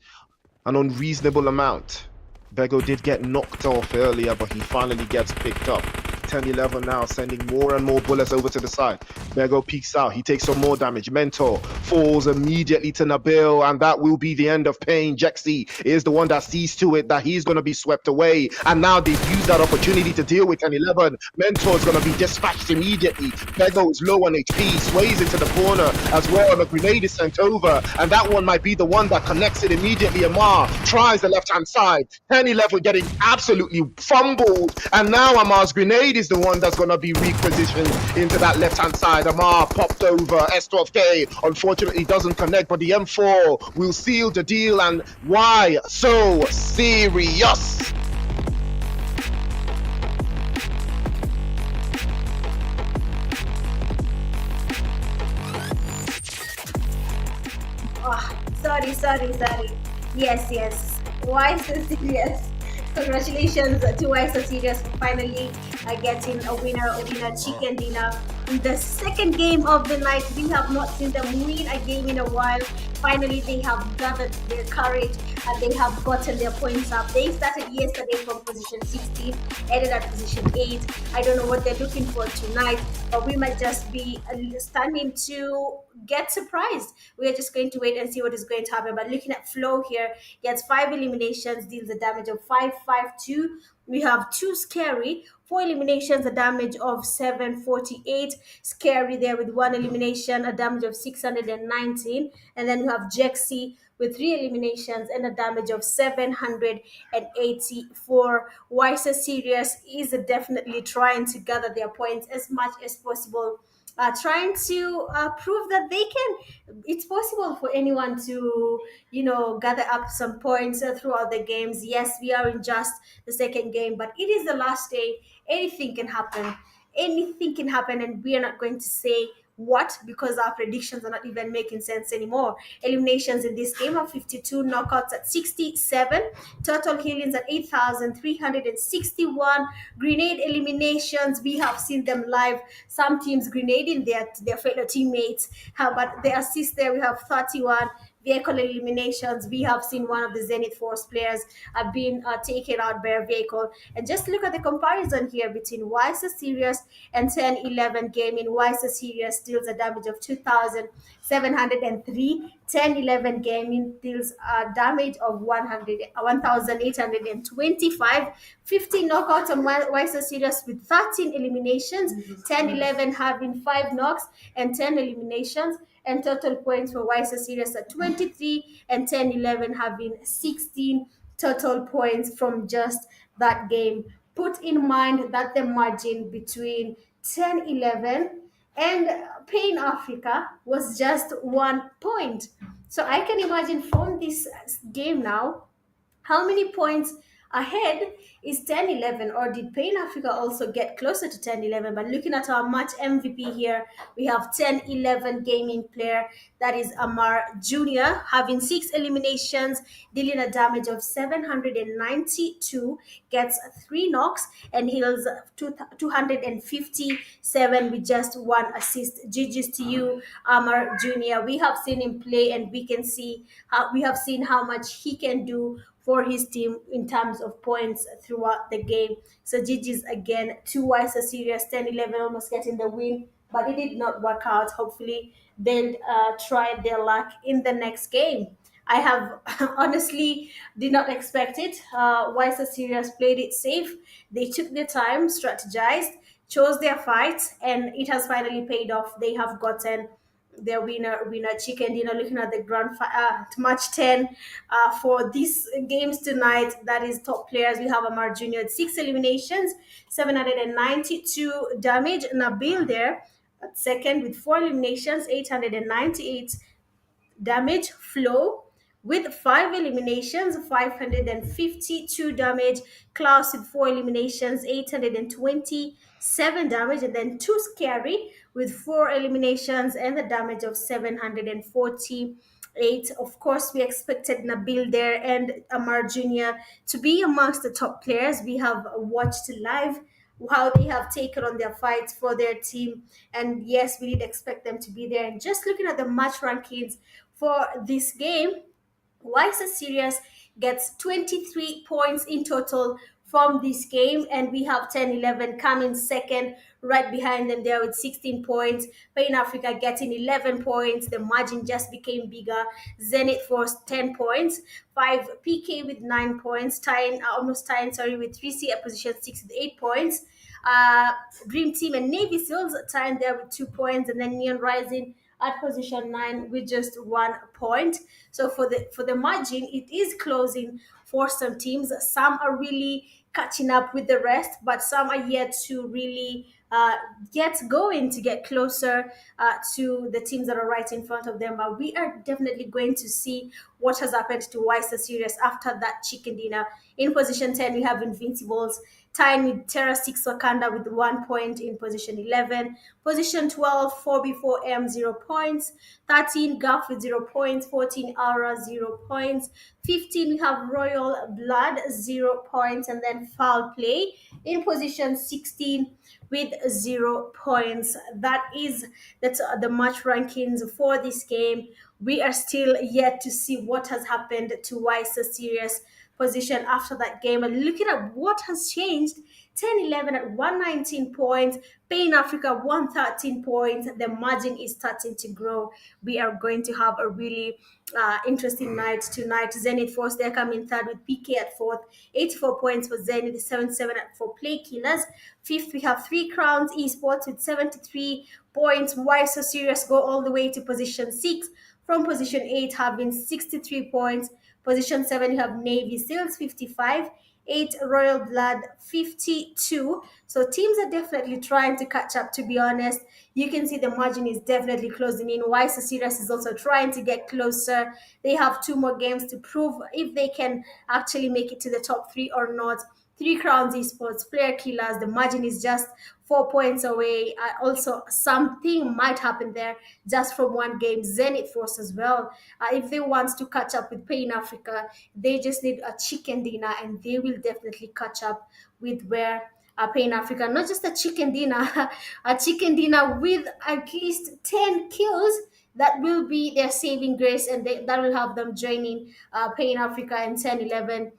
an unreasonable amount. Bego did get knocked off earlier, but he finally gets picked up. 10-11 now, sending more and more bullets over to the side. Bego peeks out. He takes some more damage. Mentor falls immediately to Nabil, and that will be the end of Pain. Jexy is the one that sees to it that he's going to be swept away. And now they've used that opportunity to deal with 10-11. Mentor is going to be dispatched immediately. Bego is low on HP, sways into the corner as well, and a grenade is sent over. And that one might be the one that connects it immediately. Amar tries the left-hand side. 10-11 getting absolutely fumbled. And now Amar's grenade is the one that's going to be repositioned into that left-hand side. Amar popped over. S12K unfortunately doesn't connect, but the M4 will seal the deal. And why so serious? Oh, sorry. Yes. Why so serious? Congratulations to Why So Serious for finally getting a winner chicken dinner. In the second game of the night, we have not seen them win a game in a while. Finally, they have gathered their courage and they have gotten their points up. They started yesterday from position 16, ended at position 8. I don't know what they're looking for tonight, but we might just be standing to get surprised. We're just going to wait and see what is going to happen. But looking at Flow here, gets 5 eliminations, deals a damage of 552. We have 2 Scary, 4 eliminations, a damage of 748. Scary there with 1 elimination, a damage of 619. And then we have Jexy with 3 eliminations and a damage of 784. Why So Serious is definitely trying to gather their points as much as possible. Trying to prove that it's possible for anyone to, gather up some points throughout the games. Yes, we are in just the second game, but it is the last day. Anything can happen. And we are not going to say what, because our predictions are not even making sense anymore. Eliminations in this game are 52, knockouts at 67, total healings at 8,361. Grenade eliminations, we have seen them live. Some teams grenading their fellow teammates. How about the assist there? We have 31. Vehicle eliminations, we have seen one of the Zenith Force players being taken out by a vehicle. And just look at the comparison here between Why So Serious and 10-11 Gaming. Why So Serious deals a damage of 2,703. 10-11 Gaming deals a damage of 1,825. 15 knockouts on Why So Serious with 13 eliminations. 10-11 having 5 knocks and 10 eliminations. And total points for Why So Serious at 23, and 10-11 having 16 total points from just that game. Put in mind that the margin between 10-11 and Pain Africa was just 1 point. So I can imagine from this game now, how many points ahead is 10-11, or did Pain Africa also get closer to 10-11? But looking at our match MVP here, we have 10-11 Gaming player, that is Amar Jr., having 6 eliminations, dealing a damage of 792, gets 3 knocks and heals 257 with just 1 assist. GG's to you, Amar Jr. We have seen him play, and we have seen how much he can do for his team in terms of points throughout the game. So GG's again to Why So Serious. 10-11 almost getting the win, but it did not work out. Hopefully they'll try their luck in the next game. I have honestly did not expect it. Why So Serious played it safe. They took their time, strategized, chose their fights, and it has finally paid off. They have gotten their winner chicken dinner. Looking at the match 10 for these games tonight, that is top players. We have Amar Jr. at 6 eliminations, 792 damage. Nabil there at second with 4 eliminations, 898 damage. Flow with 5 eliminations, 552 damage. Klaus with 4 eliminations, 827 damage. And then 2 Scary with 4 eliminations and the damage of 748. Of course, we expected Nabil there and Amar Jr. to be amongst the top players. We have watched live how they have taken on their fights for their team, and yes, we did expect them to be there. And just looking at the match rankings for this game, Why So Serious gets 23 points in total from this game, and we have 10-11 coming second right behind them there with 16 points. Pain Africa getting 11 points. The margin just became bigger. Zenith for 10 points. 5 PK with 9 points. Almost tying, with 3C at position 6 with 8 points. Dream Team and Navy Seals tying there with 2 points, and then Neon Rising at position 9 with just 1 point. So for the margin, it is closing for some teams. Some are really catching up with the rest, but some are yet to really get going to get closer to the teams that are right in front of them. But we are definitely going to see what has happened to Why So Serious after that chicken dinner. In position 10, we have Invincibles tying with TERRORSIX Wakanda with 1 point in position 11. Position 12, 4B4M, 0 points. 13, Guff with 0 points. 14, Aura, 0 points. 15, we have Royal Blood, 0 points. And then Foul Play in position 16 with 0 points. That's the match rankings for this game. We are still yet to see what has happened to Why So Serious position after that game, and looking at what has changed. 10-11 at 119 points. Pain Africa 113 points. The margin is starting to grow. We are going to have a really interesting night tonight. Zenith Force, they're coming third with PK at fourth. 84 points for Zenith, 77 for Play Killers. Fifth, we have 3 Crowns Esports with 73 points. Why So Serious go all the way to position 6. From position 8 having 63 points. Position 7, you have Navy Seals, 55. 8 Royal Blood, 52. So teams are definitely trying to catch up, to be honest. You can see the margin is definitely closing in. Why So Serious is also trying to get closer. They have 2 more games to prove if they can actually make it to the top 3 or not. 3 Crowns Esports, Player Killers, the margin is just 4 points away. Also, something might happen there just from one game. Zenith Force as well. If they want to catch up with Pain Africa, they just need a chicken dinner, and they will definitely catch up with where Pain Africa. Not just a chicken dinner, a chicken dinner with at least 10 kills. That will be their saving grace, and that will have them joining Pain Africa and 10-11,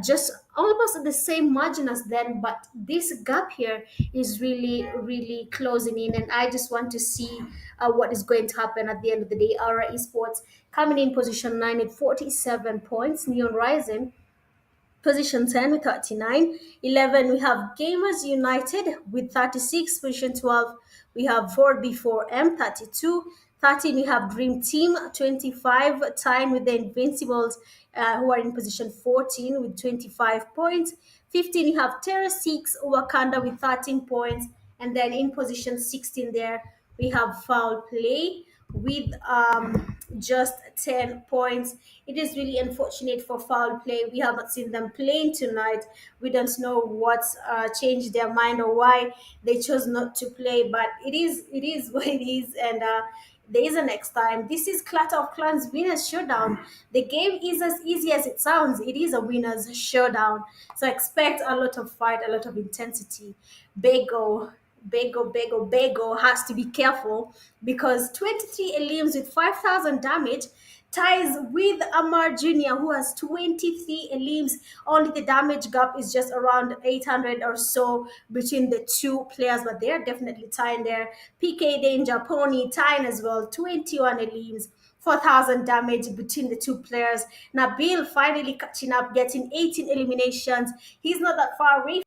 just almost at the same margin as them. But this gap here is really, really closing in, and I just want to see what is going to happen at the end of the day. Aura Esports coming in position 9 with 47 points. Neon Rising position 10 with 39. 11, we have Gamers United with 36. Position 12, we have 4B4M, 32. 13, we have Dream Team, 25, tying with the Invincibles, who are in position 14 with 25 points. 15, you have TERRORSIX Wakanda with 13 points. And then in position 16 there, we have Foul Play with just 10 points. It is really unfortunate for Foul Play. We have not seen them playing tonight. We don't know what's changed their mind or why they chose not to play, but it is what it is, and there is a next time. This is Clatter of Clans Winners Showdown. The game is as easy as it sounds. It is a winners showdown. So expect a lot of fight, a lot of intensity. Bego has to be careful, because 23 elims with 5,000 damage ties with Amar Jr., who has 23 elims. Only the damage gap is just around 800 or so between the two players, but they're definitely tying there. PK Danger, Pony tying as well, 21 elims. 4,000 damage between the two players. Nabil finally catching up, getting 18 eliminations. He's not that far away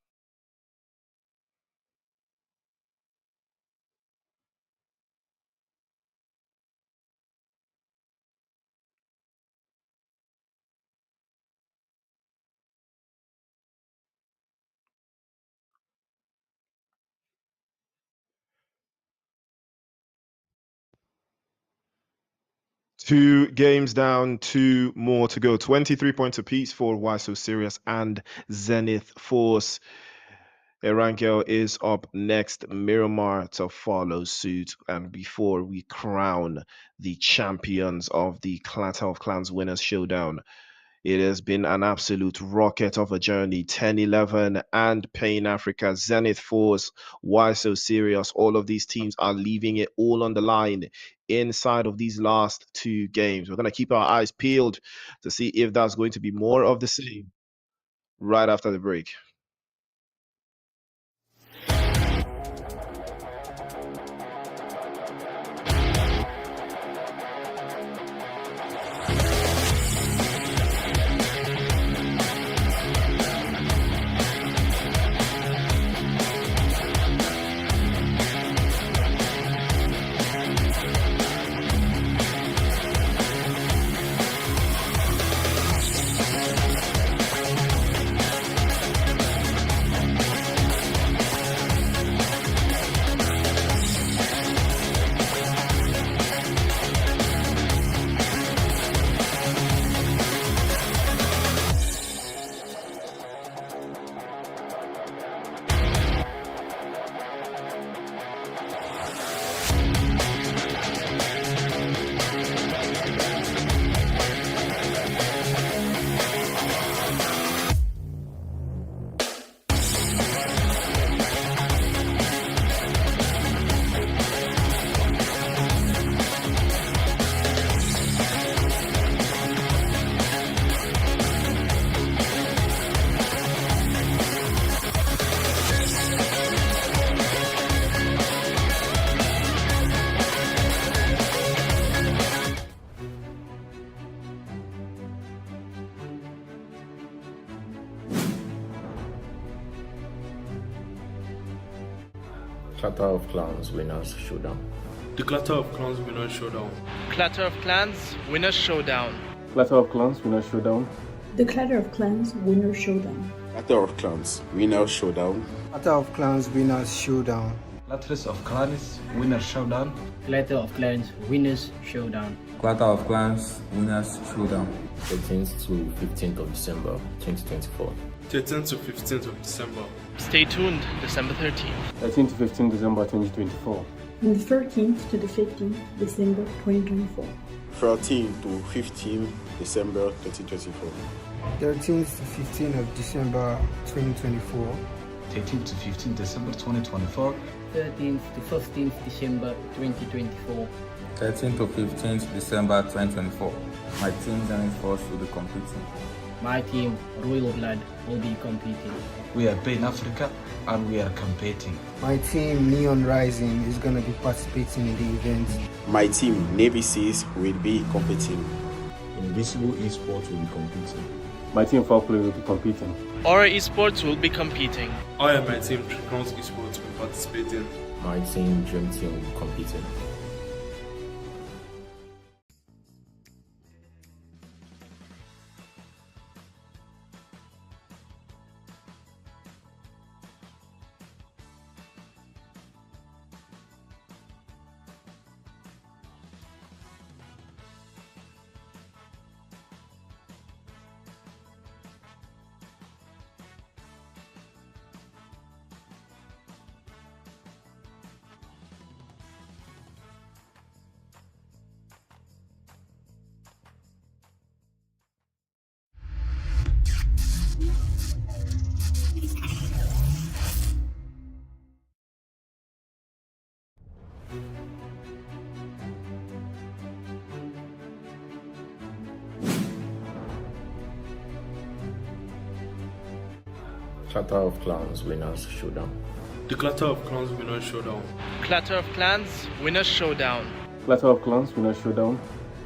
2 games down, 2 more to go. 23 points apiece for SO Serious and Zenith Force. Erangel is up next. Miramar to follow suit. And before we crown the champions of the Clatter of Clans Winners Showdown, it has been an absolute rocket of a journey. 10-11 and Pain Africa, Zenith Force, SO Serious. All of these teams are leaving it all on the line inside of these last 2 games. We're going to keep our eyes peeled to see if that's going to be more of the same right after the break. Clatter of Clans Winners Showdown. The Clatter of Clans Winners Showdown. Clatter of Clans Winners Showdown. Clatter of Clans Winners Showdown. The Clatter of Clans Winner Showdown. Clatter of Clans Winners Showdown. Clatter of Clans Winners Showdown. Clatter of Clans Winners Showdown. Clatter of Clans Winners Showdown. Clatter of Clans Winners Showdown. 13th to 15th of December 2024. 13th to 15th of December. Stay tuned December 13th. 13 to 15 December 2024. From the 13th to the 15th December 2024. 13 to 15 December 2024. 13th to 15th of December 2024. 13 to 15 December 2024. 13th to 15th December 2024. 13 to 15th December 2024. My team Zenith Force will be competing. My team, Royal Blood, will be competing. We are Pain Africa and we are competing. My team, Neon Rising, is going to be participating in the event. My team, Navy Seas, will be competing. Invincible Esports will be competing. My team FOWLPLAY will be competing. Aura Esports will be competing. I and my team, TERRORSIX Esports, will participate in. My team, DREAMTEAM, will be competing. Clatter of Clans Winners Showdown. The Clatter of Clans Winners Showdown. Clatter of Clans Winners Showdown. Clatter of Clans Winners Showdown.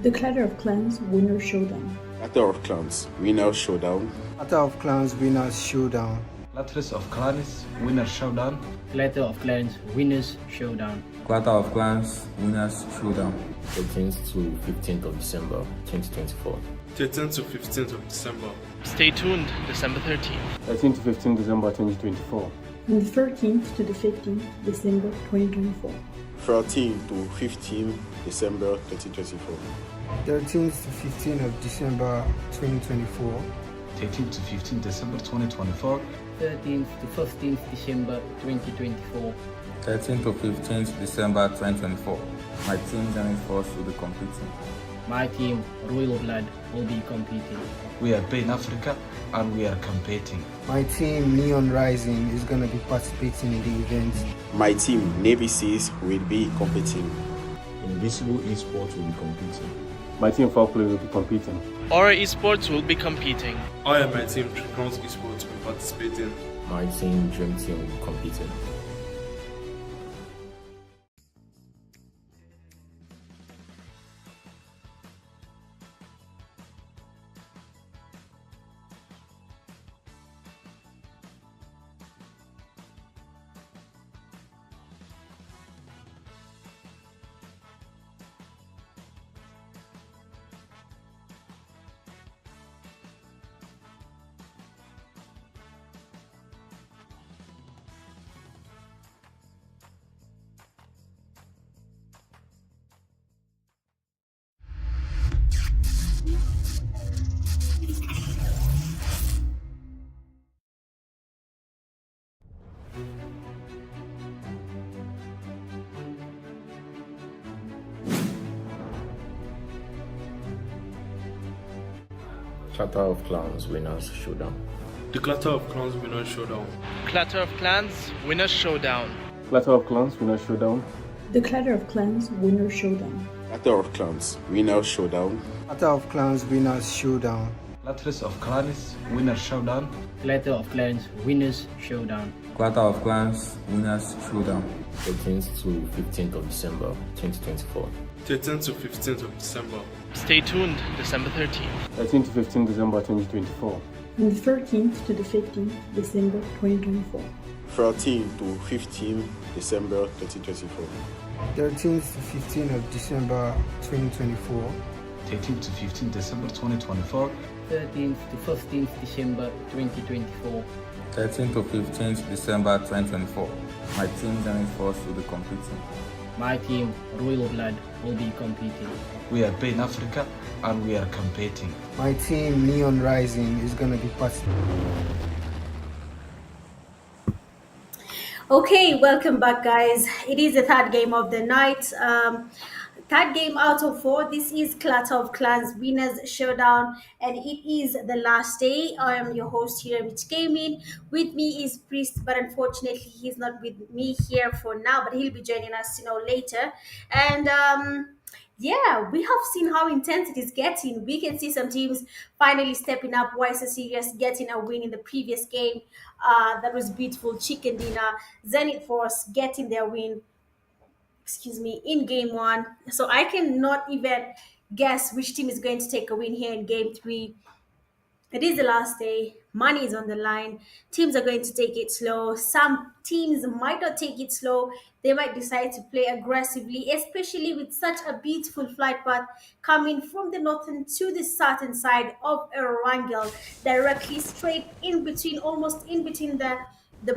The Clatter of Clans Winner Showdown. Clatter of Clans Winners Showdown. Clatter of Clans Winners Showdown. Clatter of Clans Winners Showdown. Clatter of Clans Winners Showdown. Clatter of Clans Winners Showdown. 13th to 15th of December 2024. 13th to 15th of December. Stay tuned December 13th. 13 to 15 December 2024. From the 13th to the 15th December 2024. 13 to 15 December 2024. 13th to 15th of December 2024. 13th to 15th December 2024. 13th to 15th December 2024. 13th to 15th December 2024. My team Zenith Force will be competing. My team, Royal Blood, will be competing. We are Pain Africa and we are competing. My team, Neon Rising, is going to be participating in the event. My team, Navy Seas, will be competing. Invincible Esports will be competing. My team FOWLPLAY will be competing. Aura Esports will be competing. I and my team, Crowns Esports, will participate in. My team, DREAMTEAM, will be competing. Clatter of Clans Winners Showdown. The Clatter of Clans Winners Showdown. Clatter of Clans Winners Showdown. Clatter of Clans Winners Showdown. The Clatter of Clans Winner Showdown. Clatter of Clans Winner Showdown. Clatter of Clans Winners Showdown. Clatter of Clans Winner Showdown. Clatter of Clans Winners Showdown. Clatter of Clans Winners Showdown. 13th to 15th of December 2024. 13th to 15th of December. Stay tuned December 13th. 13th to 15th December 2024. From the 13th to the 15th December 2024. 13th to 15th December 2024. 13th to 15th of December 2024. 13th to 15th December 2024. 13th to 15th December 2024. 13th to 15th December 2024. My team Zenith Force will be competing. My team, Royal Blood, will be competing. We are Pain Africa and we are competing. My team, Neon Rising, is going to be participating. Okay, welcome back, guys. It is the third game of the night. Third game out of 4. This is Clatter of Clans Winners Showdown, and it is the last day. I am your host here, Rich Gaming. With me is Priest, but unfortunately, he's not with me here for now, but he'll be joining us, later. And yeah, we have seen how intense it is getting. We can see some teams finally stepping up. SO Serious getting a win in the previous game. That was beautiful. Chicken Dinner. Zenith Force getting their win, in game 1. So I cannot even guess which team is going to take a win here in game 3. It is the last day. Money is on the line. Teams are going to take it slow. Some teams might not take it slow. They might decide to play aggressively, especially with such a beautiful flight path coming from the northern to the southern side of Erangel, directly straight in between, almost in between the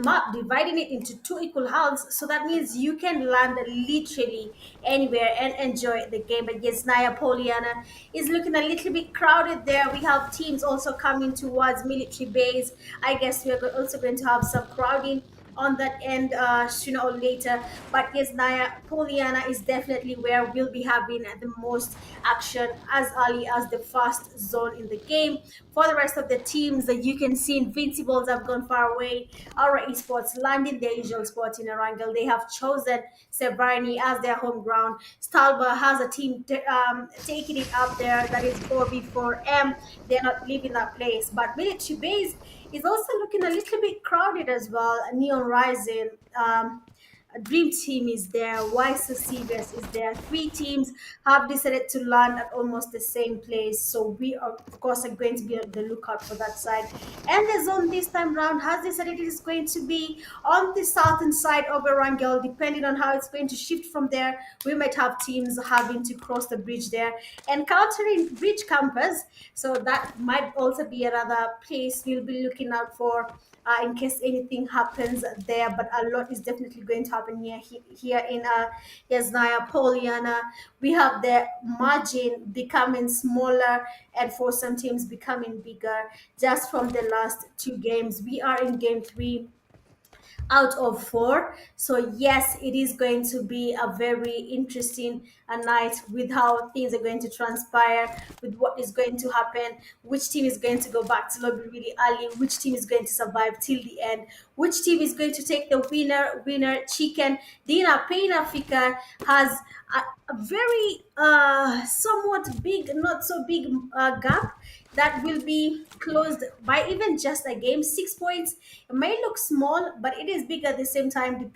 map, dividing it into 2 equal halves. So that means you can land literally anywhere and enjoy the game. But yes, Naya Poliana is looking a little bit crowded there. We have teams also coming towards military base. I guess we are also going to have some crowding on that end sooner or later. But yes, Naya Poliana is definitely where we'll be having the most action as early as the first zone in the game. For the rest of the teams that you can see, Invincibles have gone far away. Aura Esports landing their usual spot in Erangel. They have chosen Severny as their home ground. Stalba has a team taking it up there. That is 4v4M. They're not leaving that place. But military base is also looking a little bit crowded as well. Neon Rising, Dream Team is there, SO Serious is there. 3 teams have decided to land at almost the same place, so we are, of course, are going to be on the lookout for that side. And the zone this time round has decided it is going to be on the southern side of Erangel. Depending on how it's going to shift from there, we might have teams having to cross the bridge there, encountering bridge campers, so that might also be another place we'll be looking out for. in case anything happens there. But a lot is definitely going to happen here in Yasnaya, Poliana. We have the margin becoming smaller, and for some teams becoming bigger just from the last two games. We are in game 3 out of 4. So yes, it is going to be a very interesting night with how things are going to transpire, with what is going to happen, which team is going to go back to lobby really early, which team is going to survive till the end, which team is going to take the winner chicken dinner. Pain Africa has a very somewhat big, not so big gap that will be closed by even just a game. 6 points, it may look small, but it is big at the same time,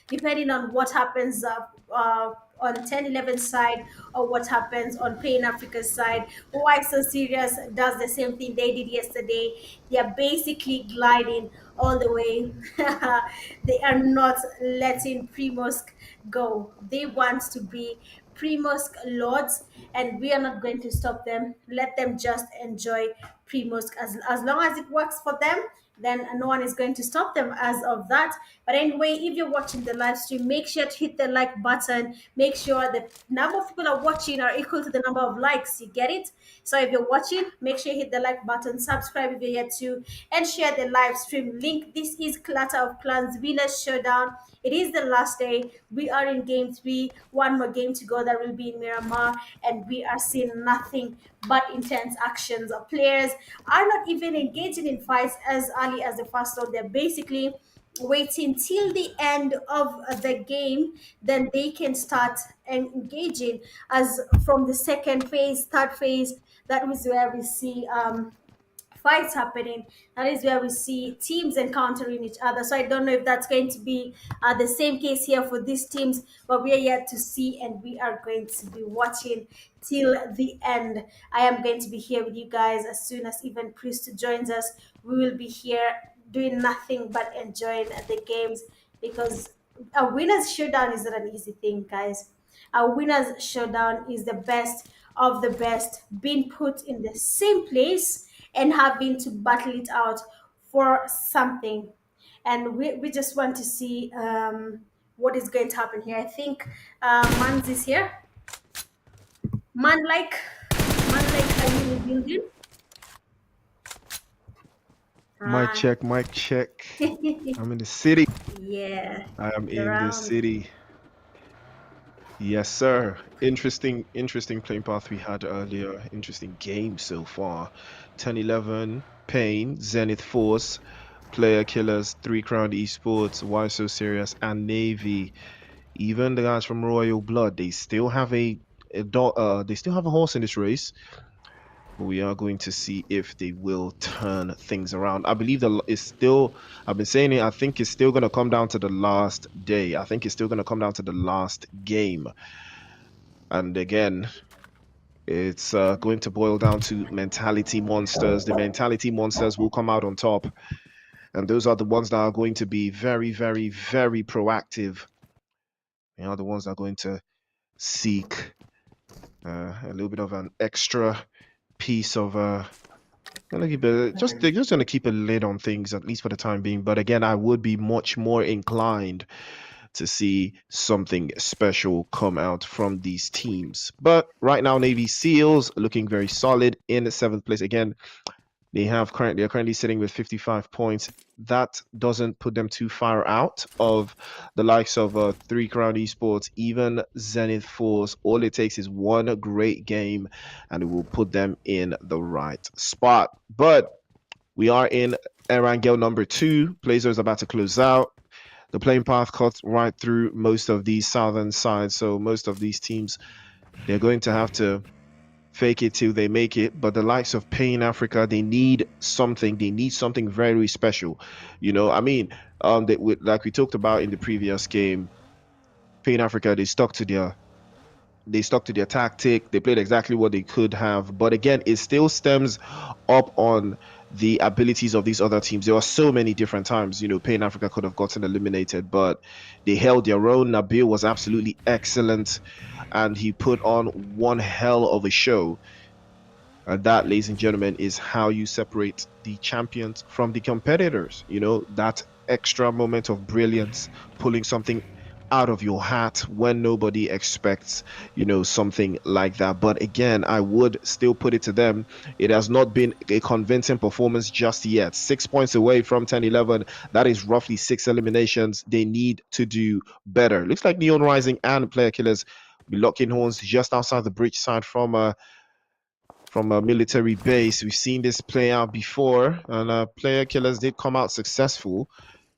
depending on what happens on 10-11 side, or what happens on Pain Africa's side. Why So Serious does the same thing they did yesterday. They are basically gliding all the way. They are not letting Primosk go. They want to be Primosk lords, and we are not going to stop them. Let them just enjoy Primosk as long as it works for them. Then no one is going to stop them as of that. But anyway, if you're watching the live stream, make sure to hit the like button. Make sure the number of people are watching are equal to the number of likes. You get it? So if you're watching, make sure you hit the like button, subscribe if you're yet to, and share the live stream link. This is Clatter of Clans Winners Showdown. It is the last day. We are in game 3. One more game to go. That will be in Miramar, and we are seeing nothing but intense actions. Our players are not even engaging in fights as early as the first round. They're basically waiting till the end of the game, then they can start engaging. As from the second phase, third phase, that is where we see fights happening. That is where we see teams encountering each other. So I don't know if that's going to be the same case here for these teams, but we are yet to see, and we are going to be watching till the end. I am going to be here with you guys as soon as even Priest joins us. We will be here doing nothing but enjoying the games, because a winner's showdown is not an easy thing, guys. A winner's showdown is the best of the best being put in the same place and having to battle it out for something. And we just want to see what is going to happen here. I think Mans is here. Man like, are you in the building? Mic check, mic check. I'm in the city. Yeah. I am in the city. Yes, sir. Interesting playing path we had earlier. Interesting game so far. 10-11, Pain, Zenith Force, Player Killers, 3 Crown Esports, Why So Serious, and Navy. Even the guys from Royal Blood, they still have a horse in this race. But we are going to see if they will turn things around. I believe I've been saying it, I think it's still going to come down to the last day. I think it's still going to come down to the last game. And again, it's going to boil down to mentality monsters. The mentality monsters will come out on top. And those are the ones that are going to be very, very, very proactive. They are the ones that are going to seek a little bit of an extra piece of they're just gonna keep a lid on things, at least for the time being. But again, I would be much more inclined to see something special come out from these teams. But right now, Navy SEALs looking very solid in 7th place. Again, they're currently sitting with 55 points. That doesn't put them too far out of the likes of 3 Crown Esports, even Zenith Force. All it takes is one great game, and it will put them in the right spot. But we are in Erangel number 2. Blazer is about to close out. The playing path cuts right through most of these southern sides, so most of these teams, they're going to have to fake it till they make it. But the likes of Pain Africa, they need something very special. You know, I mean, like we talked about in the previous game, Pain Africa, they stuck to their tactic. They played exactly what they could have. But again, it still stems up on the abilities of these other teams. There were so many different times, you know, Pain Africa could have gotten eliminated, but they held their own. Nabil was absolutely excellent, and he put on one hell of a show. And that, ladies and gentlemen, is how you separate the champions from the competitors. You know, that extra moment of brilliance, pulling something out of your hat when nobody expects, you know, something like that. But again, I would still put it to them. It has not been a convincing performance just yet. 6 points away from 10-11. That is roughly 6 eliminations. They need to do better. Looks like Neon Rising and Player Killers will be locking horns just outside the bridge side from a military base. We've seen this play out before, and Player Killers did come out successful.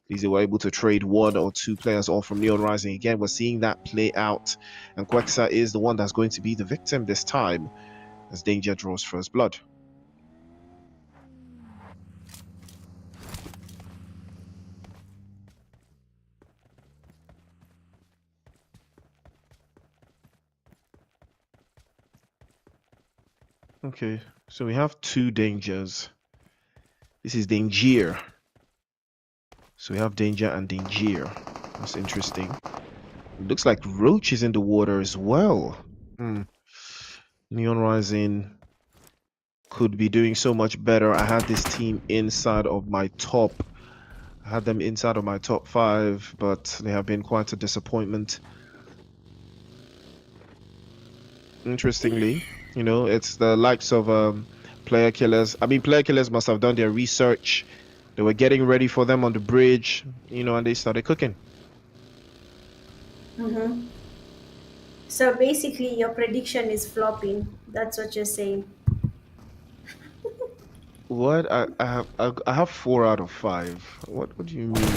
These were able to trade 1 or 2 players off from Neon Rising. Again, we're seeing that play out, and Quexa is the one that's going to be the victim this time as Danger draws first blood. Okay, so we have 2 dangers. This is Danger. So we have Danger and Danger. That's interesting. It looks like Roach is in the water as well. Neon Rising could be doing so much better. I had this team inside of my top. I had them inside of my top 5, but they have been quite a disappointment. Interestingly, you know, it's the likes of Player Killers. I mean, Player Killers must have done their research. They were getting ready for them on the bridge, you know, and they started cooking. So basically, your prediction is flopping. That's what you're saying. What? I have 4 out of 5. What do you mean?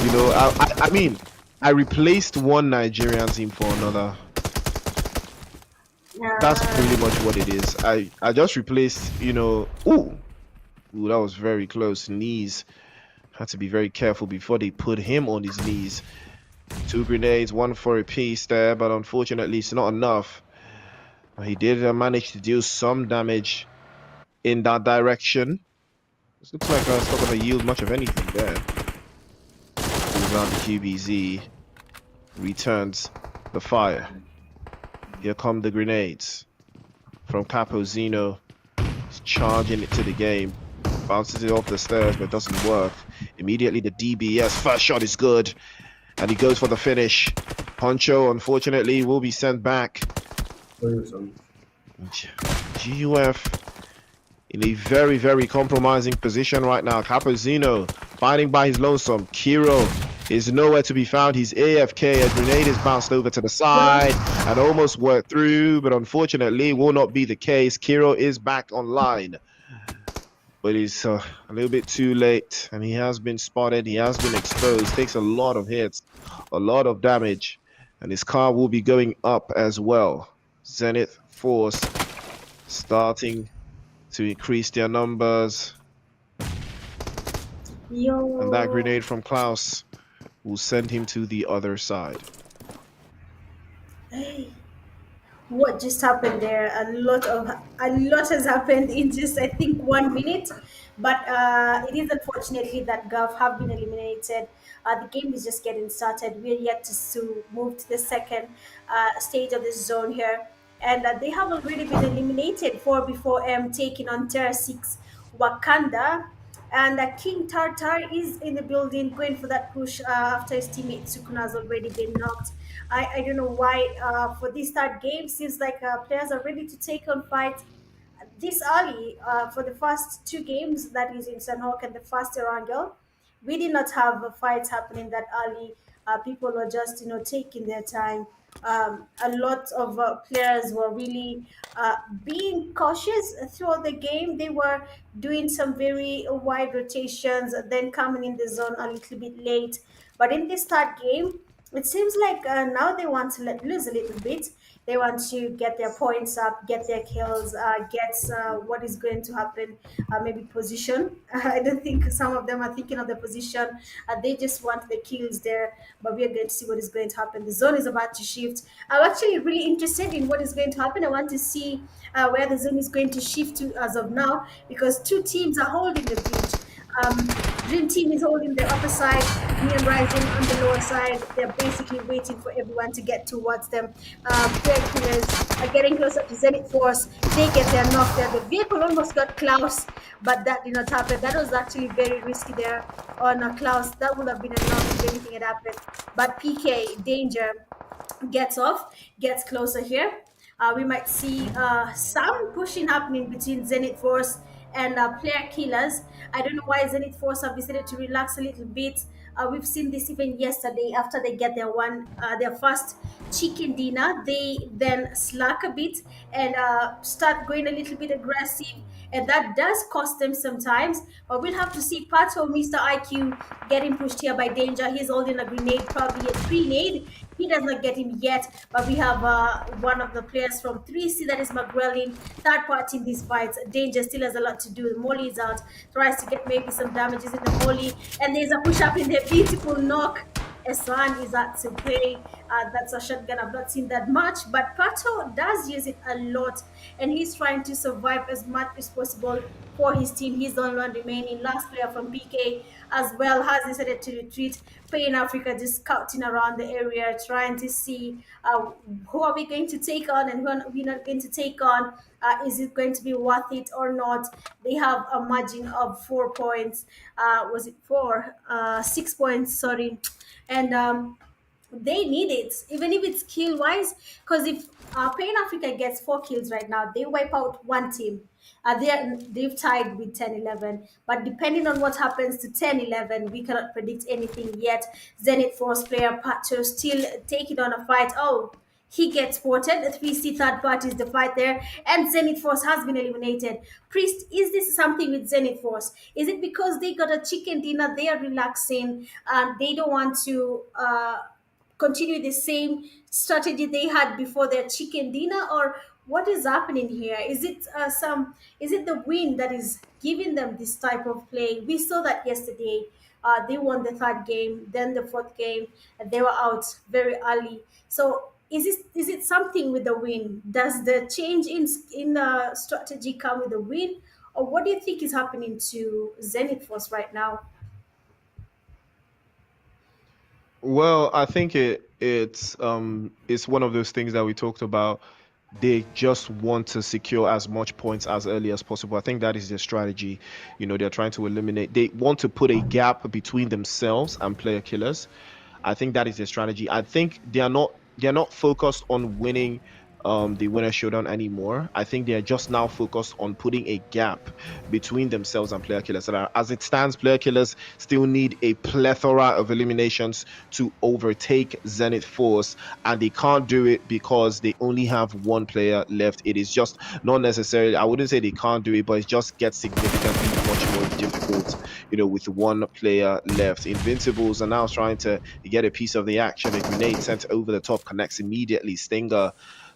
You know, I mean, I replaced one Nigerian team for another. That's pretty much what it is. I just replaced, you know. Ooh, that was very close. Knees. Had to be very careful before they put him on his knees. 2 grenades, 1 for a piece there, but unfortunately it's not enough. He did manage to deal some damage in that direction. This looks like it's not going to yield much of anything there. Pulls out the QBZ. Returns the fire. Here come the grenades from Capo Zeno. He's charging it to the game. Bounces it off the stairs, but it doesn't work. Immediately the DBS. First shot is good. And he goes for the finish. Poncho, unfortunately, will be sent back. GUF in a very, very compromising position right now. Capozino fighting by his lonesome. Kiro is nowhere to be found. He's AFK. A grenade is bounced over to the side and almost worked through, but unfortunately will not be the case. Kiro is back online, but he's a little bit too late, and he has been spotted. He has been exposed. Takes a lot of hits, a lot of damage, and his car will be going up as well. Zenith Force starting to increase their numbers. And that grenade from Klaus will send him to the other side. Hey, what just happened there? A lot has happened in just, I think, 1 minute. But it is unfortunately that Gulf have been eliminated. The game is just getting started. We're yet to move to the second stage of this zone here, and they have already been eliminated. 4v4M taking on TERRORSIX Wakanda. And King Tartar is in the building going for that push after his teammate Sukuna has already been knocked. I don't know why for this third game, seems like players are ready to take on fights this early. For the first 2 games, that is in Sanhok and the first Erangel, we did not have fights happening that early. People were just, taking their time. A lot of players were really being cautious throughout the game. They were doing some very wide rotations, then coming in the zone a little bit late. But in this third game, it seems like now they want to let loose a little bit. They want to get their points up, get their kills, get what is going to happen, maybe position. I don't think some of them are thinking of the position. They just want the kills there, but we are going to see what is going to happen. The zone is about to shift. I'm actually really interested in what is going to happen. I want to see where the zone is going to shift to as of now, because 2 teams are holding the bridge. Dream Team is holding the upper side, Neon Rising on the lower side. They're basically waiting for everyone to get towards them. Player Killers are getting closer to Zenith Force. They get their knock there. The vehicle almost got Klaus, but that did not happen. That was actually very risky there on Klaus. That would have been a knock if anything had happened. But PK, Danger, gets off, gets closer here. We might see some pushing happening between Zenith Force and Player Killers. I don't know why Zenith Force have decided to relax a little bit. We've seen this even yesterday after they get their first chicken dinner. They then slack a bit and start going a little bit aggressive, and that does cost them sometimes. But we'll have to see. Pato, Mr. IQ, getting pushed here by Danger. He's holding a grenade, probably a grenade. He does not get him yet, but we have one of the players from 3C, that is McGrellin, third party in these fights. Danger still has a lot to do. The molly is out, tries to get maybe some damages in the molly, and there's a push up in there. Beautiful knock. Esan is out to play. That's a shotgun. I've not seen that much, but Pato does use it a lot, and he's trying to survive as much as possible for his team. He's the only one remaining. Last player from PK as well has decided to retreat. Play in Africa, just scouting around the area, trying to see who are we going to take on and who are we not going to take on. Is it going to be worth it or not? They have a margin of 4 points. Was it 4? 6 points, sorry. And they need it, even if it's kill wise, because if Pain Africa gets 4 kills right now, they wipe out one team. They've tied with 10-11, but depending on what happens to 10-11, we cannot predict anything yet. Zenith Force player Pacho still taking on a fight. Oh, he gets spotted. The 3C third party is the fight there, and Zenith Force has been eliminated. Priest, is this something with Zenith Force? Is it because they got a chicken dinner, they are relaxing, and they don't want to continue the same strategy they had before their chicken dinner, or what is happening here? Is it the win that is giving them this type of play? We saw that yesterday. They won the third game, then the fourth game, and they were out very early. So is it something with the win? Does the change in the strategy come with the win, or what do you think is happening to Zenith Force right now? Well, I think it's one of those things that we talked about. They just want to secure as much points as early as possible. I think that is their strategy. You know, they're trying to eliminate. They want to put a gap between themselves and player killers. I think that is their strategy. I think they're not focused on winning the winner showdown anymore. I think they are just now focused on putting a gap between themselves and player killers. And as it stands, player killers still need a plethora of eliminations to overtake Zenith Force, and they can't do it because they only have one player left. It is just not necessarily, I wouldn't say they can't do it, but it just gets significantly much more difficult, you know, with one player left. Invincibles are now trying to get a piece of the action. A grenade sent over the top connects immediately.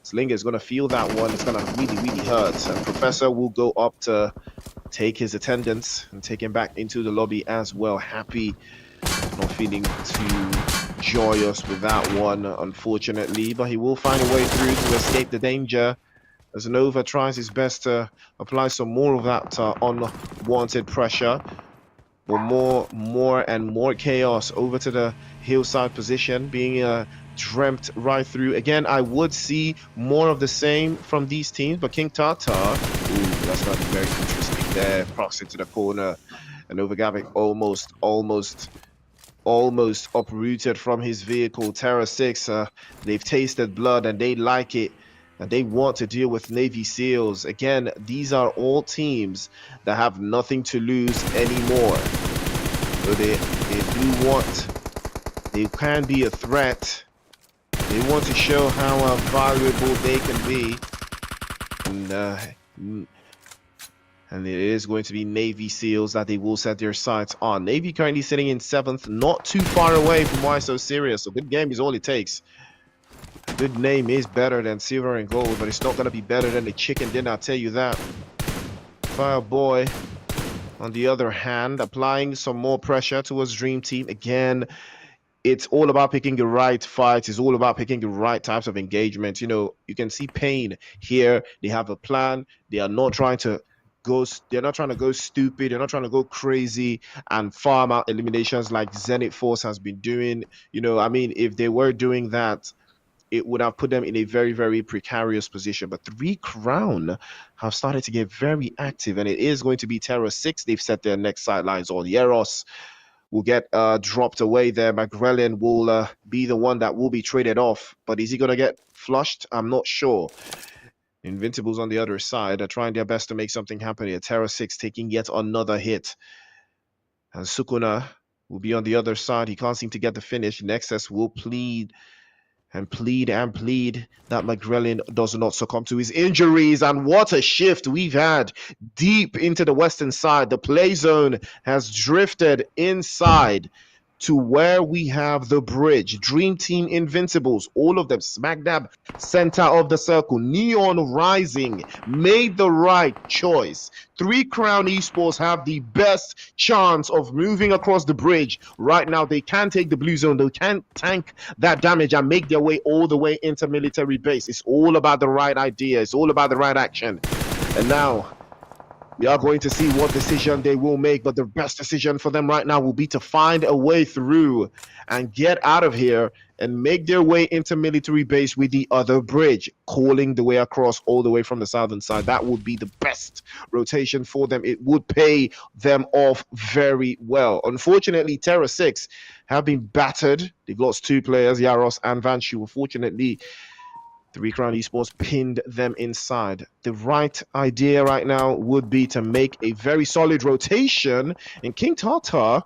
Slinger is going to feel that one. It's going to really, really hurt. And Professor will go up to take his attendance and take him back into the lobby as well. Happy, not feeling too joyous with that one, unfortunately. But he will find a way through to escape the danger as Nova tries his best to apply some more of that unwanted pressure. But more and more chaos over to the hillside position, being dreamt right through. Again, I would see more of the same from these teams, but King Tata, ooh, that's not very interesting there. Procs into the corner, and Novagavic almost uprooted from his vehicle. TERRORSIX, they've tasted blood and they like it, and they want to deal with Navy SEALs. Again, these are all teams that have nothing to lose anymore. So they can be a threat. They want to show how valuable they can be. And it is going to be Navy SEALs that they will set their sights on. Navy currently sitting in 7th, not too far away from SO Serious. So good game is all it takes. A good name is better than silver and gold, but it's not going to be better than the chicken dinner, I'll tell you that. Fireboy, on the other hand, applying some more pressure towards Dream Team. Again, it's all about picking the right fights. It's all about picking the right types of engagement. You know, you can see Pain here. They have a plan. They are not trying to they're not trying to go stupid, they're not trying to go crazy and farm out eliminations like Zenith Force has been doing. I mean, if they were doing that, it would have put them in a very, very precarious position. But 3 Crown have started to get very active, and it is going to be TERRORSIX. They've set their next sidelines on. Yeros will get dropped away there. McGrellin will be the one that will be traded off. But is he going to get flushed? I'm not sure. Invincibles on the other side are trying their best to make something happen here. TERRORSIX taking yet another hit. And Sukuna will be on the other side. He can't seem to get the finish. Nexus will plead and plead and plead that McGrellin does not succumb to his injuries. And what a shift we've had deep into the western side. The play zone has drifted inside to where we have the bridge. Dream Team Invincibles, all of them smack dab center of the circle. Neon Rising made the right choice. 3 Crown Esports have the best chance of moving across the bridge. Right now, they can take the blue zone. They can tank that damage and make their way all the way into military base. It's all about the right idea. It's all about the right action. And now, we are going to see what decision they will make, but the best decision for them right now will be to find a way through and get out of here and make their way into military base with the other bridge, calling the way across all the way from the southern side. That would be the best rotation for them. It would pay them off very well. Unfortunately, TERRORSIX have been battered. They've lost 2 players, Yaros and Vanshu. Unfortunately, 3 Crown Esports pinned them inside. The right idea right now would be to make a very solid rotation. And King Tartar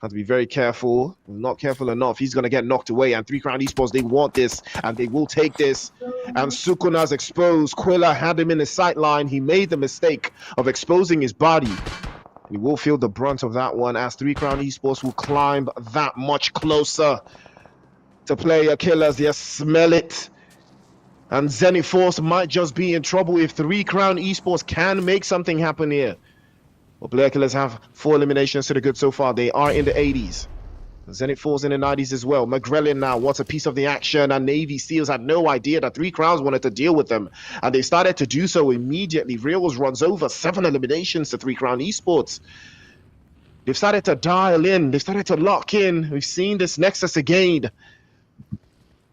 has to be very careful. Not careful enough. He's going to get knocked away. And 3 Crown Esports, they want this. And they will take this. And Sukuna's exposed. Quilla had him in the sight line. He made the mistake of exposing his body. He will feel the brunt of that one as 3 Crown Esports will climb that much closer to player killers. They smell it. And Zenith Force might just be in trouble if 3 Crown Esports can make something happen here. Well, player killers have 4 eliminations to the good so far. They are in the 80s. Zenith Force in the 90s as well. McGrellin now wants a piece of the action, and Navy Seals had no idea that 3 Crowns wanted to deal with them. And they started to do so immediately. Reals runs over 7 eliminations to 3 Crown Esports. They've started to dial in. They've started to lock in. We've seen this Nexus again.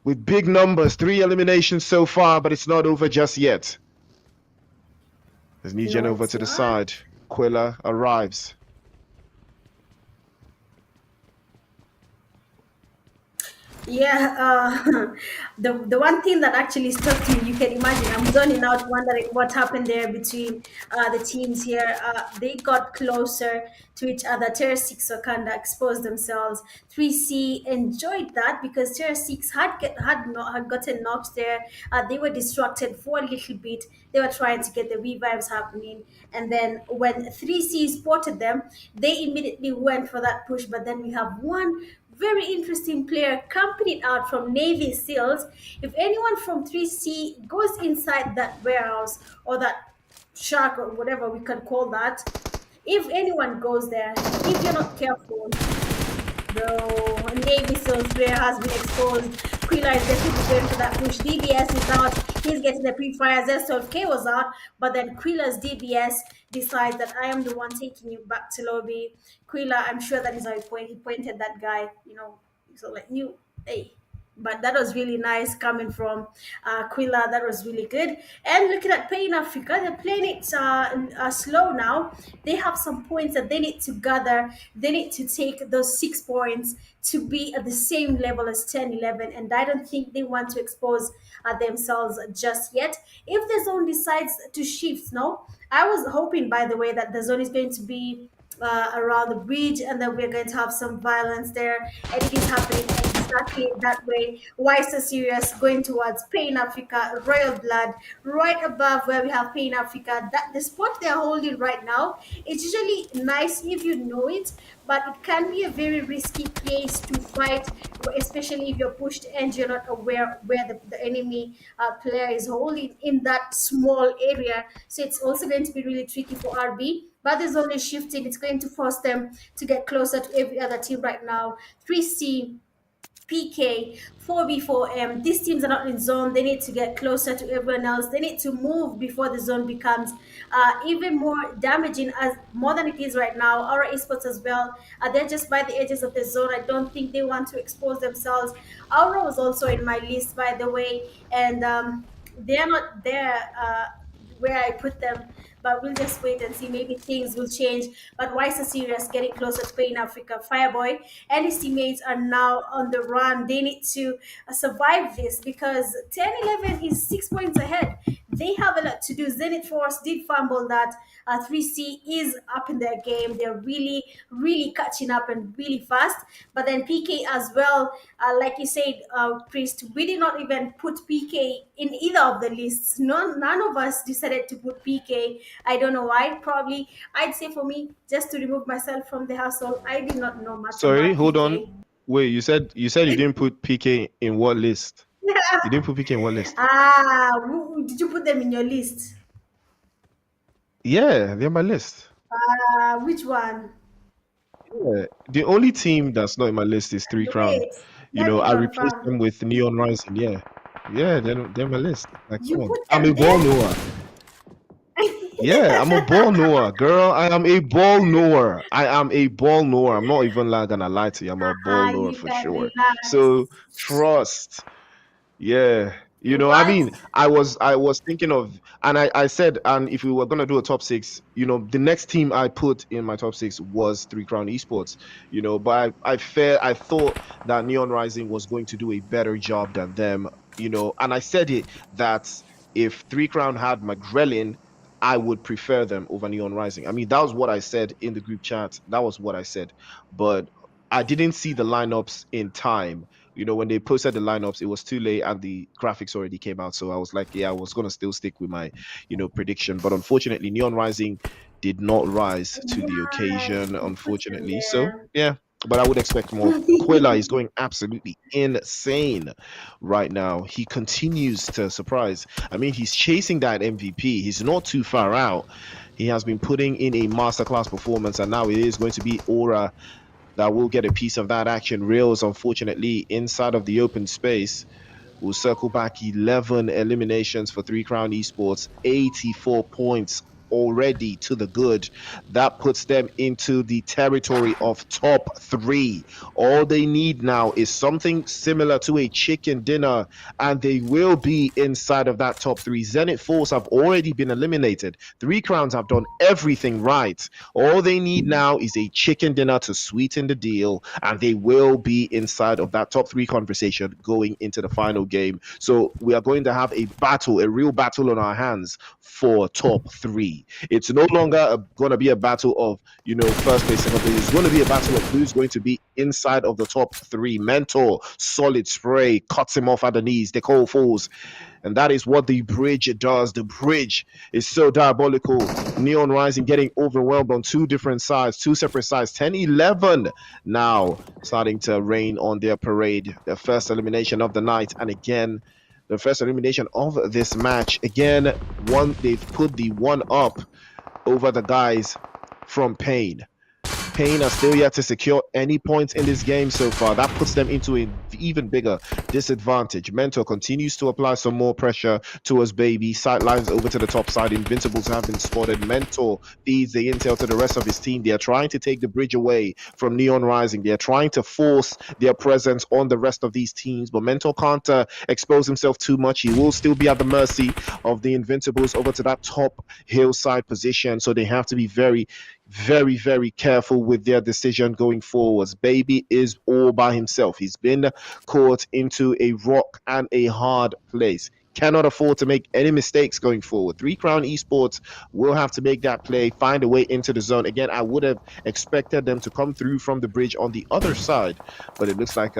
With big numbers, 3 eliminations so far, but it's not over just yet. There's Negen over to the side. Quilla arrives. Yeah, the one thing that actually stuck to me, you can imagine, I'm zoning out wondering what happened there between the teams here. They got closer to each other. TERRORSIX Wakanda exposed themselves. 3C enjoyed that because TERRORSIX had gotten knocked there. They were distracted for a little bit. They were trying to get the revives happening. And then when 3C spotted them, they immediately went for that push. But then we have one very interesting player camping out from Navy SEALs. If anyone from 3C goes inside that warehouse or that shack or whatever we can call that, if anyone goes there, if you're not careful, the Navy SEALs player has been exposed. Quilla is definitely going for that push. DBS is out. He's getting the pre-fire. ZSOLK was out. But then Quilla's DBS decides that I am the one taking you back to lobby. Quilla, I'm sure that is how he pointed that guy, so like you, hey. But that was really nice coming from Quilla. That was really good. And looking at Playing Africa, they're playing it slow now. They have some points that they need to gather. They need to take those 6 points to be at the same level as 10-11. And I don't think they want to expose themselves just yet. If the zone decides to shift, no? I was hoping, by the way, that the zone is going to be around the bridge and then we're going to have some violence there. And it is happening exactly that way. Why So Serious going towards Pain Africa, Royal Blood, right above where we have Pain Africa. That the spot they're holding right now, it's usually nice if you know it, but it can be a very risky place to fight, especially if you're pushed and you're not aware where the enemy player is holding in that small area. So it's also going to be really tricky for RB. But there's only shifting. It's going to force them to get closer to every other team right now. 3C PK, 4v4M. These teams are not in zone. They need to get closer to everyone else. They need to move before the zone becomes even more damaging, as more than it is right now. Our esports as well, they're just by the edges of the zone. I don't think they want to expose themselves. Aura was also in my list, by the way, and they're not there where I put them, but we'll just wait and see. Maybe things will change. But why so serious? Getting closer to Pain Africa. Fireboy and his teammates are now on the run. They need to survive this, because 10-11 is 6 points ahead. They have a lot to do. Zenith Force did fumble that. 3C is up in their game. They're really, really catching up and really fast. But then PK as well, like you said, Priest, we did not even put PK in either of the lists. None of us decided to put PK. I don't know why. Probably, I'd say for me, just to remove myself from the household. I did not know much. Sorry, about hold PK. on. Wait, you said you didn't put PK in what list? You didn't put PK in what list? Did you put them in your list? Yeah, they're my list. Which one? Yeah, the only team that's not in my list is Three Crown. Wait, You let know, me I replaced confirm. them with Neon Rising. Yeah, they're my list. Like, You come on, put I'm them a ball there? knower. Yeah, I'm a ball knower, girl. I am a ball knower. I am a ball knower. I'm not even gonna lie to you. I'm a ball knower You for can sure. relax. So trust. Yeah. You know, I What? mean, I was thinking of, and I said, and if we were gonna do a top six, you know, the next team I put in my top six was Three Crown Esports. You know, but I thought that Neon Rising was going to do a better job than them. You know, and I said it that if Three Crown had McGrellin, I would prefer them over Neon Rising. I mean, that was what I said in the group chat. That was what I said, but I didn't see the lineups in time. You know, when they posted the lineups, it was too late and the graphics already came out. So I was like, yeah, I was gonna still stick with my, prediction. But unfortunately, Neon Rising did not rise to the occasion, unfortunately. So yeah, but I would expect more. Quilla is going absolutely insane right now. He continues to surprise. I mean, he's chasing that MVP. He's not too far out. He has been putting in a masterclass performance, and now it is going to be Aura that will get a piece of that action. Reels, unfortunately, inside of the open space, will circle back 11 eliminations for Three Crown Esports, 84 points already to the good. That puts them into the territory of top 3. All they need now is something similar to a chicken dinner, and they will be inside of that top 3. Zenith Force have already been eliminated. Three Crowns have done everything right. All they need now is a chicken dinner to sweeten the deal, and they will be inside of that top 3 conversation going into the final game. So we are going to have a battle, a real battle on our hands for top 3. It's no longer going to be a battle of, first place, second place. It's going to be a battle of who's going to be inside of the top 3. Mentor, solid spray, cuts him off at the knees. The call falls. And that is what the bridge does. The bridge is so diabolical. Neon Rising getting overwhelmed on 2 different sides, 2 separate sides. 10-11 now starting to rain on their parade. The first elimination of the night. And again, the first elimination of this match. Again, they've put the 1-up over the guys from Pain. Pain are still yet to secure any points in this game so far. That puts them into an even bigger disadvantage. Mentor continues to apply some more pressure towards Baby. Sightlines over to the top side. Invincibles have been spotted. Mentor feeds the intel to the rest of his team. They are trying to take the bridge away from Neon Rising. They are trying to force their presence on the rest of these teams, but Mentor can't expose himself too much. He will still be at the mercy of the Invincibles over to that top hillside position, so they have to be very, very, very careful with their decision going forwards. Baby is all by himself. He's been caught into a rock and a hard place. Cannot afford to make any mistakes going forward. Three Crown Esports will have to make that play, find a way into the zone. Again, I would have expected them to come through from the bridge on the other side, but it looks like,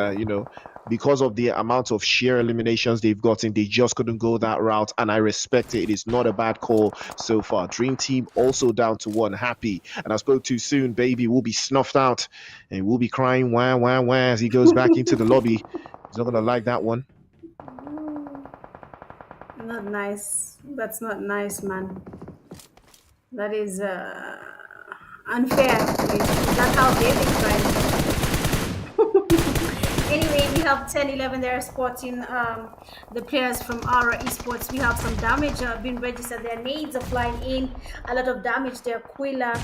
because of the amount of sheer eliminations they've gotten, they just couldn't go that route, and I respect it. It is not a bad call so far. Dream Team also down to 1. Happy, and I spoke too soon. Baby will be snuffed out, and will be crying wah, wah, wah as he goes back into the lobby. He's not going to like that one. Not nice. That's not nice, man. That is unfair. That's how David cried. Anyway, we have 10-11 there sporting the players from our esports. We have some damage being registered. Their nades are flying in, a lot of damage there. Quilla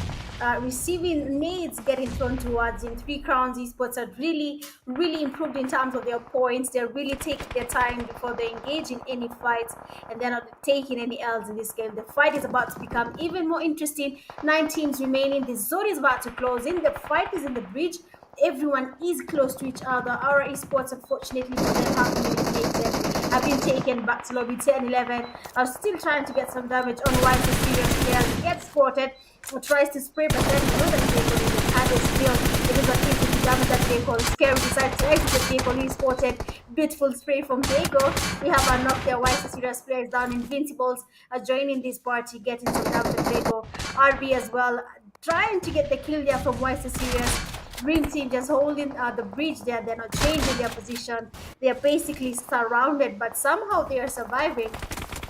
receiving nades getting thrown towards him. 3 Crowns esports are really improved in terms of their points. They're really taking their time before they engage in any fights, and they're not taking any L's in this game. The fight is about to become even more interesting. 9 teams remaining. The zone is about to close in. The fight is in the bridge. Everyone is close to each other. Our esports, unfortunately for them, have been taken back to lobby. 10-11 are still trying to get some damage on White Serious players. Gets spotted, tries to spray, but then another vehicle in the pad is still. It is an easy to damage that vehicle. Scary decides to exit the vehicle. He spotted. Beautiful spray from Vego. We have a knock there. White Serious players down. Invincibles are joining this party, getting some damage at Vego. RB as well, trying to get the kill there from White Serious. Dream Team just holding the bridge there. They're not changing their position. They're basically surrounded, but somehow they are surviving.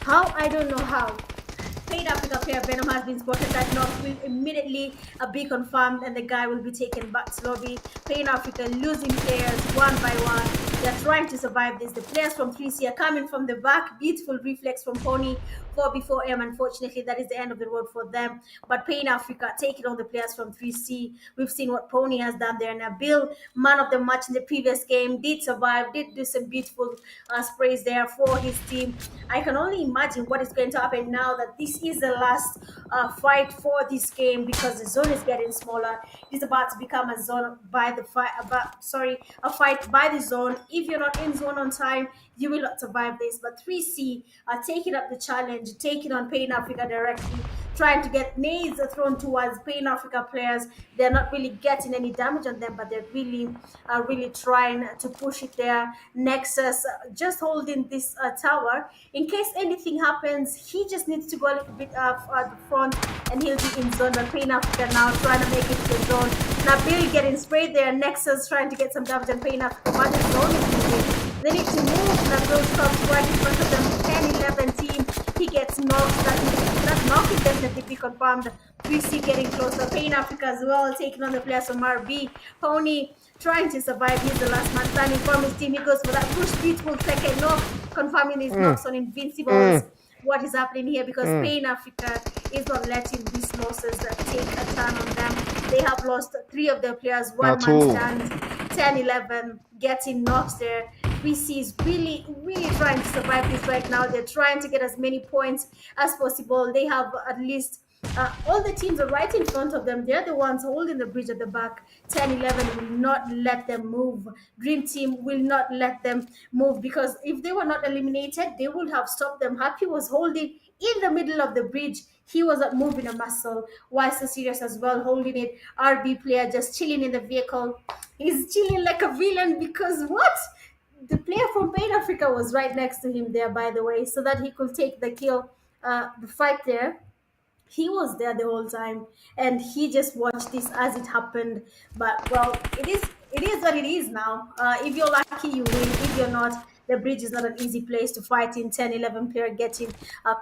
How? I don't know how. Paid Africa player Venom has been spotted. That knock will immediately be confirmed, and the guy will be taken back to lobby. Pain Africa losing players one by one. They're trying to survive this. The players from 3C are coming from the back. Beautiful reflex from Pony. 4v4M. Unfortunately, that is the end of the road for them. But Pain Africa taking on the players from 3C. We've seen what Pony has done there. Nabil, man of the match in the previous game, did survive, did do some beautiful sprays there for his team. I can only imagine what is going to happen now that this is the last fight for this game, because the zone is getting smaller. It's about to become a zone by the fight. A fight by the zone. If you're not in zone on time, you will not survive this. But 3C are taking up the challenge, taking on Pain Africa directly, trying to get nades thrown towards Pain Africa players. They're not really getting any damage on them, but they're really trying to push it there. Nexus just holding this tower. In case anything happens, he just needs to go a little bit at the front and he'll be in zone. But Pain Africa now trying to make it to the zone. Nabil getting sprayed there. Nexus trying to get some damage on Pain Africa, but the zone is moving. They need to move. Nabil comes right in front of them. 10-11 team. He gets knocked. That knock is definitely be confirmed. 3C getting closer. Pain Africa as well, taking on the players from RB. Pony trying to survive. He's the last man standing from his team. He goes for that push. Beautiful second knock, confirming his knocks on Invincibles. What is happening here? Because Pain Africa is not letting these losses take a turn on them. They have lost 3 of their players. One man stands. 10-11 getting knocks there. 3C is really trying to survive this right now. They're trying to get as many points as possible. They have at least all the teams are right in front of them. They're the ones holding the bridge at the back. 10-11 will not let them move. Dream Team will not let them move, because if they were not eliminated, they would have stopped them. Happy was holding in the middle of the bridge. He was not moving a muscle. Why So Serious as well, holding it. RB player just chilling in the vehicle. He's chilling like a villain, because what? The player from Pain Africa was right next to him there, by the way, so that he could take the kill, the fight there. He was there the whole time, and he just watched this as it happened. But well, it is what it is now. If you're lucky, you win. If you're not, the bridge is not an easy place to fight in. 10-11 player getting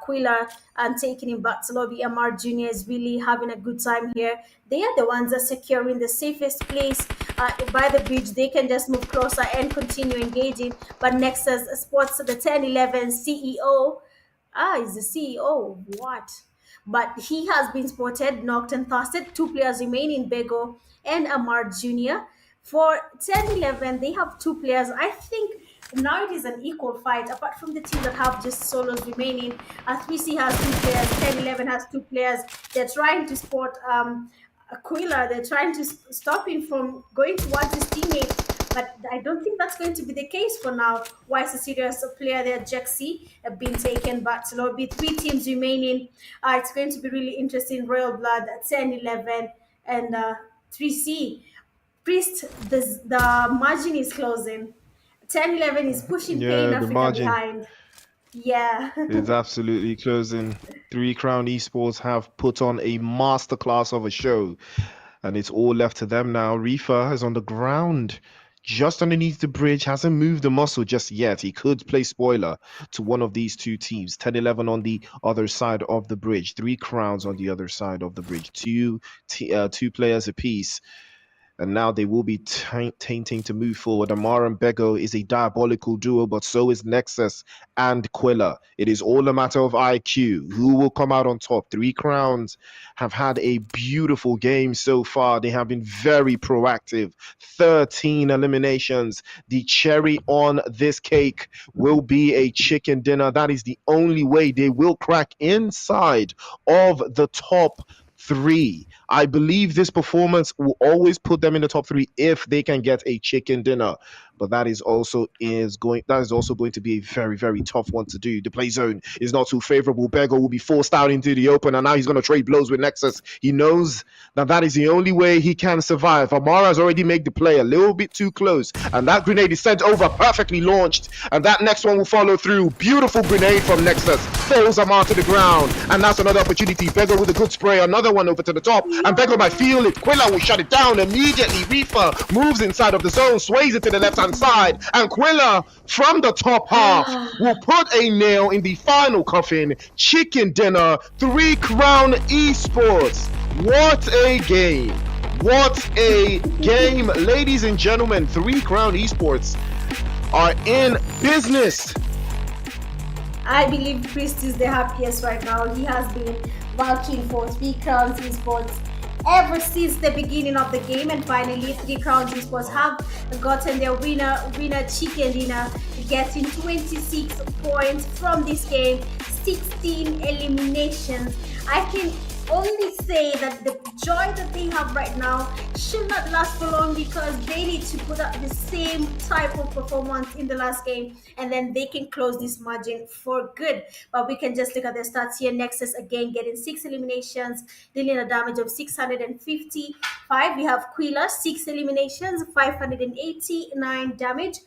Quilla and taking him back to lobby. MR Junior is really having a good time here. They are the ones that are securing the safest place by the bridge. They can just move closer and continue engaging. But Nexus spots the 10-11 CEO. He's the CEO. What? But he has been spotted, knocked and tossed. 2 players remaining, Bego and Amar Jr. For 10-11, they have 2 players. I think now it is an equal fight, apart from the team that have just solos remaining. 3C has 2 players, 10-11 has 2 players. They're trying to spot Aquila. They're trying to stop him from going towards his teammate. But I don't think that's going to be the case for now. Why is a serious player there? Jexy have been taken back to lobby. 3 teams remaining. It's going to be really interesting. Royal Blood at 10-11 and 3C. Priest, the margin is closing. 10-11 is pushing Pain Africa behind. Yeah. It's absolutely closing. 3 Crown Esports have put on a masterclass of a show, and it's all left to them now. Reefer is on the ground, just underneath the bridge, hasn't moved a muscle just yet. He could play spoiler to one of these 2 teams. 10-11 on the other side of the bridge. 3 Crowns on the other side of the bridge. Two players apiece. And now they will be tainting to move forward. Amar and Bego is a diabolical duo, but so is Nexus and Quilla. It is all a matter of IQ. Who will come out on top? 3 Crowns have had a beautiful game so far. They have been very proactive. 13 eliminations. The cherry on this cake will be a chicken dinner. That is the only way they will crack inside of the top 3. I believe this performance will always put them in the top 3 if they can get a chicken dinner. But that is also going to be a very, very tough one to do. The play zone is not too favorable. Bego will be forced out into the open, and now he's going to trade blows with Nexus. He knows that is the only way he can survive. Amara has already made the play a little bit too close, and that grenade is sent over, perfectly launched, and that next one will follow through. Beautiful grenade from Nexus. Falls Amara to the ground, and that's another opportunity. Bego with a good spray, another one over to the top, and Bego might feel it. Quilla will shut it down immediately. Reaper moves inside of the zone, sways it to the left-hand side, and Quilla from the top half will put a nail in the final coffin. Chicken dinner, 3 Crown Esports. What a game. What a game. Ladies and gentlemen, 3 Crown Esports are in business. I believe Priest is the happiest right now. He has been working for 3 Crowns Esports ever since the beginning of the game, and finally 3 Crowns Esports have gotten their winner chicken dinner, getting 26 points from this game, 16 eliminations. I can only say that the joy that they have right now should not last for long, because they need to put up the same type of performance in the last game, and then they can close this margin for good. But we can just look at their stats here. Nexus again getting 6 eliminations, dealing a damage of 655. We have Quilla, 6 eliminations, 589 damage.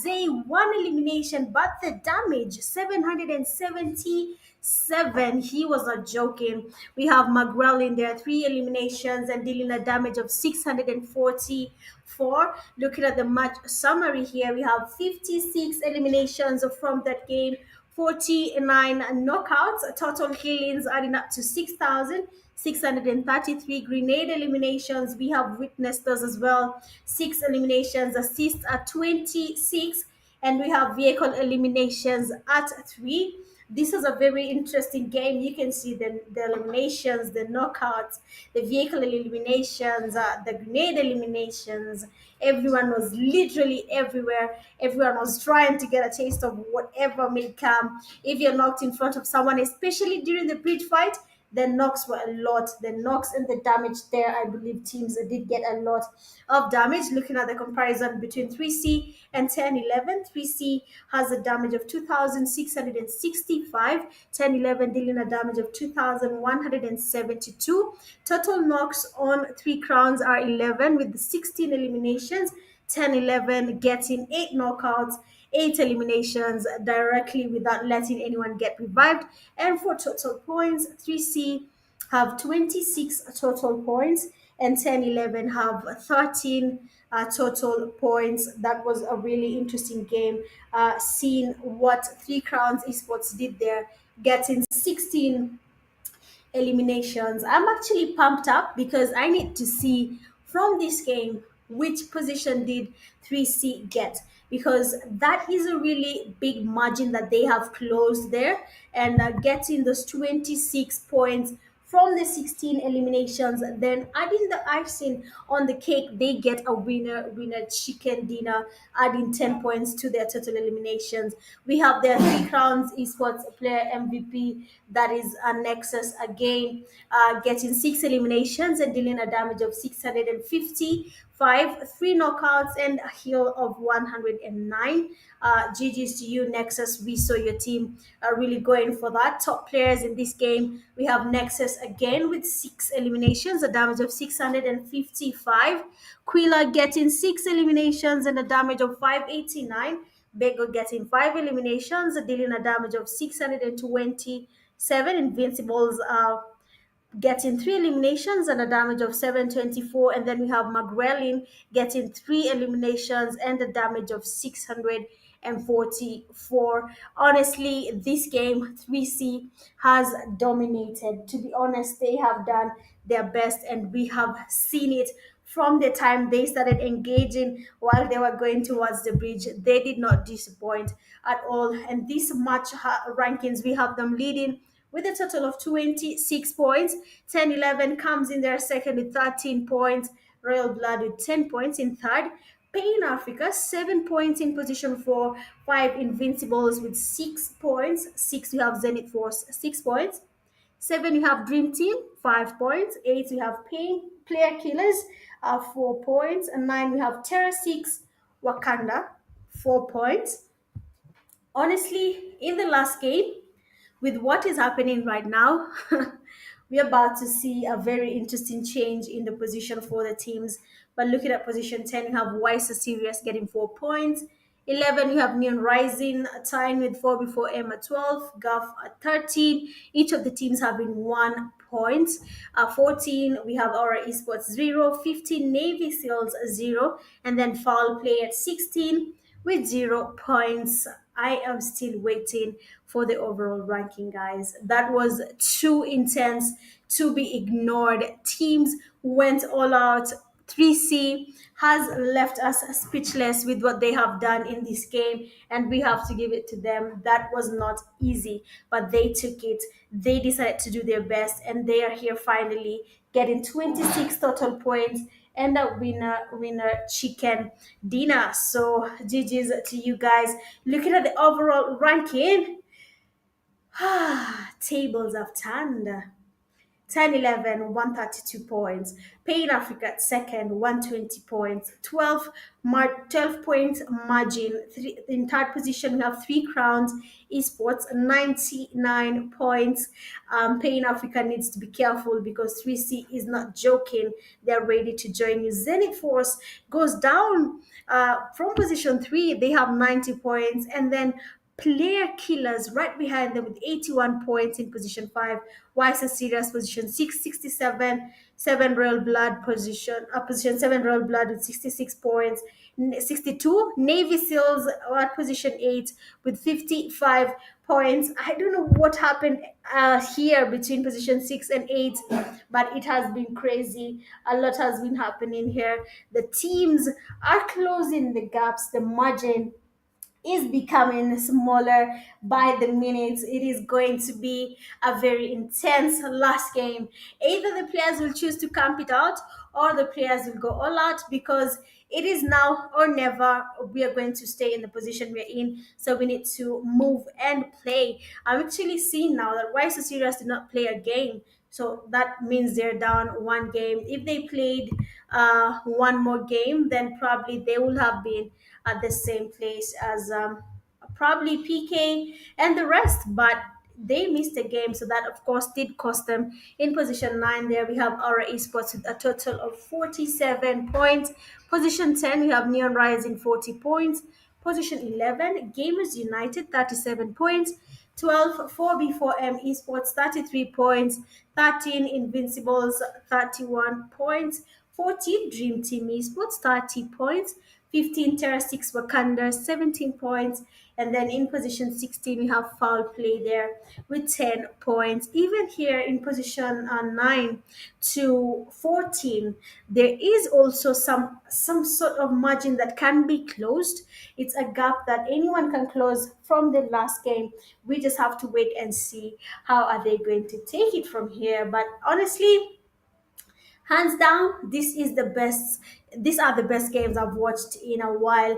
Zay, 1 elimination, but the damage 777. He was not joking. We have Magrel in there, 3 eliminations and dealing a damage of 644. Looking at the match summary here, we have 56 eliminations from that game, 49 knockouts, total killings adding up to 6,633 grenade eliminations. We have witnessed those as well. 6 eliminations, assists at 26, and we have vehicle eliminations at 3. This is a very interesting game. You can see the eliminations, the knockouts, the vehicle eliminations, the grenade eliminations. Everyone was literally everywhere. Everyone was trying to get a taste of whatever may come. If you're knocked in front of someone, especially during the bridge fight, the knocks were a lot. The knocks and the damage there, I believe teams did get a lot of damage. Looking at the comparison between 3C and 1011, 3C has a damage of 2,665, 1011 dealing a damage of 2,172. Total knocks on 3 Crowns are 11 with the 16 eliminations, 1011 getting 8 knockouts, 8 eliminations directly without letting anyone get revived. And for total points, 3C have 26 total points and 1011 have 13 total points. That was a really interesting game, seeing what 3 Crowns Esports did there, getting 16 eliminations. I'm actually pumped up because I need to see from this game which position did 3C get, because that is a really big margin that they have closed there, and getting those 26 points from the 16 eliminations, then adding the icing on the cake, they get a winner chicken dinner, adding 10 points to their total eliminations. We have their 3 Crowns Esports player MVP, that is a Nexus again, getting 6 eliminations and dealing a damage of 655, 3 knockouts and a heal of 109. GG's to you, Nexus. We saw your team really going for that. Top players in this game, we have Nexus again with 6 eliminations, a damage of 655. Quilla getting 6 eliminations and a damage of 589. Bego getting 5 eliminations, dealing a damage of 627. Invincibles getting 3 eliminations and a damage of 724. And then we have Magrelin getting 3 eliminations and a damage of 644. Honestly, this game 3C has dominated. To be honest, they have done their best, and we have seen it from the time they started engaging while they were going towards the bridge. They did not disappoint at all. And this match rankings, we have them leading with a total of 26 points. 10-11 comes in their second with 13 points. Royal Blood with 10 points in third. Pain Africa, 7 points in position 4. 5 Invincibles with 6 points. 6 we have Zenith Force, 6 points. 7 you have Dream Team, 5 points. 8 we have Pain Player Killers, 4 points. And 9 we have TERRORSIX Wakanda, 4 points. Honestly, in the last game, with what is happening right now, we're about to see a very interesting change in the position for the teams. But looking at position 10, you have So Serious getting 4 points. 11, you have Neon Rising tying with 4 before M at 12, Guff at 13. Each of the teams having 1 point. 14, we have Aura Esports 0. 15, Navy Seals 0. And then Foul Play at 16 with 0 points. I am still waiting for the overall ranking, guys. That was too intense to be ignored. Teams went all out. 3C has left us speechless with what they have done in this game, and we have to give it to them. That was not easy, but they took it. They decided to do their best, and they are here finally getting 26 total points and a winner chicken dinner. So GG's to you guys. Looking at the overall ranking, tables have turned. 10-11, 132 points. Pain Africa at second, 120 points. 12 points margin. In third position, we have 3 Crowns Esports, 99 points. Pain Africa needs to be careful because 3C is not joking. They're ready to join you. Zenith Force goes down from position 3. They have 90 points. And then Player Killers right behind them with 81 points in position 5. So Serious position 6, 67. 7 Royal Blood position 7 Royal Blood with 66 points. 62 Navy Seals at position 8 with 55 points. I don't know what happened here between position 6 and 8, but it has been crazy. A lot has been happening here. The teams are closing the gaps, the margin is becoming smaller by the minute. It is going to be a very intense last game. Either the players will choose to camp it out or the players will go all out, because it is now or never. We are going to stay in the position we're in, so we need to move and play. I'm actually seeing now that So Serious did not play a game, so that means they're down 1 game. If they played 1 more game, then probably they will have been at the same place as probably PK and the rest, but they missed a game, so that of course did cost them. In position 9 there we have Aura Esports with a total of 47 points. Position 10 we have Neon Rising 40 points. Position 11 Gamers United 37 points. 12 4B4M Esports 33 points. 13 Invincibles 31 points. 14 Dream Team Esports 30 points. 15 TERRORSIX Wakanda 17 points. And then in position 16 we have Foul Play there with 10 points. Even here in position 9 to 14, there is also some sort of margin that can be closed. It's a gap that anyone can close from the last game. We just have to wait and see how are they going to take it from here. But honestly, hands down, these are the best games I've watched in a while.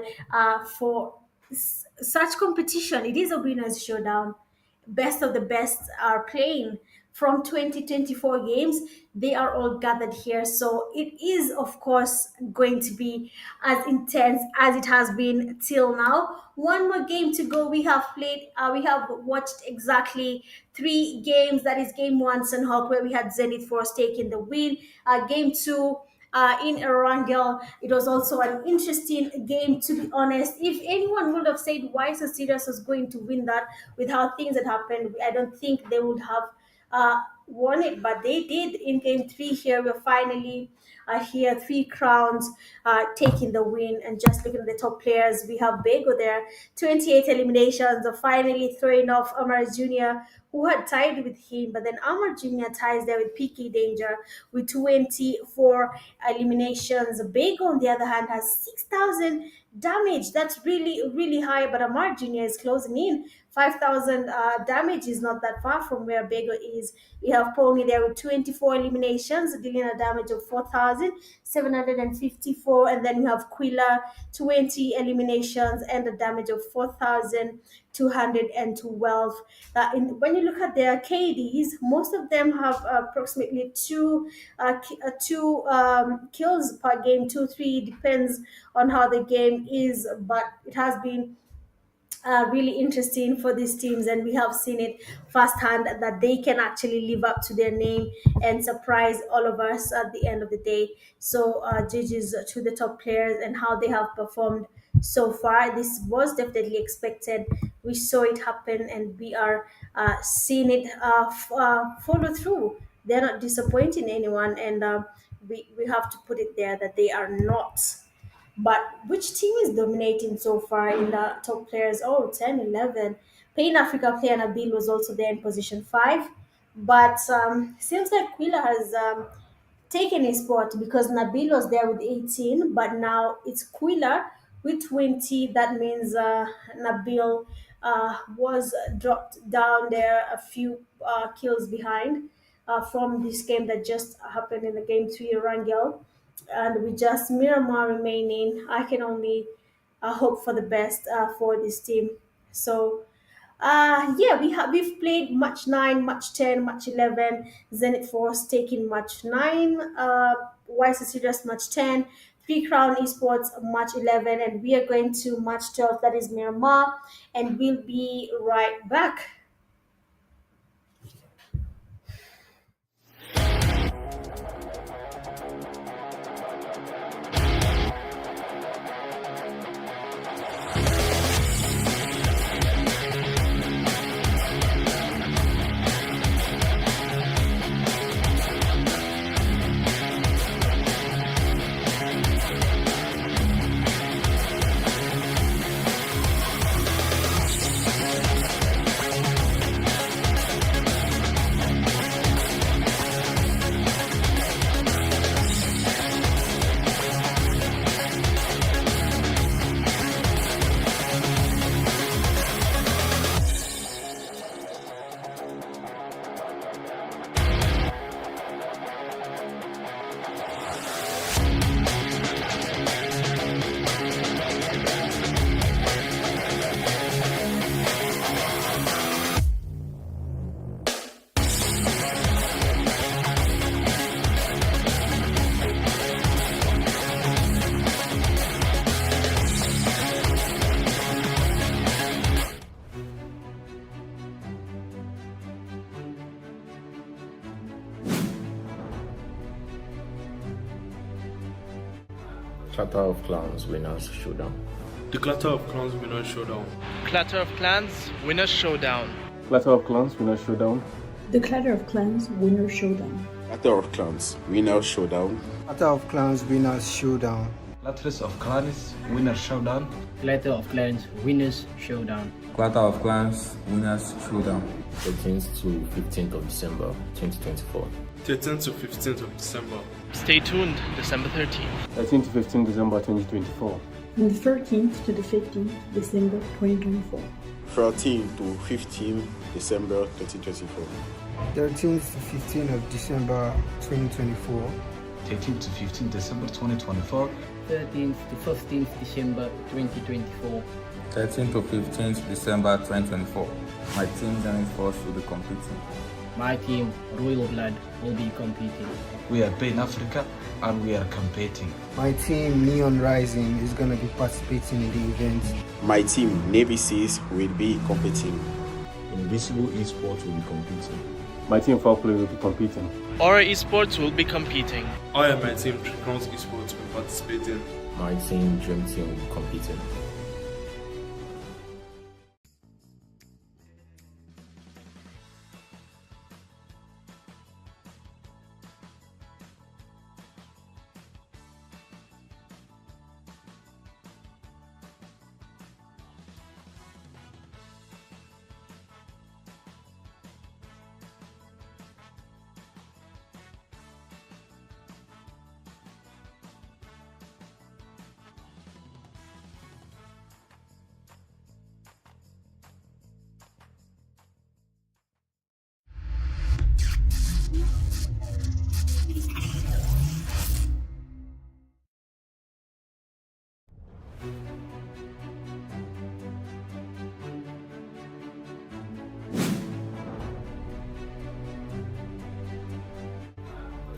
For such competition, it is a winner's showdown. Best of the best are playing from 2024 games. They are all gathered here, so it is of course going to be as intense as it has been till now. 1 more game to go. We have watched exactly 3 games. That is game 1 Sunhawk, where we had Zenith Force taking the win. Game 2 in Erangel, it was also an interesting game, to be honest. If anyone would have said So Serious was going to win that with how things had happened, I don't think they would have won it, but they did in game three. Here we're finally here, 3 crowns, taking the win. And just looking at the top players, we have Bego there, 28 eliminations, finally throwing off Amar Jr., who had tied with him, but then Amar Jr. ties there with PK Danger with 24 eliminations. Bego, on the other hand, has 6,000 damage. That's really high, but Amar Jr. is closing in. 5,000 damage is not that far from where Bego is. We have Pony there with 24 eliminations, dealing a damage of 4,754. And then we have Quilla, 20 eliminations and a damage of 4,212. When you look at their KDs, most of them have approximately two kills per game, 2-3, depends on how the game is, but it has been really interesting for these teams, and we have seen it firsthand that they can actually live up to their name and surprise all of us at the end of the day. So judges to the top players and how they have performed so far. This was definitely expected. We saw it happen, and we are seeing it follow through. They're not disappointing anyone, and we have to put it there that they are not. But which team is dominating so far in the top players? Oh, 10, 11. Pain Africa player Nabil was also there in position 5. But seems like Quilla has taken his spot because Nabil was there with 18, but now it's Quilla with 20. That means Nabil was dropped down there a few kills behind from this game that just happened in the game 3 Rangel. And with just Miramar remaining, I can only hope for the best for this team. So yeah, we've played match 9, match 10, match 11. Zenith Force taking match 9, YS Serious match 10, 3 Crown Esports match 11, and we are going to match 12. That is Miramar, and we'll be right back. Clatter of Clans Winners Showdown. The Clatter of Clans Winners Showdown. Clatter of Clans Winners Showdown. Clatter of Clans Winners Showdown. The Clatter of Clans Winner Showdown. Clatter of Clans Winners Showdown. Clatter of Clans Winners Showdown. Clatter of Clans Winner Showdown. Clatter of Clans Winners Showdown. Clatter of Clans Winners Showdown. 13th to 15th of December 2024. 13th to 15th of December. Stay tuned, December 13th. 13 to 15 December 2024. From the 13th to the 15th December 2024. 13 to 15 December 2024. 13th to 15th of December 2024. 13 to 15 December 2024. 13th to 15th December 2024. 13 to 15th December 2024. My team Zenith Force will be competing. My team, Royal Blood, will be competing. We are Pain Africa and we are competing. My team, Neon Rising, is going to be participating in the event. My team, Navy Seas, will be competing. Invincible Esports will be competing. My team FOWLPLAY will be competing. Aura Esports will be competing. I and my team, TERRORSIX Esports, will participate in. My team DREAMTEAM will be competing.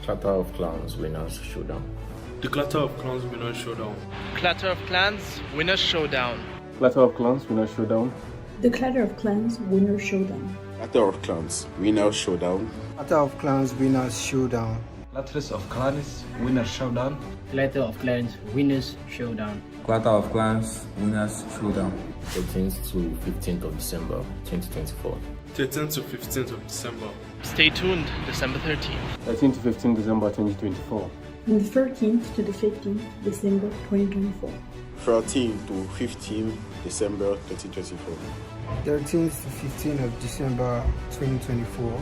Clatter of Clans Winners Showdown. The Clatter of Clans Winners Showdown. Clatter of Clans Winners Showdown. Clatter of Clans Winners Showdown. The Clatter of Clans Winner Showdown. Clatter of Clans Winner Showdown. Clatter of Clans Winners Showdown. Clatter of Clans Winner Showdown. Clatter of Clans Winners Showdown. Clatter of Clans Winners Showdown. 13th to 15th of December 2024. 13th to 15th of December. Stay tuned December 13th. 13 to 15 December 2024. From the 13th to the 15th December 2024. 13 to 15 December 2024. 13th to 15th of December 2024.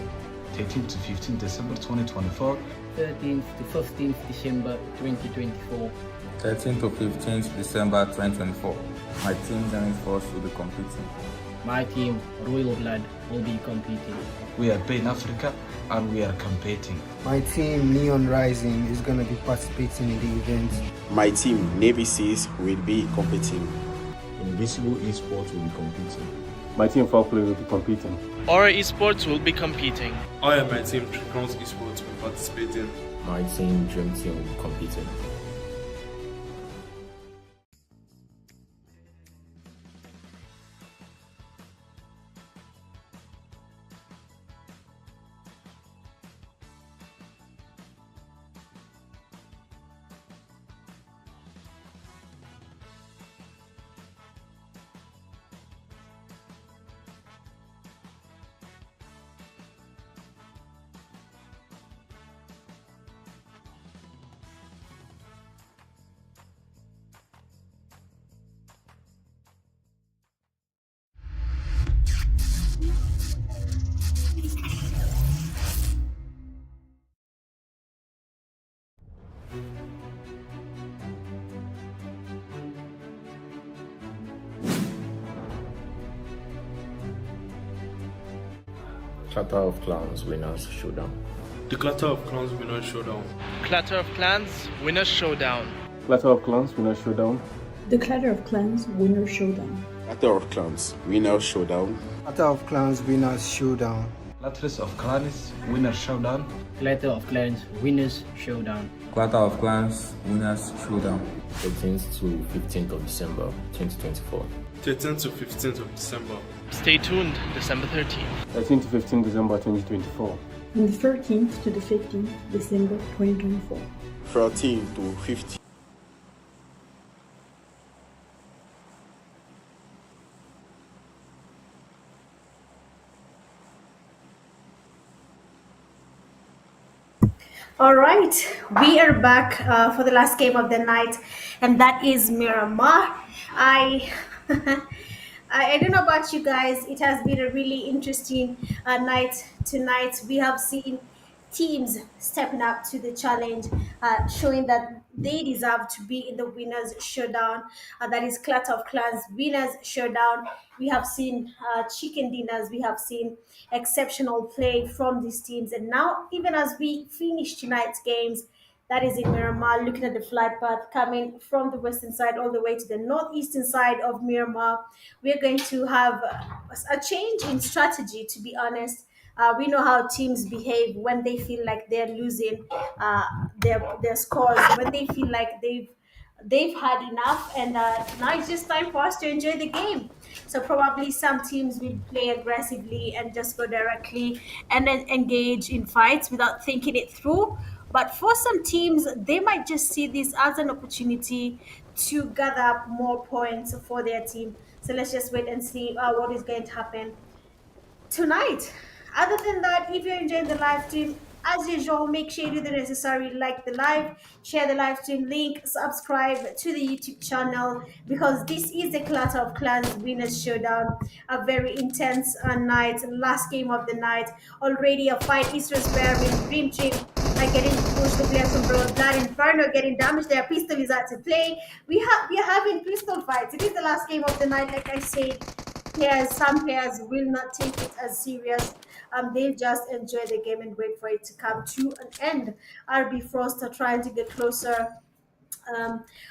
13 to 15 December 2024. 13th to 15th December 2024. 13th to 15th December 2024. My team ZENITH Force will be competing. My team, Royal Blood, will be competing. We are Pain Africa and we are competing. My team, Neon Rising, is going to be participating in the event. My team, Navy Seas, will be competing. Invincible Esports will be competing. My team FOWLPLAY will be competing. Aura Esports will be competing. I and my team, TERRORSIX Esports, will participate in. My team DREAMTEAM will be competing. Clatter of Clans Winners Showdown. The Clatter of Clans Winners Showdown. Clatter of Clans Winners Showdown. Clatter of Clans Winners Showdown. The Clatter of Clans Winner Showdown. Clatter of Clans Winner Showdown. Clatter of Clans Winners Showdown. Clatter of Clans Winner Showdown. Clatter of Clans Winners Showdown. Clatter of Clans Winners Showdown. 13th to 15th of December 2024. 13th to 15th of December. Stay tuned December 13th. 13 to 15 December 2024. From the 13th to the 15th December 2024. 13 to 15. All right, we are back for the last game of the night, and that is Miramar. I don't know about you guys. It has been a really interesting night tonight. We have seen teams stepping up to the challenge, showing that they deserve to be in the winners showdown. That is Clatter of Clans winners showdown. We have seen chicken dinners. We have seen exceptional play from these teams. And now, even as we finish tonight's games, that is in Miramar, looking at the flight path coming from the western side all the way to the northeastern side of Miramar. We're going to have a change in strategy, to be honest. We know how teams behave when they feel like they're losing their scores, when they feel like they've had enough, and now it's just time for us to enjoy the game. So probably some teams will play aggressively and just go directly and then engage in fights without thinking it through. But for some teams, they might just see this as an opportunity to gather up more points for their team. So let's just wait and see what is going to happen tonight. Other than that, if you're enjoying the live stream, as usual, make sure you do the necessary, like the live, share the live stream link, subscribe to the YouTube channel, because this is the Clatter of Clans Winners Showdown, a very intense night, last game of the night. Already a fight is transpiring. DREAMTEAM are getting pushed, the players from Royal Blood, Inferno getting damaged, their pistol is out to play. We are having pistol fights. It is the last game of the night, like I said. Some players will not take it as serious. They'll just enjoy the game and wait for it to come to an end. RB Frost are trying to get closer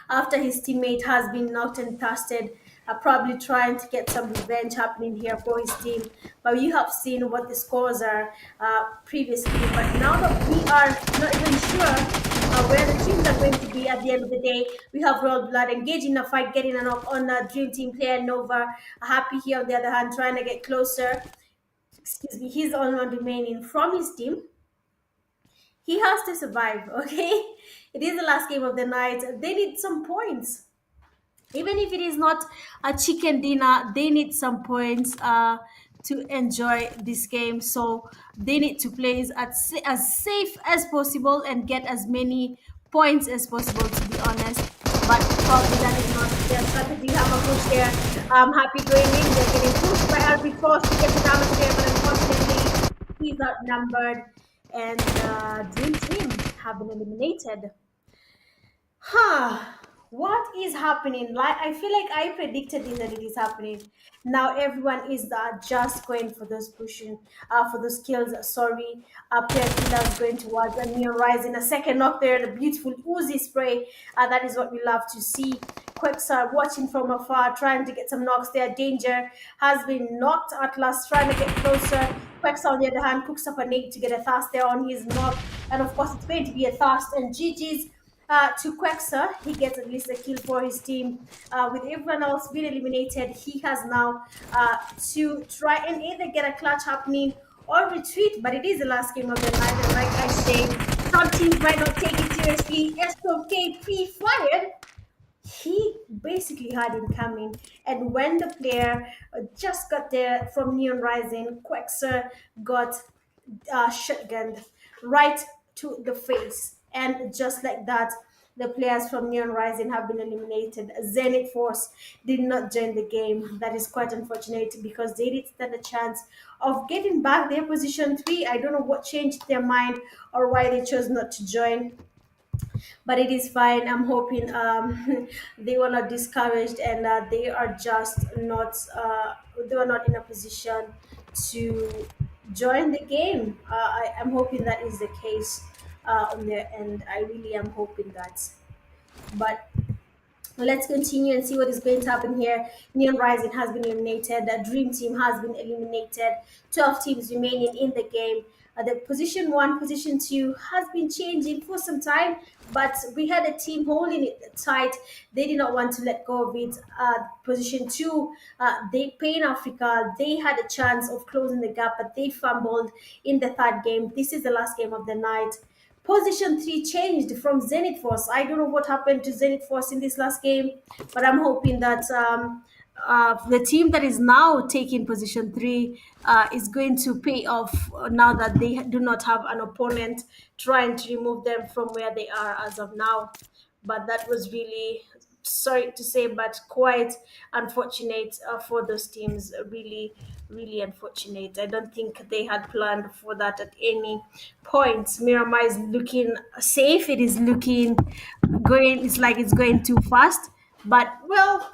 after his teammate has been knocked and casted. probably trying to get some revenge happening here for his team. But you have seen what the scores are previously. But now that we are not even sure where the teams are going to be at the end of the day, we have Royal Blood engaging in a fight, getting a knock on a Dream Team player Nova. Happy here on the other hand, trying to get closer. Excuse me, he's the only one remaining from his team. He has to survive, okay? It is the last game of the night. They need some points. Even if it is not a chicken dinner, they need some points to enjoy this game. So they need to play as safe as possible and get as many points as possible, to be honest. But probably that is not their strategy. Have a push there. Happy going in. They're getting pushed by RB Cross to get the damage there, but unfortunately, he's outnumbered. And Dream Team have been eliminated. What is happening? Like, I feel like I predicted this that it is happening. Now everyone is just going for those pushing, for those kills. Sorry, player killers going towards a Neon Rising. A second knock there, the beautiful Uzi spray. That is what we love to see. Quicks are watching from afar, trying to get some knocks there. Danger has been knocked at last, trying to get closer. Quicks on the other hand cooks up a nade to get a thirst there on his knock, and of course it's going to be a thirst and GG's. To Quexer, he gets at least a kill for his team. With everyone else being eliminated, he has now to try and either get a clutch happening or retreat, but it is the last game of the night, and like I say, some teams might not take it seriously. SOK pre-fired, he basically had him coming, and when the player just got there from Neon Rising, Quexer got shotgunned right to the face. And just like that, the players from Neon Rising have been eliminated. Zenith Force did not join the game. That is quite unfortunate because they did stand a chance of getting back their position 3. I don't know what changed their mind or why they chose not to join, but it is fine. I'm hoping they were not discouraged and they are just not they were not in a position to join the game. I'm hoping that is the case on their end. I really am hoping that. But let's continue and see what is going to happen here. Neon Rising has been eliminated. The Dream Team has been eliminated. 12 teams remaining in the game. The position 1, position 2 has been changing for some time, but we had a team holding it tight. They did not want to let go of it. Position 2, they Pain Africa, they had a chance of closing the gap, but they fumbled in the third game. This is the last game of the night. Position 3 changed from Zenith Force. I don't know what happened to Zenith Force in this last game, but I'm hoping that the team that is now taking position 3 is going to pay off now that they do not have an opponent trying to remove them from where they are as of now. But that was really, sorry to say, but quite unfortunate for those teams. Really, really unfortunate. I don't think they had planned for that at any point. Miramar is looking safe. It is looking going. It's like it's going too fast. But well,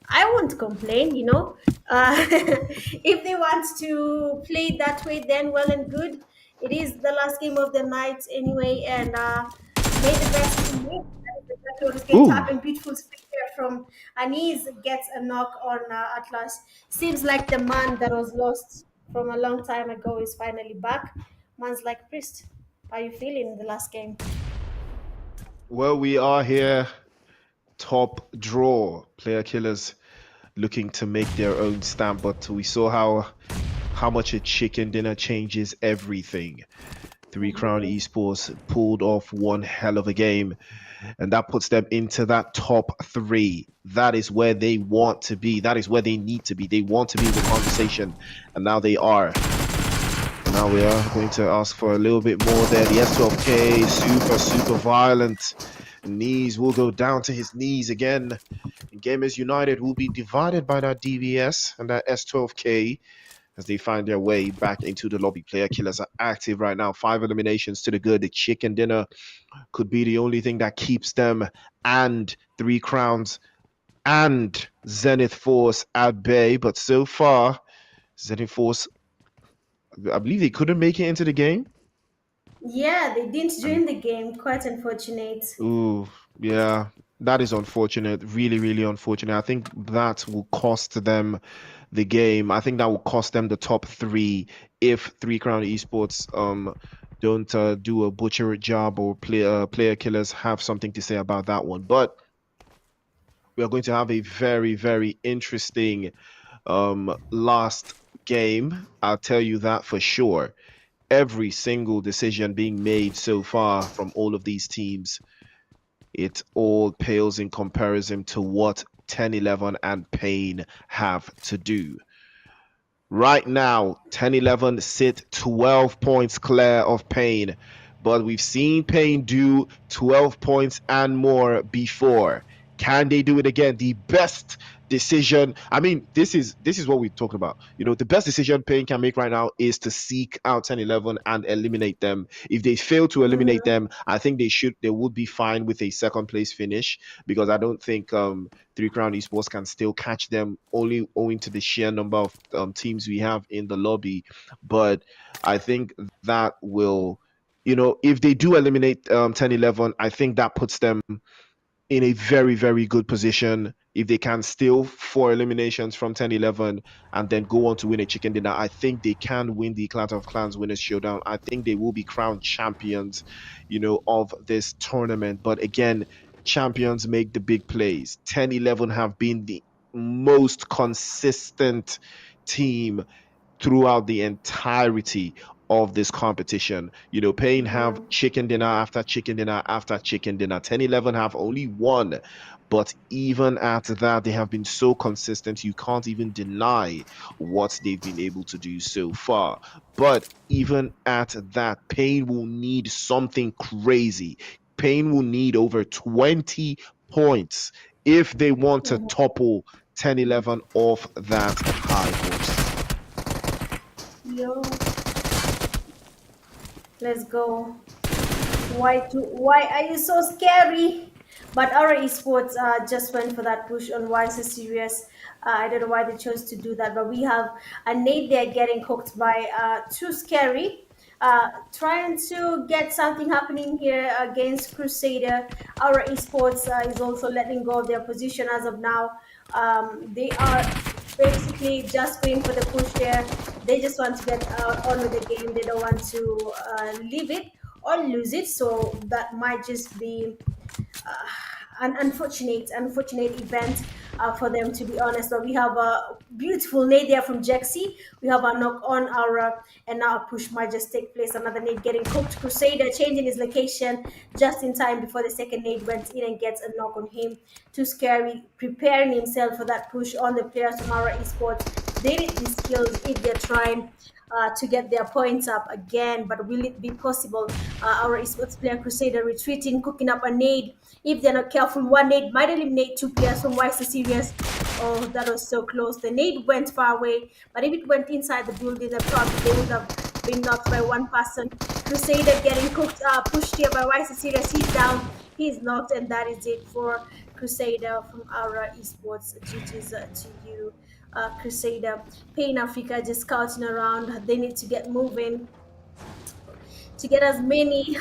I won't complain. If they want to play it that way, then well and good. It is the last game of the night anyway, and may the best team win. That is exactly what is going to happen. Beautiful speed there from Anis, gets a knock on Atlas. Seems like the man that was lost from a long time ago is finally back. Man's like, Priest, how are you feeling in the last game? Well, we are here. Top draw. Player killers looking to make their own stamp, but we saw how much a chicken dinner changes everything. 3 Crown Esports pulled off one hell of a game, and that puts them into that top 3. That is where they want to be. That is where they need to be. They want to be in the conversation, and now they are. Now we are going to ask for a little bit more there. The S12K, super violent. Knees will go down to his knees again. Gamers United will be divided by that DBS and that S12K as they find their way back into the lobby. Player killers are active right now. 5 eliminations to the good. The chicken dinner could be the only thing that keeps them and 3 Crowns and Zenith Force at bay. But so far, Zenith Force, I believe they couldn't make it into the game. Yeah, they didn't join the game. Quite unfortunate. Ooh, yeah. That is unfortunate. Really, really unfortunate. I think that will cost them the game. I think that will cost them the top three if Three Crown Esports don't do a butcher job, or player killers have something to say about that one. But we are going to have a very, very interesting last game. I'll tell you that for sure. Every single decision being made so far from all of these teams, it all pales in comparison to what 10-11 and Pain have to do. Right now, 10-11 sit 12 points clear of Pain, but we've seen Pain do 12 points and more before. Can they do it again? The best decision, I mean, this is what we talked about. You know, the best decision Pain can make right now is to seek out 10-11 and eliminate them. If they fail to eliminate them, I think they would be fine with a second place finish, because I don't think Three Crown Esports can still catch them, only owing to the sheer number of teams we have in the lobby. But I think that will, you know, if they do eliminate 10-11, I think that puts them in a very, very good position. If they can steal 4 eliminations from 10-11 and then go on to win a chicken dinner, I think they can win the Clatter of Clans Winners Showdown. I think they will be crowned champions, you know, of this tournament. But again, champions make the big plays. 10-11 have been the most consistent team throughout the entirety of this competition. You know, Pain have chicken dinner after chicken dinner after chicken dinner. 10-11 have only one, but even at that, they have been so consistent, you can't even deny what they've been able to do so far. But even at that, Pain will need something crazy. Pain will need over 20 points if they want to topple 10-11 off that high horse. Yo. Let's go. Why are you so scary? But our esports just went for that push on why so serious. I don't know why they chose to do that, but we have a Nate there getting cooked by Too Scary. Trying to get something happening here against Crusader. Our esports is also letting go of their position as of now. They are basically just going for the push there. They just want to get on with the game. They don't want to leave it or lose it. So that might just be an unfortunate event for them, to be honest. But we have a beautiful nade there from Jexy. We have a knock on our and now a push might just take place. Another nade getting cooked. Crusader changing his location just in time before the second nade went in and gets a knock on him. Too Scary preparing himself for that push on the players from our esports. They need these skills if they're trying to get their points up again, but will it be possible? Our esports player Crusader retreating, cooking up a nade. If they're not careful, one nade might eliminate 2 players from Why So Serious. Oh, that was so close. The nade went far away, but if it went inside the building, then probably they would have been knocked by one person. Crusader getting cooked, pushed here by Why So Serious. He's down, he's knocked, and that is it for Crusader from our esports. GG's to you. Crusader. Pain Africa just scouting around. They need to get moving to get as many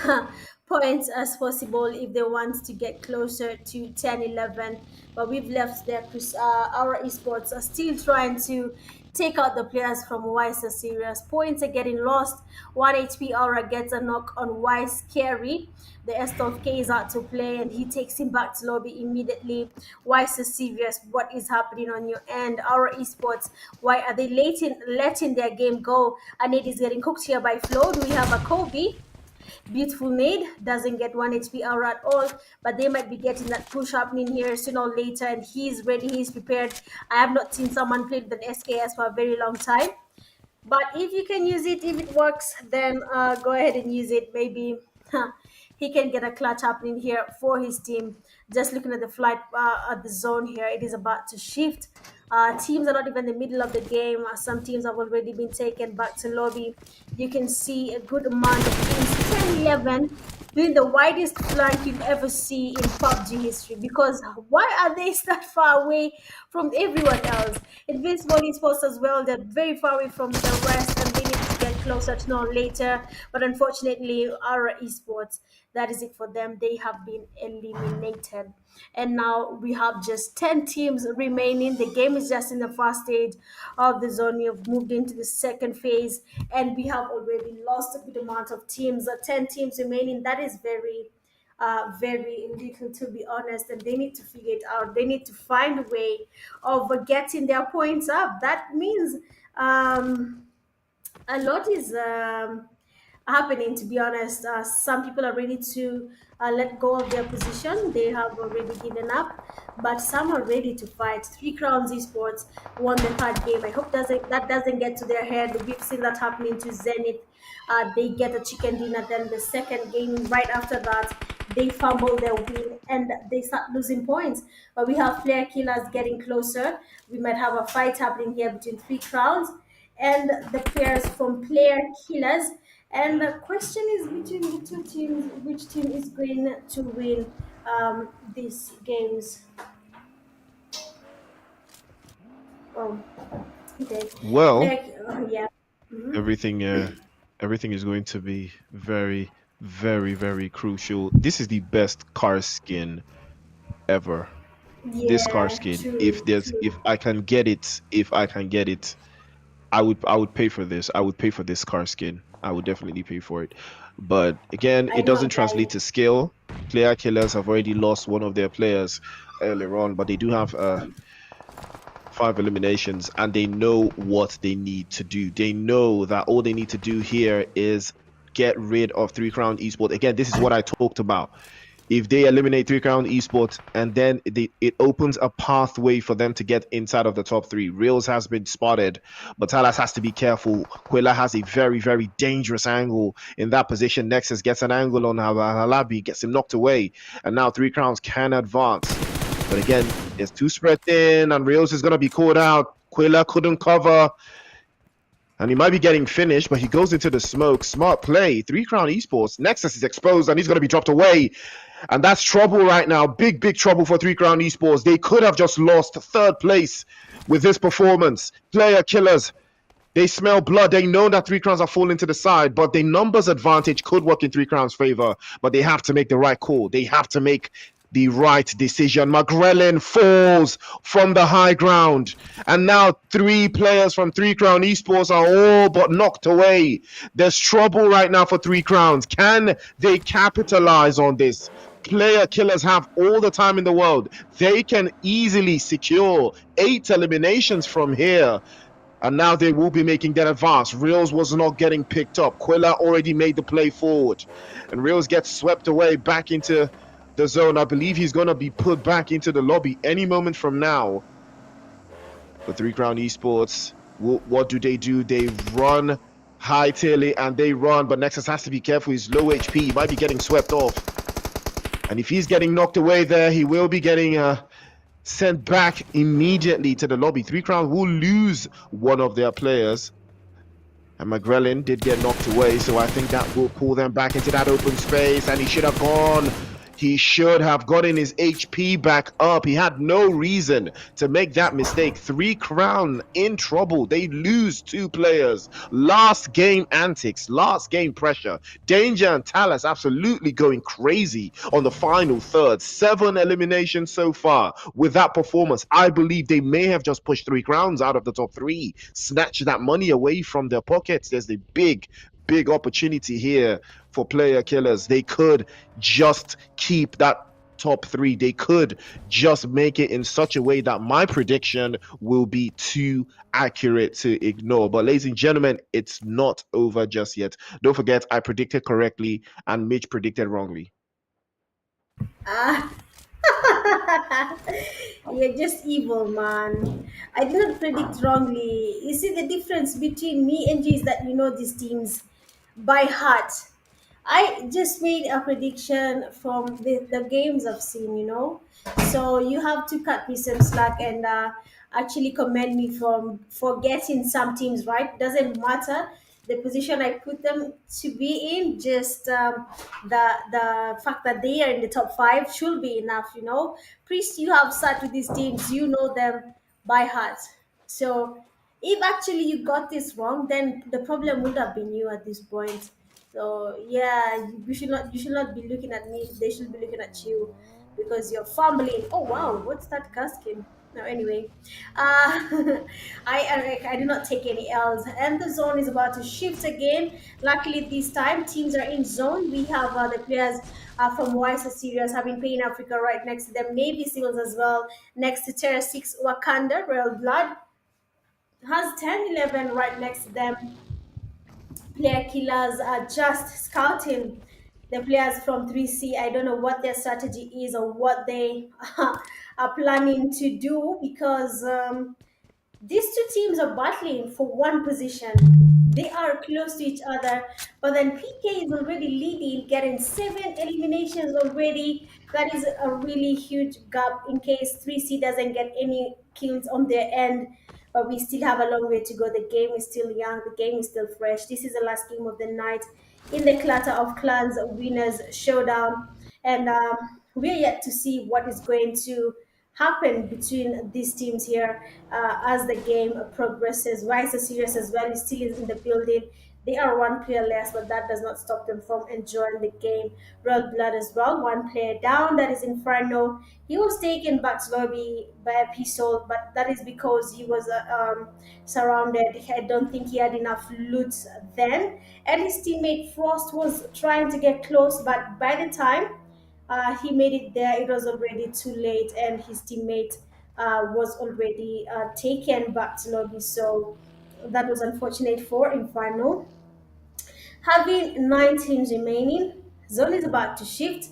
points as possible if they want to get closer to 10-11. But we've left there. Our esports are still trying to take out the players from Wise So Serious. Points are getting lost. 1 HP Aura gets a knock on Wise Scary. The S12K is out to play and he takes him back to lobby immediately. Wise So Serious, what is happening on your end? Our esports, why are they letting their game go? A nade is getting cooked here by Flo. Do we have a Kobe? Beautiful nade, doesn't get 1 HP Aura at all, but they might be getting that push happening here sooner or later, and he's ready, he's prepared. I have not seen someone play with an SKS for a very long time, but if you can use it, if it works, then go ahead and use it. Maybe he can get a clutch happening here for his team. Just looking at the flight at the zone here, it is about to shift. Teams are not even in the middle of the game. Some teams have already been taken back to lobby. You can see a good amount of teams. 10-11 doing the widest flank you'll ever see in PUBG history. Because why are they that far away from everyone else? Invincible Esports as well. They're very far away from the rest, and they need to get closer to know later. But unfortunately, our esports, that is it for them. They have been eliminated. And now we have just 10 teams remaining. The game is just in the first stage of the zone. We have moved into the second phase, and we have already lost a good amount of teams. 10 teams remaining. That is very little, to be honest, and they need to figure it out. They need to find a way of getting their points up. That means a lot is happening, to be honest. Some people are ready to let go of their position. They have already given up, but some are ready to fight. Three Crowns Esports won the third game. I hope that doesn't get to their head. We've seen that happening to Zenith. They get a chicken dinner. Then the second game, right after that, they fumble their win and they start losing points. But we have player killers getting closer. We might have a fight happening here between Three Crowns and the players from player killers. And the question is, between the two teams, which team is going to win these games? Oh, okay. Well, Yeah. Mhm. everything is going to be very, very, very crucial. This is the best car skin ever. This car Yeah, skin. true, If true. I can get it, I would pay for this. I would pay for this car skin. I would definitely pay for it. But again, I it know, doesn't translate to skill. Player killers have already lost one of their players earlier on, but they do have 5 eliminations, and they know what they need to do. They know that all they need to do here is get rid of Three Crown Esports. Again, this is what I talked about. If they eliminate Three Crown Esports, and then it opens a pathway for them to get inside of the top three. Reels has been spotted, but Talas has to be careful. Quilla has a very, very dangerous angle in that position. Nexus gets an angle on Halabi, gets him knocked away, and now Three Crowns can advance. But again, it's too spread thin, and Reels is going to be caught out. Quilla couldn't cover, and he might be getting finished, but he goes into the smoke. Smart play. Three Crown Esports. Nexus is exposed, and he's going to be dropped away. And that's trouble right now. Big, big trouble for Three Crown Esports. They could have just lost third place with this performance. Player killers, they smell blood. They know that Three Crowns are falling to the side, but the numbers advantage could work in Three Crowns' favor. But they have to make the right call. They have to make the right decision. Magrelin falls from the high ground, and now 3 players from Three Crown Esports are all but knocked away. There's trouble right now for Three Crowns. Can they capitalize on this? Player killers have all the time in the world. They can easily secure 8 eliminations from here. And now they will be making that advance. Reels was not getting picked up. Quilla already made the play forward. And Reels gets swept away back into the zone. I believe he's going to be put back into the lobby any moment from now. But Three Crown Esports, what do? They run high-tailing and they run. But Nexus has to be careful. He's low HP. He might be getting swept off. And if he's getting knocked away there, he will be getting sent back immediately to the lobby. Three Crowns will lose one of their players. And Magrelin did get knocked away, so I think that will pull them back into that open space. And he should have gone. He should have gotten his HP back up. He had no reason to make that mistake. Three Crown in trouble. They lose 2 players. Last game antics, last game pressure. Danger and Talas absolutely going crazy on the final third. 7 eliminations so far. With that performance, I believe they may have just pushed Three Crowns out of the top 3. Snatch that money away from their pockets. There's a big opportunity here for player killers. They could just keep that top 3. They could just make it in such a way that my prediction will be too accurate to ignore. But ladies and gentlemen, it's not over just yet. Don't forget, I predicted correctly and Mitch predicted wrongly. You're just evil, man. I did not predict wrongly. You see, the difference between me and you is that you know these teams by heart. I just made a prediction from the games I've seen. So you have to cut me some slack and actually commend me from for getting some teams right. Doesn't matter the position I put them to be in. Just the fact that they are in the top 5 should be enough. Priest, you have sat with these teams. You know them by heart. So if actually you got this wrong, then the problem would have been you at this point. So yeah, you should not be looking at me. They should be looking at you because you're fumbling. Oh wow, what's that casking? No, anyway, I did not take any L's, and the zone is about to shift again. Luckily, this time teams are in zone. We have the players from SO Serious having Pain Africa right next to them, Navy Seals as well next to TERRORSIX Wakanda, Royal Blood has 10-11 right next to them. Player killers are just scouting the players from 3C. I don't know what their strategy is or what they are planning to do because these two teams are battling for one position. They are close to each other, but then PK is already leading, getting 7 eliminations already. That is a really huge gap in case 3C doesn't get any kills on their end. But we still have a long way to go. The game is still young, the game is still fresh. This is the last game of the night in the Clatter of Clans Winners Showdown. And we're yet to see what is going to happen between these teams here as the game progresses. SO Serious as well is still in the building. They are one player less, but that does not stop them from enjoying the game. Royal Blood as well, one player down. That is Inferno. He was taken back to lobby by a pistol, but that is because he was surrounded. I don't think he had enough loot then. And his teammate Frost was trying to get close, but by the time he made it there, it was already too late, and his teammate was already taken back to lobby. So that was unfortunate for Inferno. Having 9 teams remaining, zone is about to shift.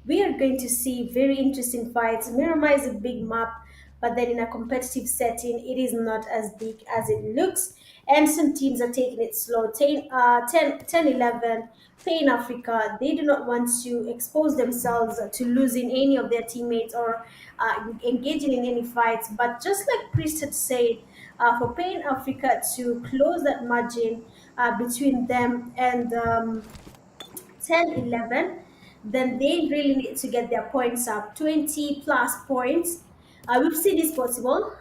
We are going to see very interesting fights. Miramar is a big map, but then in a competitive setting, it is not as big as it looks. And some teams are taking it slow. 10-11, Pain Africa, they do not want to expose themselves to losing any of their teammates or engaging in any fights. But just like Priest had said, for Pain Africa to close that margin between them and 10-11, then they really need to get their points up, 20 plus points. We've seen this possible.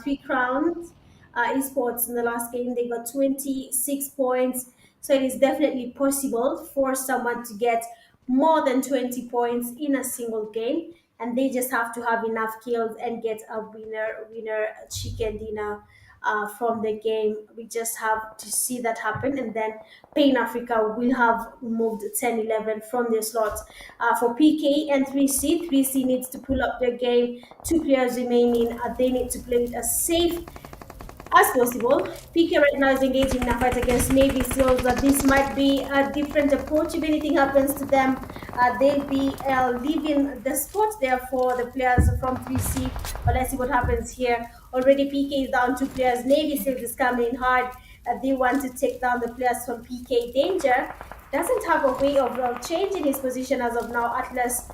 3 Crowns esports in the last game, they got 26 points. So it is definitely possible for someone to get more than 20 points in a single game, and they just have to have enough kills and get a winner chicken dinner from the game. We just have to see that happen, and then Pain Africa will have moved 10-11 from their slots. For PK and 3C, 3C needs to pull up their game. 2 players remaining. They need to play it as safe as possible. PK right now is engaging in a fight against Navy Seals. This might be a different approach. If anything happens to them, they'll be leaving the spot there for the players from 3C. But let's see what happens here. Already PK is down 2 players. Navy Seals is coming in hard. They want to take down the players from PK. Danger doesn't have a way of changing his position as of now. Atlas,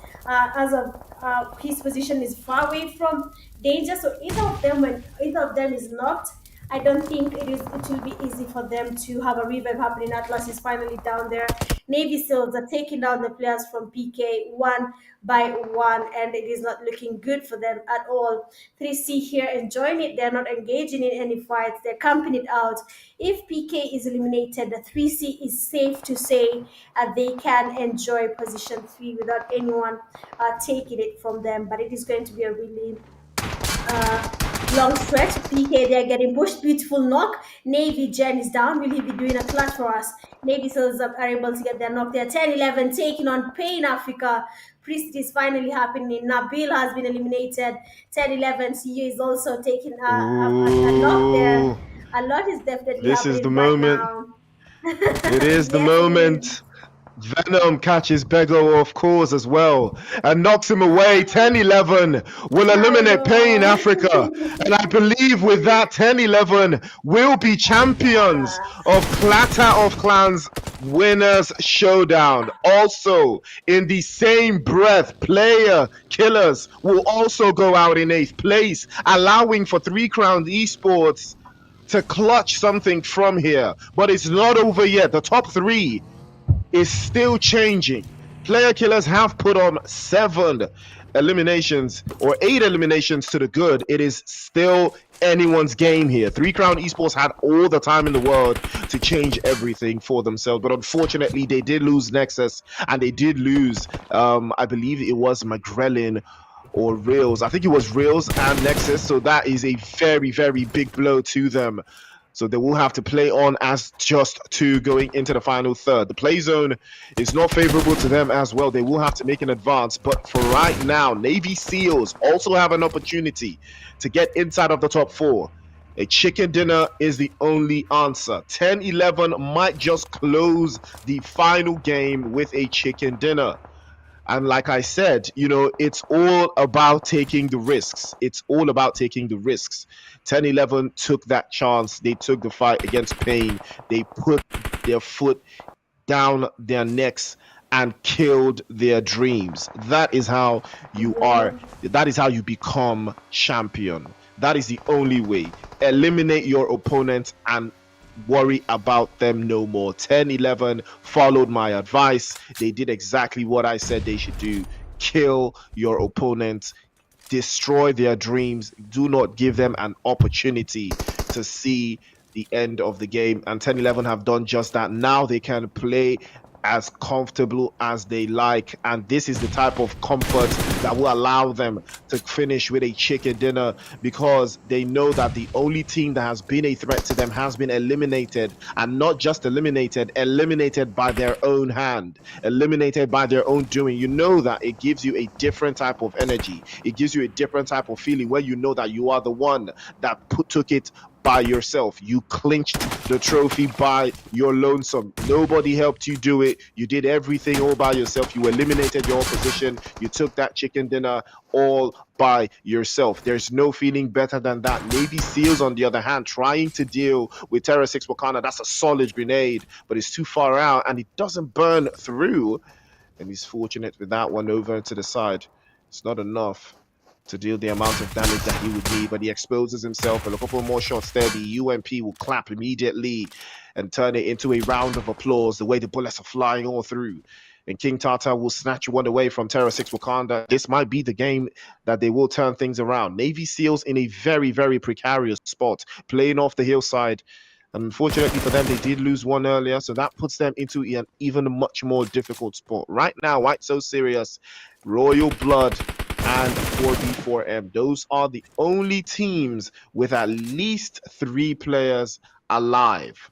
his position is far away from Danger. So either of them is knocked, I don't think it will be easy for them to have a revive happening. Atlas is finally down there. Navy Seals are taking down the players from PK one by one, and it is not looking good for them at all. 3C here enjoying it. They're not engaging in any fights. They're camping it out. If PK is eliminated, the 3C is safe to say they can enjoy position 3 without anyone taking it from them. But it is going to be a really long stretch. PK, they're getting pushed. Beautiful knock. Navy Gen is down. Will he be doing a clutch for us? Navy Seals are able to get their knock there. 10-11 taking on Pain Africa. Priest is finally happening. Nabil has been eliminated. 10-11 CU is also taking a knock there. A lot is definitely this happening is the right moment. now. It is the Yes, moment. Venom catches Bego, of course, as well, and knocks him away. 10-11 will eliminate Pain Africa. And I believe with that, 10-11 will be champions of Clatter of Clans Winners Showdown. Also, in the same breath, Player Killers will also go out in 8th place, allowing for 3 Crown Esports to clutch something from here. But it's not over yet. The top 3 is still changing. Player killers have put on 7 eliminations or 8 eliminations to the good. It is still anyone's game here. 3 Crown Esports had all the time in the world to change everything for themselves, but unfortunately they did lose Nexus, and they did lose I believe it was Magrelin or Reels. I think it was Reels and Nexus, so that is a very, very big blow to them. So they will have to play on as just 2 going into the final third. The play zone is not favorable to them as well. They will have to make an advance. But for right now, Navy SEALs also have an opportunity to get inside of the top 4. A chicken dinner is the only answer. 10-11 might just close the final game with a chicken dinner. And like I said, you know, it's all about taking the risks. It's all about taking the risks. 10-11 took that chance. They took the fight against Pain. They put their foot down their necks and killed their dreams. That is how you are. That is how you become champion. That is the only way. Eliminate your opponent and worry about them no more. 10-11 followed my advice. They did exactly what I said they should do. Kill your opponents, destroy their dreams, do not give them an opportunity to see the end of the game. And 10-11 have done just that. Now they can play as comfortable as they like, and this is the type of comfort that will allow them to finish with a chicken dinner, because they know that the only team that has been a threat to them has been eliminated, and not just eliminated by their own hand, eliminated by their own doing. You know that it gives you a different type of energy. It gives you a different type of feeling where you know that you are the one that took it by yourself. You clinched the trophy by your lonesome. Nobody helped you do it. You did everything all by yourself. You eliminated your opposition. You took that chicken dinner all by yourself. There's no feeling better than that. Navy SEALs, on the other hand, trying to deal with TERRORSIX Wakanda. That's a solid grenade, but it's too far out and it doesn't burn through. And he's fortunate with that one over to the side. It's not enough to deal the amount of damage that he would need, but he exposes himself, and a couple more shots there. The UMP will clap immediately and turn it into a round of applause, the way the bullets are flying all through. And King Tata will snatch one away from TERRORSIX Wakanda. This might be the game that they will turn things around. Navy SEALs in a very, very precarious spot, playing off the hillside. And unfortunately for them, they did lose one earlier, so that puts them into an even much more difficult spot. Right now, White So Serious, Royal Blood, and 4B4M. Those are the only teams with at least 3 players alive.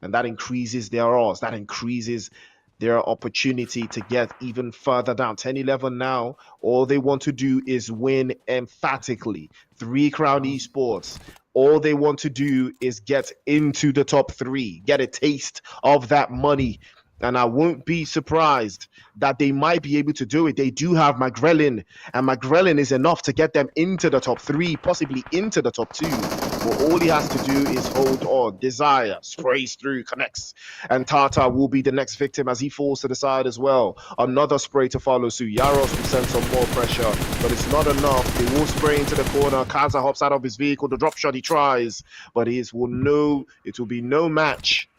And that increases their odds. That increases their opportunity to get even further down. 10-11 now. All they want to do is win emphatically. 3 Crown Esports. All they want to do is get into the top 3. Get a taste of that money. And I won't be surprised that they might be able to do it. They do have Magrelin, and Magrelin is enough to get them into the top 3, possibly into the top 2. But all he has to do is hold on. Desire sprays through, connects, and Tata will be the next victim as he falls to the side as well. Another spray to follow suit. Yaros will send some more pressure, but it's not enough. They will spray into the corner. Kaza hops out of his vehicle. The drop shot he tries, but it will be no match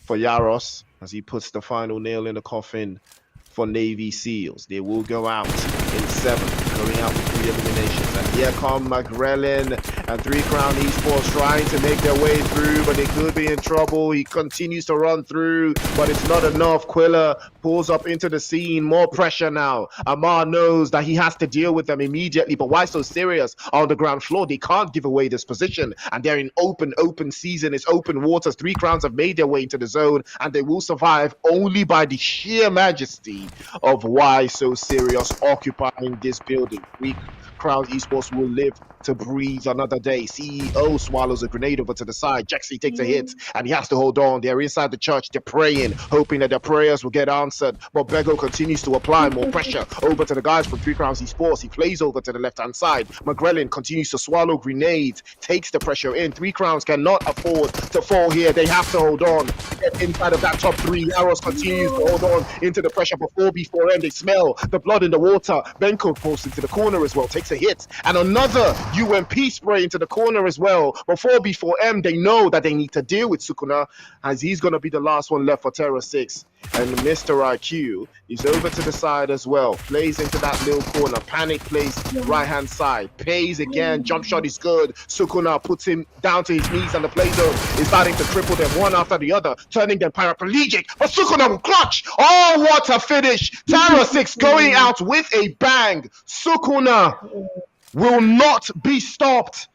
for Yaros as he puts the final nail in the coffin for Navy SEALs. They will go out in 7, going out with 3 eliminations. And here come Magrelin and 3 Crown Esports trying to make their way through, but they could be in trouble. He continues to run through, but it's not enough. Quilla pulls up into the scene. More pressure now. Amar knows that he has to deal with them immediately, but Why So Serious on the ground floor? They can't give away this position, and they're in open season. It's open waters. 3 Crowns have made their way into the zone, and they will survive only by the sheer majesty of Why So Serious occupying this building. 3 Crown Esports will live to breathe another day. CEO swallows a grenade over to the side. Jaxie takes a hit, and he has to hold on. They're inside the church. They're praying, hoping that their prayers will get answered. But Bego continues to apply more pressure over to the guys from 3 Crowns Esports. He plays over to the left-hand side. Magrelin continues to swallow grenades, takes the pressure in. 3 Crowns cannot afford to fall here. They have to hold on. Get inside of that top 3. Arrows continues to hold on into the pressure before B4M. They smell the blood in the water. Benko falls into the corner as well, takes a hit, and another UMP spray into the corner as well. Before B4M, they know that they need to deal with Sukuna, as he's going to be the last one left for TERRORSIX. And Mr. IQ is over to the side as well. Plays into that little corner. Panic plays right hand side. Pays again. Jump shot is good. Sukuna puts him down to his knees, and the play zone is starting to cripple them one after the other, turning them paraplegic. But Sukuna will clutch. Oh, what a finish! TERRORSIX going out with a bang. Sukuna will not be stopped.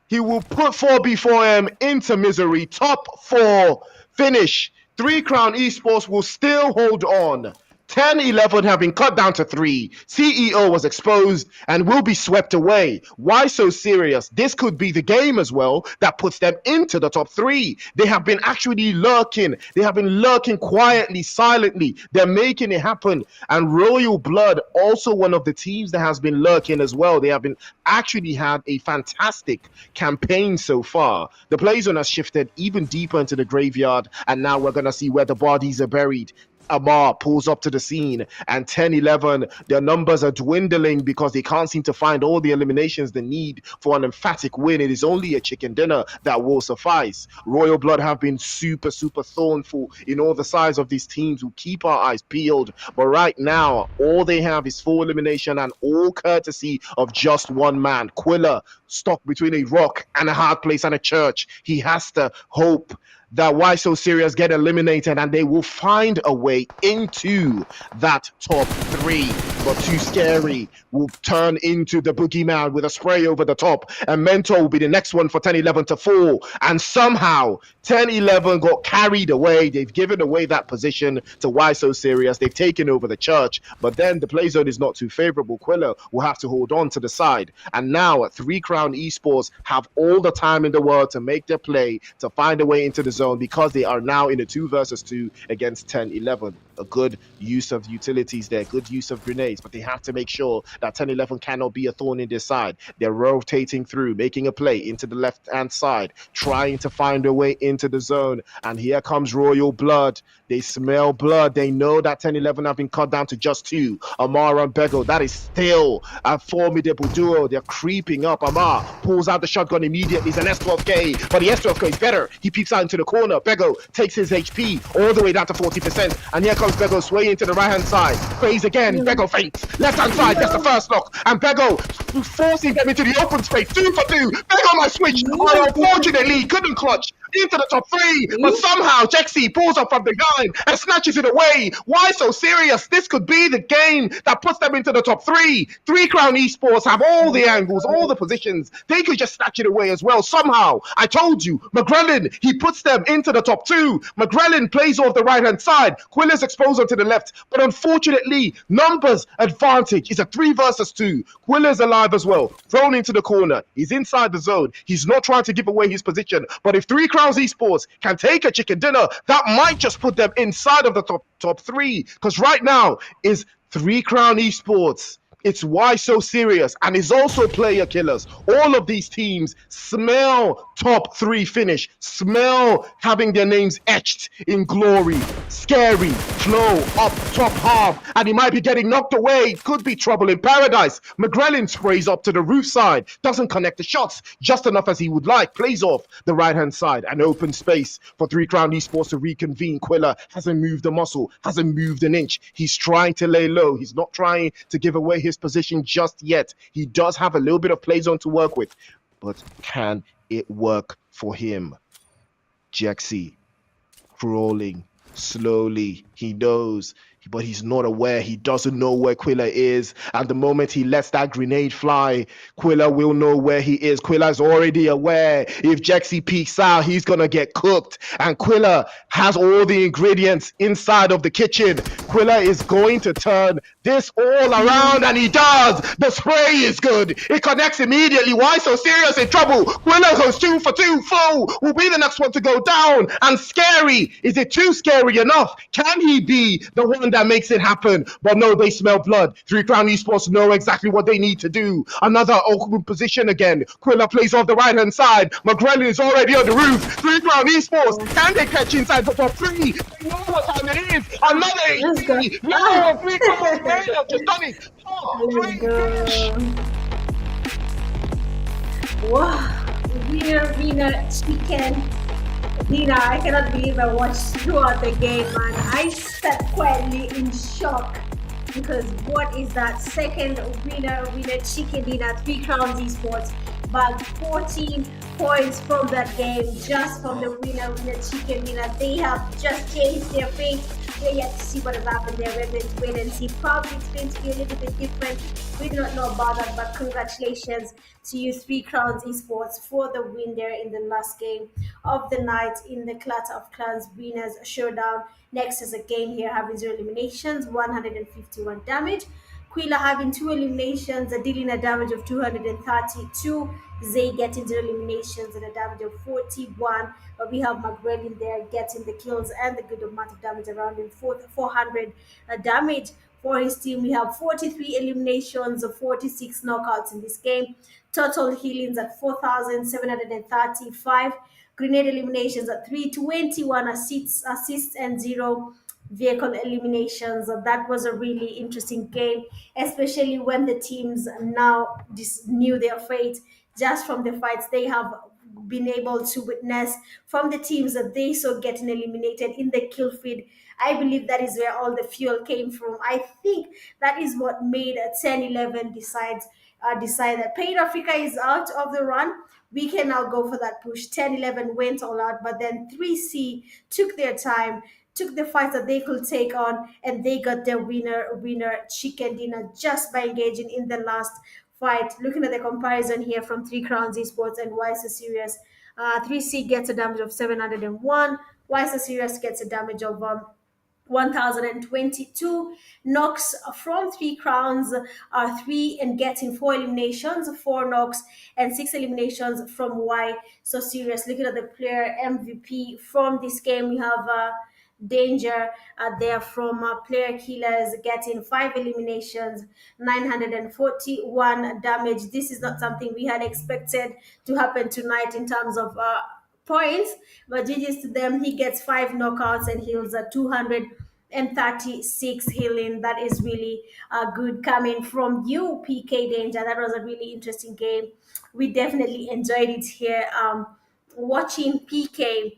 He will put 4 before him into misery. Top 4 finish. 3 Crown Esports will still hold on. 10-11 have been cut down to 3. CEO was exposed and will be swept away. Why so serious? This could be the game as well that puts them into the top 3. They have been actually lurking. They have been lurking quietly, silently. They're making it happen. And Royal Blood, also one of the teams that has been lurking as well. They have been actually had a fantastic campaign so far. The play zone has shifted even deeper into the graveyard, and now we're going to see where the bodies are buried. Amar pulls up to the scene, and 10-11, their numbers are dwindling because they can't seem to find all the eliminations they need for an emphatic win. It is only a chicken dinner that will suffice. Royal Blood have been super thornful in all the sides of these teams who keep our eyes peeled. But right now, all they have is 4 elimination, and all courtesy of just one man. Quilla, stuck between a rock and a hard place and a church. He has to hope that Why So Serious get eliminated and they will find a way into that top 3. But Too Scary will turn into the boogeyman with a spray over the top, and Mentor will be the next one for 10-11 to fall. And somehow 10-11 got carried away. They've given away that position to Why So Serious. They've taken over the church, but then the play zone is not too favorable. Quilla will have to hold on to the side, and now 3 Crown Esports have all the time in the world to make their play, to find a way into the zone, because they are now in a 2 versus 2 against 10-11. A good use of utilities there, good use of grenades, but they have to make sure that 10-11 cannot be a thorn in their side. They're rotating through, making a play into the left-hand side, trying to find a way into the zone, and here comes Royal Blood. They smell blood. They know that 10-11 have been cut down to just 2. Amar and Bego, that is still a formidable duo. They're creeping up. Amar pulls out the shotgun immediately. It's an S12K, but the S12K is better. He peeps out into the corner. Bego takes his HP all the way down to 40%, and here comes Bego swaying to the right-hand side. Plays again. Bego feints. Left-hand side, that's the first knock, and Bego forcing them into the open space. 2 for 2. Bego might switch, but unfortunately couldn't clutch into the top 3, but somehow Jexy pulls up from behind and snatches it away. Why So Serious? This could be the game that puts them into the top 3. 3 Crown Esports have all the angles, all the positions. They could just snatch it away as well. Somehow, I told you, McGrellin, he puts them into the top 2. McGrellin plays off the right-hand side. Quilla's exposed to the left, but unfortunately, numbers advantage. It's a 3 versus 2. Quilla's alive as well, thrown into the corner. He's inside the zone. He's not trying to give away his position, but if 3 Crowns Esports can take a chicken dinner, that might just put them inside of the top 3, because right now is 3 Crown Esports. It's Why So Serious, and it's also player killers. All of these teams smell top 3 finish, smell having their names etched in glory. Scary, flow, up top half, and he might be getting knocked away. Could be trouble in paradise. McGrellin sprays up to the roof side, doesn't connect the shots just enough as he would like, plays off the right-hand side, an open space for 3 Crown Esports to reconvene. Quilla hasn't moved a muscle, hasn't moved an inch. He's trying to lay low. He's not trying to give away his position just yet. He does have a little bit of play zone to work with, but can it work for him? Jexy crawling slowly. He knows, but he's not aware. He doesn't know where Quilla is. And the moment he lets that grenade fly, Quilla will know where he is. Quilla's already aware. If Jexy peeks out, he's gonna get cooked. And Quilla has all the ingredients inside of the kitchen. Quilla is going to turn this all around, and he does. The spray is good. It connects immediately. Why So Serious in trouble? Quilla goes 2 for 2. Foe will be the next one to go down. And Scary, is it too scary enough? Can he be the one that makes it happen? But no, they smell blood. 3 Crown Esports know exactly what they need to do. Another open position again. Quilla plays off the right-hand side. McGrellin is already on the roof. 3 Crown Esports, can they catch inside the top 3? They know what time it is. Another 80. No, 3 Crown have just done it. Wow, winner, chicken Dina, I cannot believe I watched throughout the game, man. I sat quietly in shock because what is that second winner chicken dinner, 3 Crowns Esports, bagged 14 points from that game just from the winner chicken dinner. They have just changed their fate. We're yet to see what has happened there. We're going to wait and see. Probably it's going to be a little bit different. We do not know about that, but congratulations to you, 3 Crowns Esports, for the win there in the last game of the night in the Clatter of Clans Winners Showdown. Next is a game here having 0 eliminations, 151 damage. Quila having 2 eliminations, dealing a damage of 232. Zay getting 0 eliminations and a damage of 41. But we have McGrell there getting the kills and the good amount of damage around him, 400 damage. For his team, we have 43 eliminations, 46 knockouts in this game. Total healings at 4,735. Grenade eliminations at 321 assists and 0 vehicle eliminations. That was a really interesting game, especially when the teams now knew their fate just from the fights they have been able to witness from the teams that they saw getting eliminated in the kill feed. I believe that is where all the fuel came from. I think that is what made 10-11 decide that Pain Africa is out of the run. We can now go for that push. 10-11 went all out, but then 3C took their time, took the fights that they could take on, and they got their winner chicken dinner just by engaging in the last fight. Looking at the comparison here from 3 Crowns Esports and SO Serious, 3C gets a damage of 701, SO Serious gets a damage of 1022. Knocks from 3 Crowns are 3 and getting 4 eliminations, 4 knocks and 6 eliminations from So Serious. Looking at the player MVP from this game, we have Danger there from Player Killers getting 5 eliminations, 941 damage. This is not something we had expected to happen tonight in terms of points, but GG's to them. He gets 5 knockouts and heals at 236 healing. That is really good coming from you, PK Danger. That was a really interesting game. We definitely enjoyed it here. Watching PK,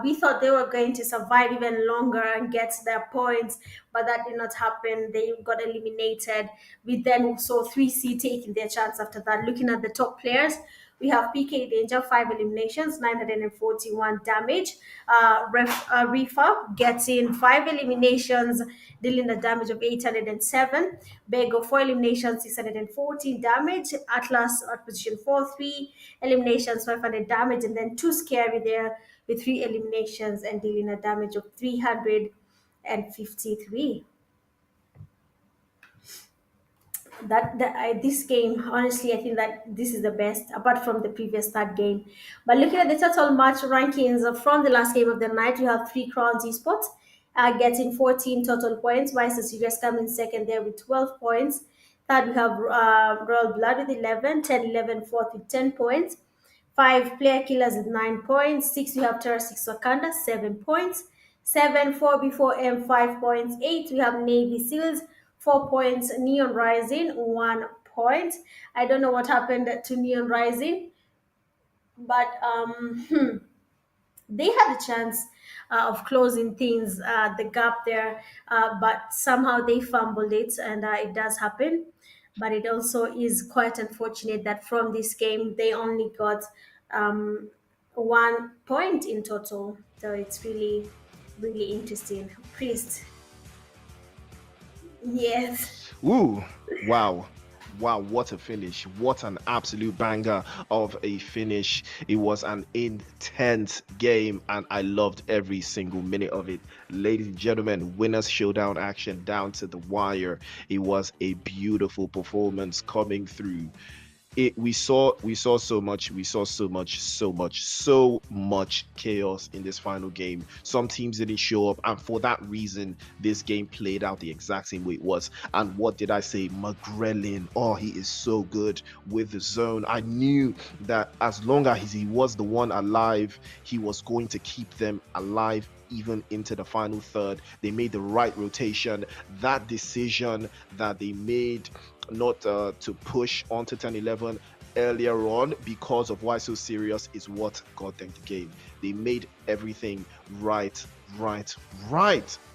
we thought they were going to survive even longer and get their points, but that did not happen. They got eliminated. We then saw 3C taking their chance after that. Looking at the top players, we have PK Danger, 5 eliminations, 941 damage. Rifa getting 5 eliminations, dealing a damage of 807. Bego, 4 eliminations, 614 damage. Atlas at position 4, 3 eliminations, 500 damage. And then 2 Scary there with 3 eliminations and dealing a damage of 353. This game, honestly, I think that this is the best apart from the previous third game. But looking at the total match rankings from the last game of the night, we have 3 Crowns Esports getting 14 total points, while the Serious coming second there with 12 points. Third, we have Royal Blood with 11, 10-11 fourth with 10 points. 5 Player Killers with 9 points. 6 we have TERRORSIX Wakanda, 7 points. 7 4B4M, 5 points. 8 we have Navy Seals, 4 points. Neon Rising, 1 point. I don't know what happened to Neon Rising, but they had a chance of closing things, the gap there, but somehow they fumbled it, and it does happen. But it also is quite unfortunate that from this game they only got 1 point in total. So it's really, really interesting. Priest. Yes. Ooh, wow. Wow, what a finish. What an absolute banger of a finish. It was an intense game and I loved every single minute of it. Ladies and gentlemen, winners showdown action down to the wire. It was a beautiful performance coming through. We saw so much chaos in this final game. Some teams didn't show up, and for that reason this game played out the exact same way it was. And what did I say? McGrellin, oh, he is so good with the zone. I knew that as long as he was the one alive, he was going to keep them alive even into the final third. They made the right rotation. That decision that they made not to push onto 10-11, earlier on because of why So Serious is what got them the game. They made everything right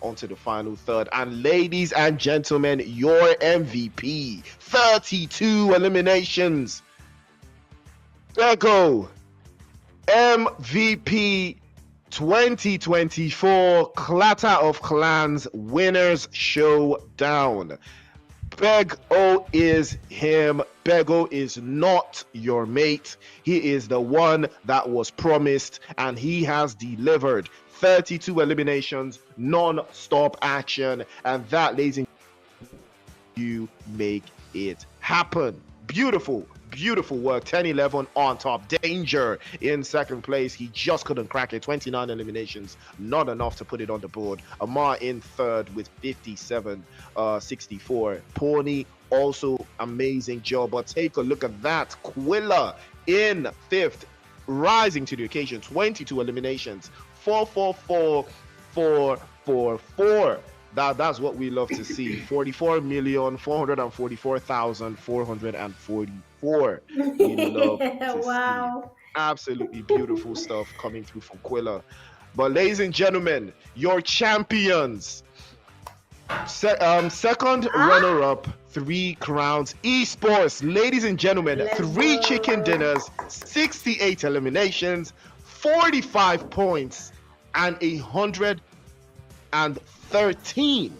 onto the final third. And ladies and gentlemen, your MVP, 32 eliminations. There go. MVP 2024 Clatter of Clans Winners Showdown. Bego is him. Bego is not your mate. He is the one that was promised, and he has delivered. 32 eliminations, non-stop action, and that, ladies and gentlemen, you make it happen. Beautiful work. 10-11 on top. Danger in second place. He just couldn't crack it. 29 eliminations, not enough to put it on the board. Amar in third with 57, 64. Pony, also amazing job. But take a look at that. Quilla in fifth, rising to the occasion. 22 eliminations. 444. That's what we love to see. 44,444,444. We love to Wow. see. Absolutely beautiful stuff coming through from Quilla. But ladies and gentlemen, your champions. Second runner-up, 3 crowns esports. Ladies and gentlemen, 3 chicken dinners, 68 eliminations, 45 points, and 113.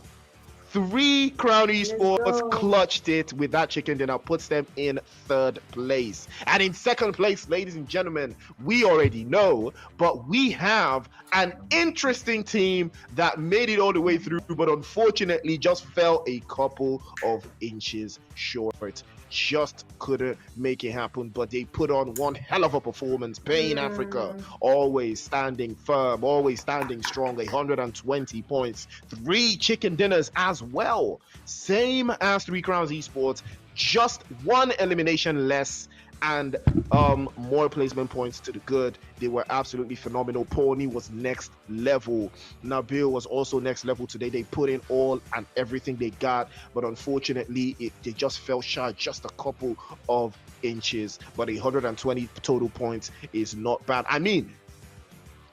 3 Crown Esports clutched it with that chicken dinner, puts them in third place. And in second place, ladies and gentlemen, we already know, but we have an interesting team that made it all the way through, but unfortunately just fell a couple of inches short. Just couldn't make it happen, but they put on one hell of a performance. Pain Africa, always standing firm, always standing strong. 120 points, 3 chicken dinners as well, same as 3 Crowns Esports, just 1 elimination less and more placement points to the good. They were absolutely phenomenal. Pony was next level. Nabil was also next level today. They put in all and everything they got, but unfortunately they just fell shy just a couple of inches. But 120 total points is not bad. I mean,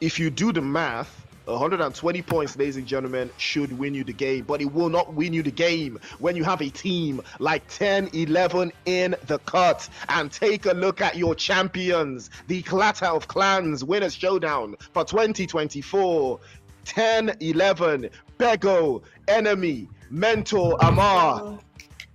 if you do the math, 120 points, ladies and gentlemen, should win you the game, but it will not win you the game when you have a team like 10-11 in the cut. And take a look at your champions, the Clatter of Clans Winners Showdown for 2024. 10-11, Bego, Enemy, Mentor, Amar,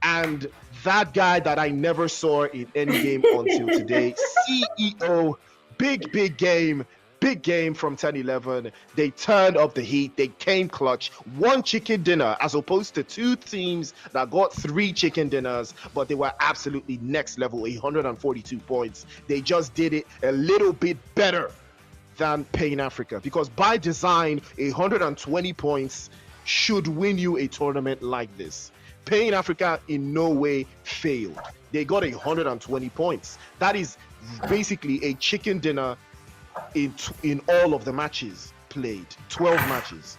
and that guy that I never saw in any game until today, CEO. Big game. Big game from 10-11. They turned up the heat. They came clutch. 1 chicken dinner as opposed to 2 teams that got 3 chicken dinners, but they were absolutely next level. 142 points. They just did it a little bit better than Pain Africa, because by design, 120 points should win you a tournament like this. Pain Africa in no way failed. They got 120 points. That is basically a chicken dinner in all of the matches played. 12 matches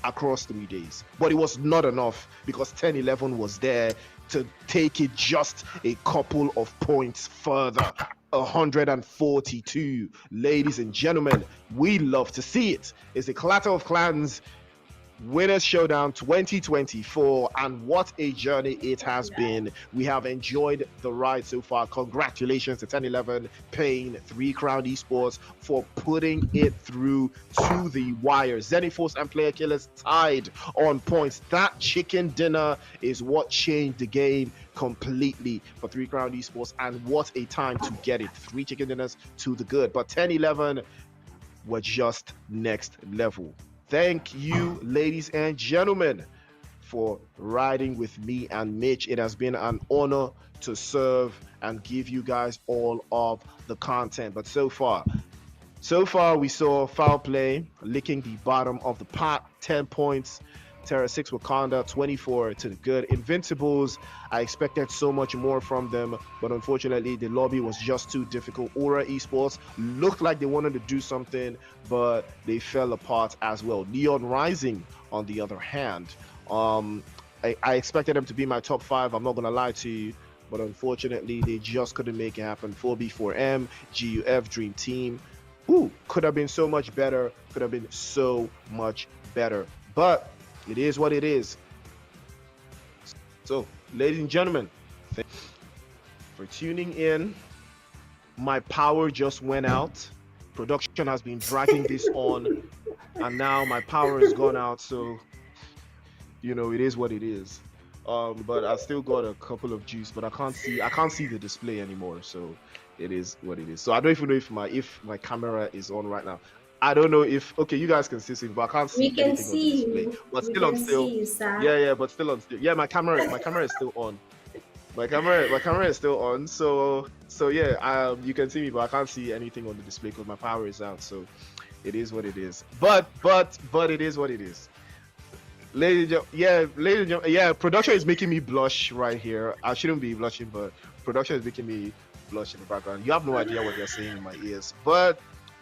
across 3 days, but it was not enough because 10-11 was there to take it just a couple of points further. 142. Ladies and gentlemen, we love to see it. It's the Clatter of Clans Winners Showdown 2024, and what a journey it has been. We have enjoyed the ride so far. Congratulations to 10-11, Pain, 3 Crown Esports for putting it through to the wire. ZENITH and Player Killers tied on points. That chicken dinner is what changed the game completely for 3 Crown Esports, and what a time to get it. 3 chicken dinners to the good, but 10-11 were just next level. Thank you, ladies and gentlemen, for riding with me and Mitch. It has been an honor to serve and give you guys all of the content. But so far we saw FOWLPLAY licking the bottom of the pot, 10 points. TERRORSIX Wakanda, 24 to the good. Invincibles, I expected so much more from them, but unfortunately the lobby was just too difficult. Aura Esports looked like they wanted to do something, but they fell apart as well. Neon Rising, on the other hand, I expected them to be my top 5, I'm not gonna lie to you, but unfortunately, they just couldn't make it happen. 4B4M, GUF, Dream Team. Ooh, could have been so much better. Could have been so much better. But it is what it is. So, ladies and gentlemen, thank you for tuning in. My power just went out. Production has been dragging this on, and now my power has gone out. So, you know, it is what it is. But I still got a couple of juice, but I can't see the display anymore. So, it is what it is. So I don't even know if my camera is on right now. I don't know if you guys can see it, but I can't see We can anything see on the display. you. But We still, I'm can still see you, sir. yeah, but still on still. Yeah, my camera is still on. My camera is still on. So yeah, you can see me, but I can't see anything on the display because my power is out. So it is what it is. But it is what it is. Ladies and gentlemen, production is making me blush right here. I shouldn't be blushing, but production is making me blush in the background. You have no idea what they're saying in my ears. But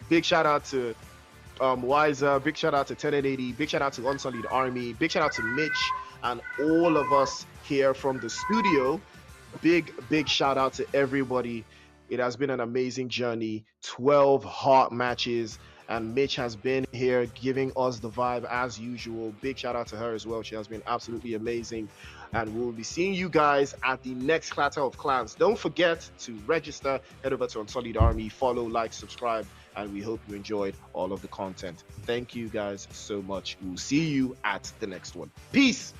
big shout out to Wiser, big shout out to 1080, big shout out to Unsullied Army, big shout out to Mitch and all of us here from the studio. Big shout out to everybody. It has been an amazing journey. 12 hot matches, and Mitch has been here giving us the vibe as usual. Big shout out to her as well. She has been absolutely amazing. And we'll be seeing you guys at the next Clatter of Clans. Don't forget to register. Head over to Unsullied Army, follow, like, subscribe, and we hope you enjoyed all of the content. Thank you guys so much. We'll see you at the next one. Peace.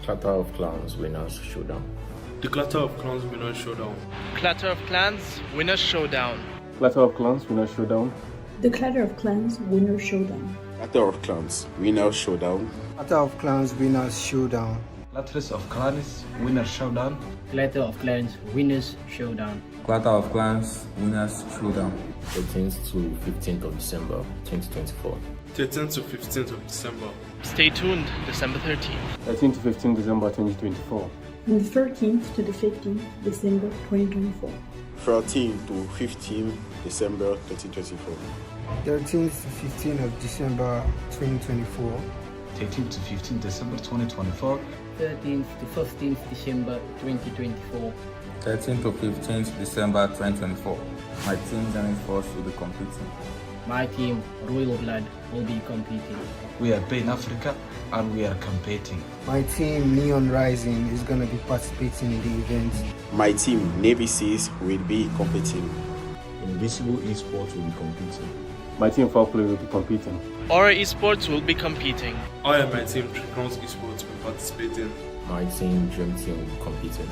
Clatter of Clans Winners Showdown. The Clatter of Clans Winners Showdown. Clatter of Clans Winners Showdown. Clatter of Clans Winner Showdown. The Clatter of Clans Winner Showdown. Clatter of Clans Winners Showdown. Clatter of Clans Winners Showdown. Clatter of Clans Winner Showdown. Clatter of Clans Winners Showdown. Clatter of Clans Winners Showdown. 13th to 15th of December 2024. 13th to 15th of December. Stay tuned December 13th. 13 to 15 December 2024. From the 13th to the 15th December 2024. 13 to 15 December 2024. 13th to 15th of December 2024. 13 to 15 December 2024. 13th to 15th December 2024. 13th to 15th December 2024. My team Zenith Force will be competing. My team, Royal Blood, will be competing. We are Pain Africa and we are competing. My team, Neon Rising, is going to be participating in the event. My team, Navy Seas, will be competing. Invincible Esports will be competing. My team FOWLPLAY will be competing. Aura Esports will be competing. I and my team, TERRORSIX Esports, will participate in. My team DREAMTEAM will be competing.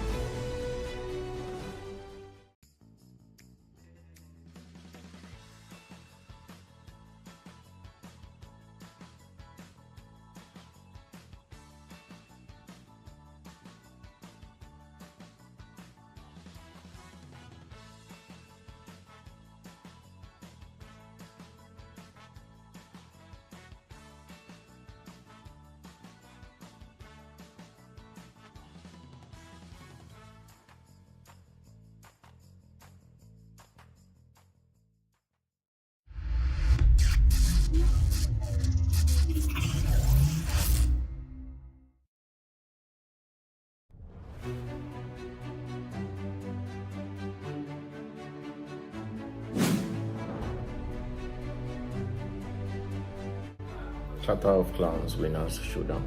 Clatter of Clans Winners Showdown.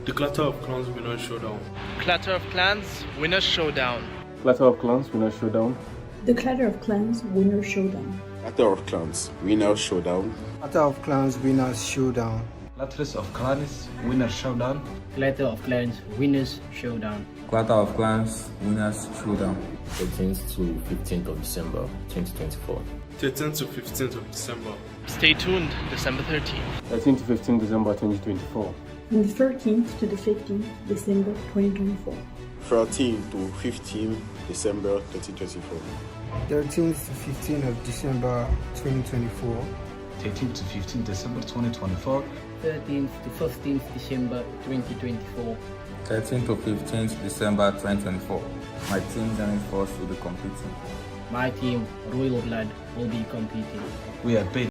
The Clatter of Clans Winners Showdown. Clatter of Clans Winners Showdown. Clatter of Clans Winners Showdown. The Clatter of Clans Winner Showdown. Clatter of Clans Winner Showdown. Clatter of Clans Winners Showdown. Clatter of Clans Winner Showdown. Clatter of Clans Winners Showdown. Clatter of Clans Winners Showdown. 13th to 15th of December 2024. 13th to 15th of December. Stay tuned December 13th. 13 to 15 December 2024. From the 13th to the 15th December 2024. 13 to 15 December 2024. 13th to 15th of December 2024. 13 to 15 December 2024. 13th to 15th December 2024. 13th to 15th December 2024. My team ZENITH Force will be competing. My team, Royal Blood, will be competing. We are paid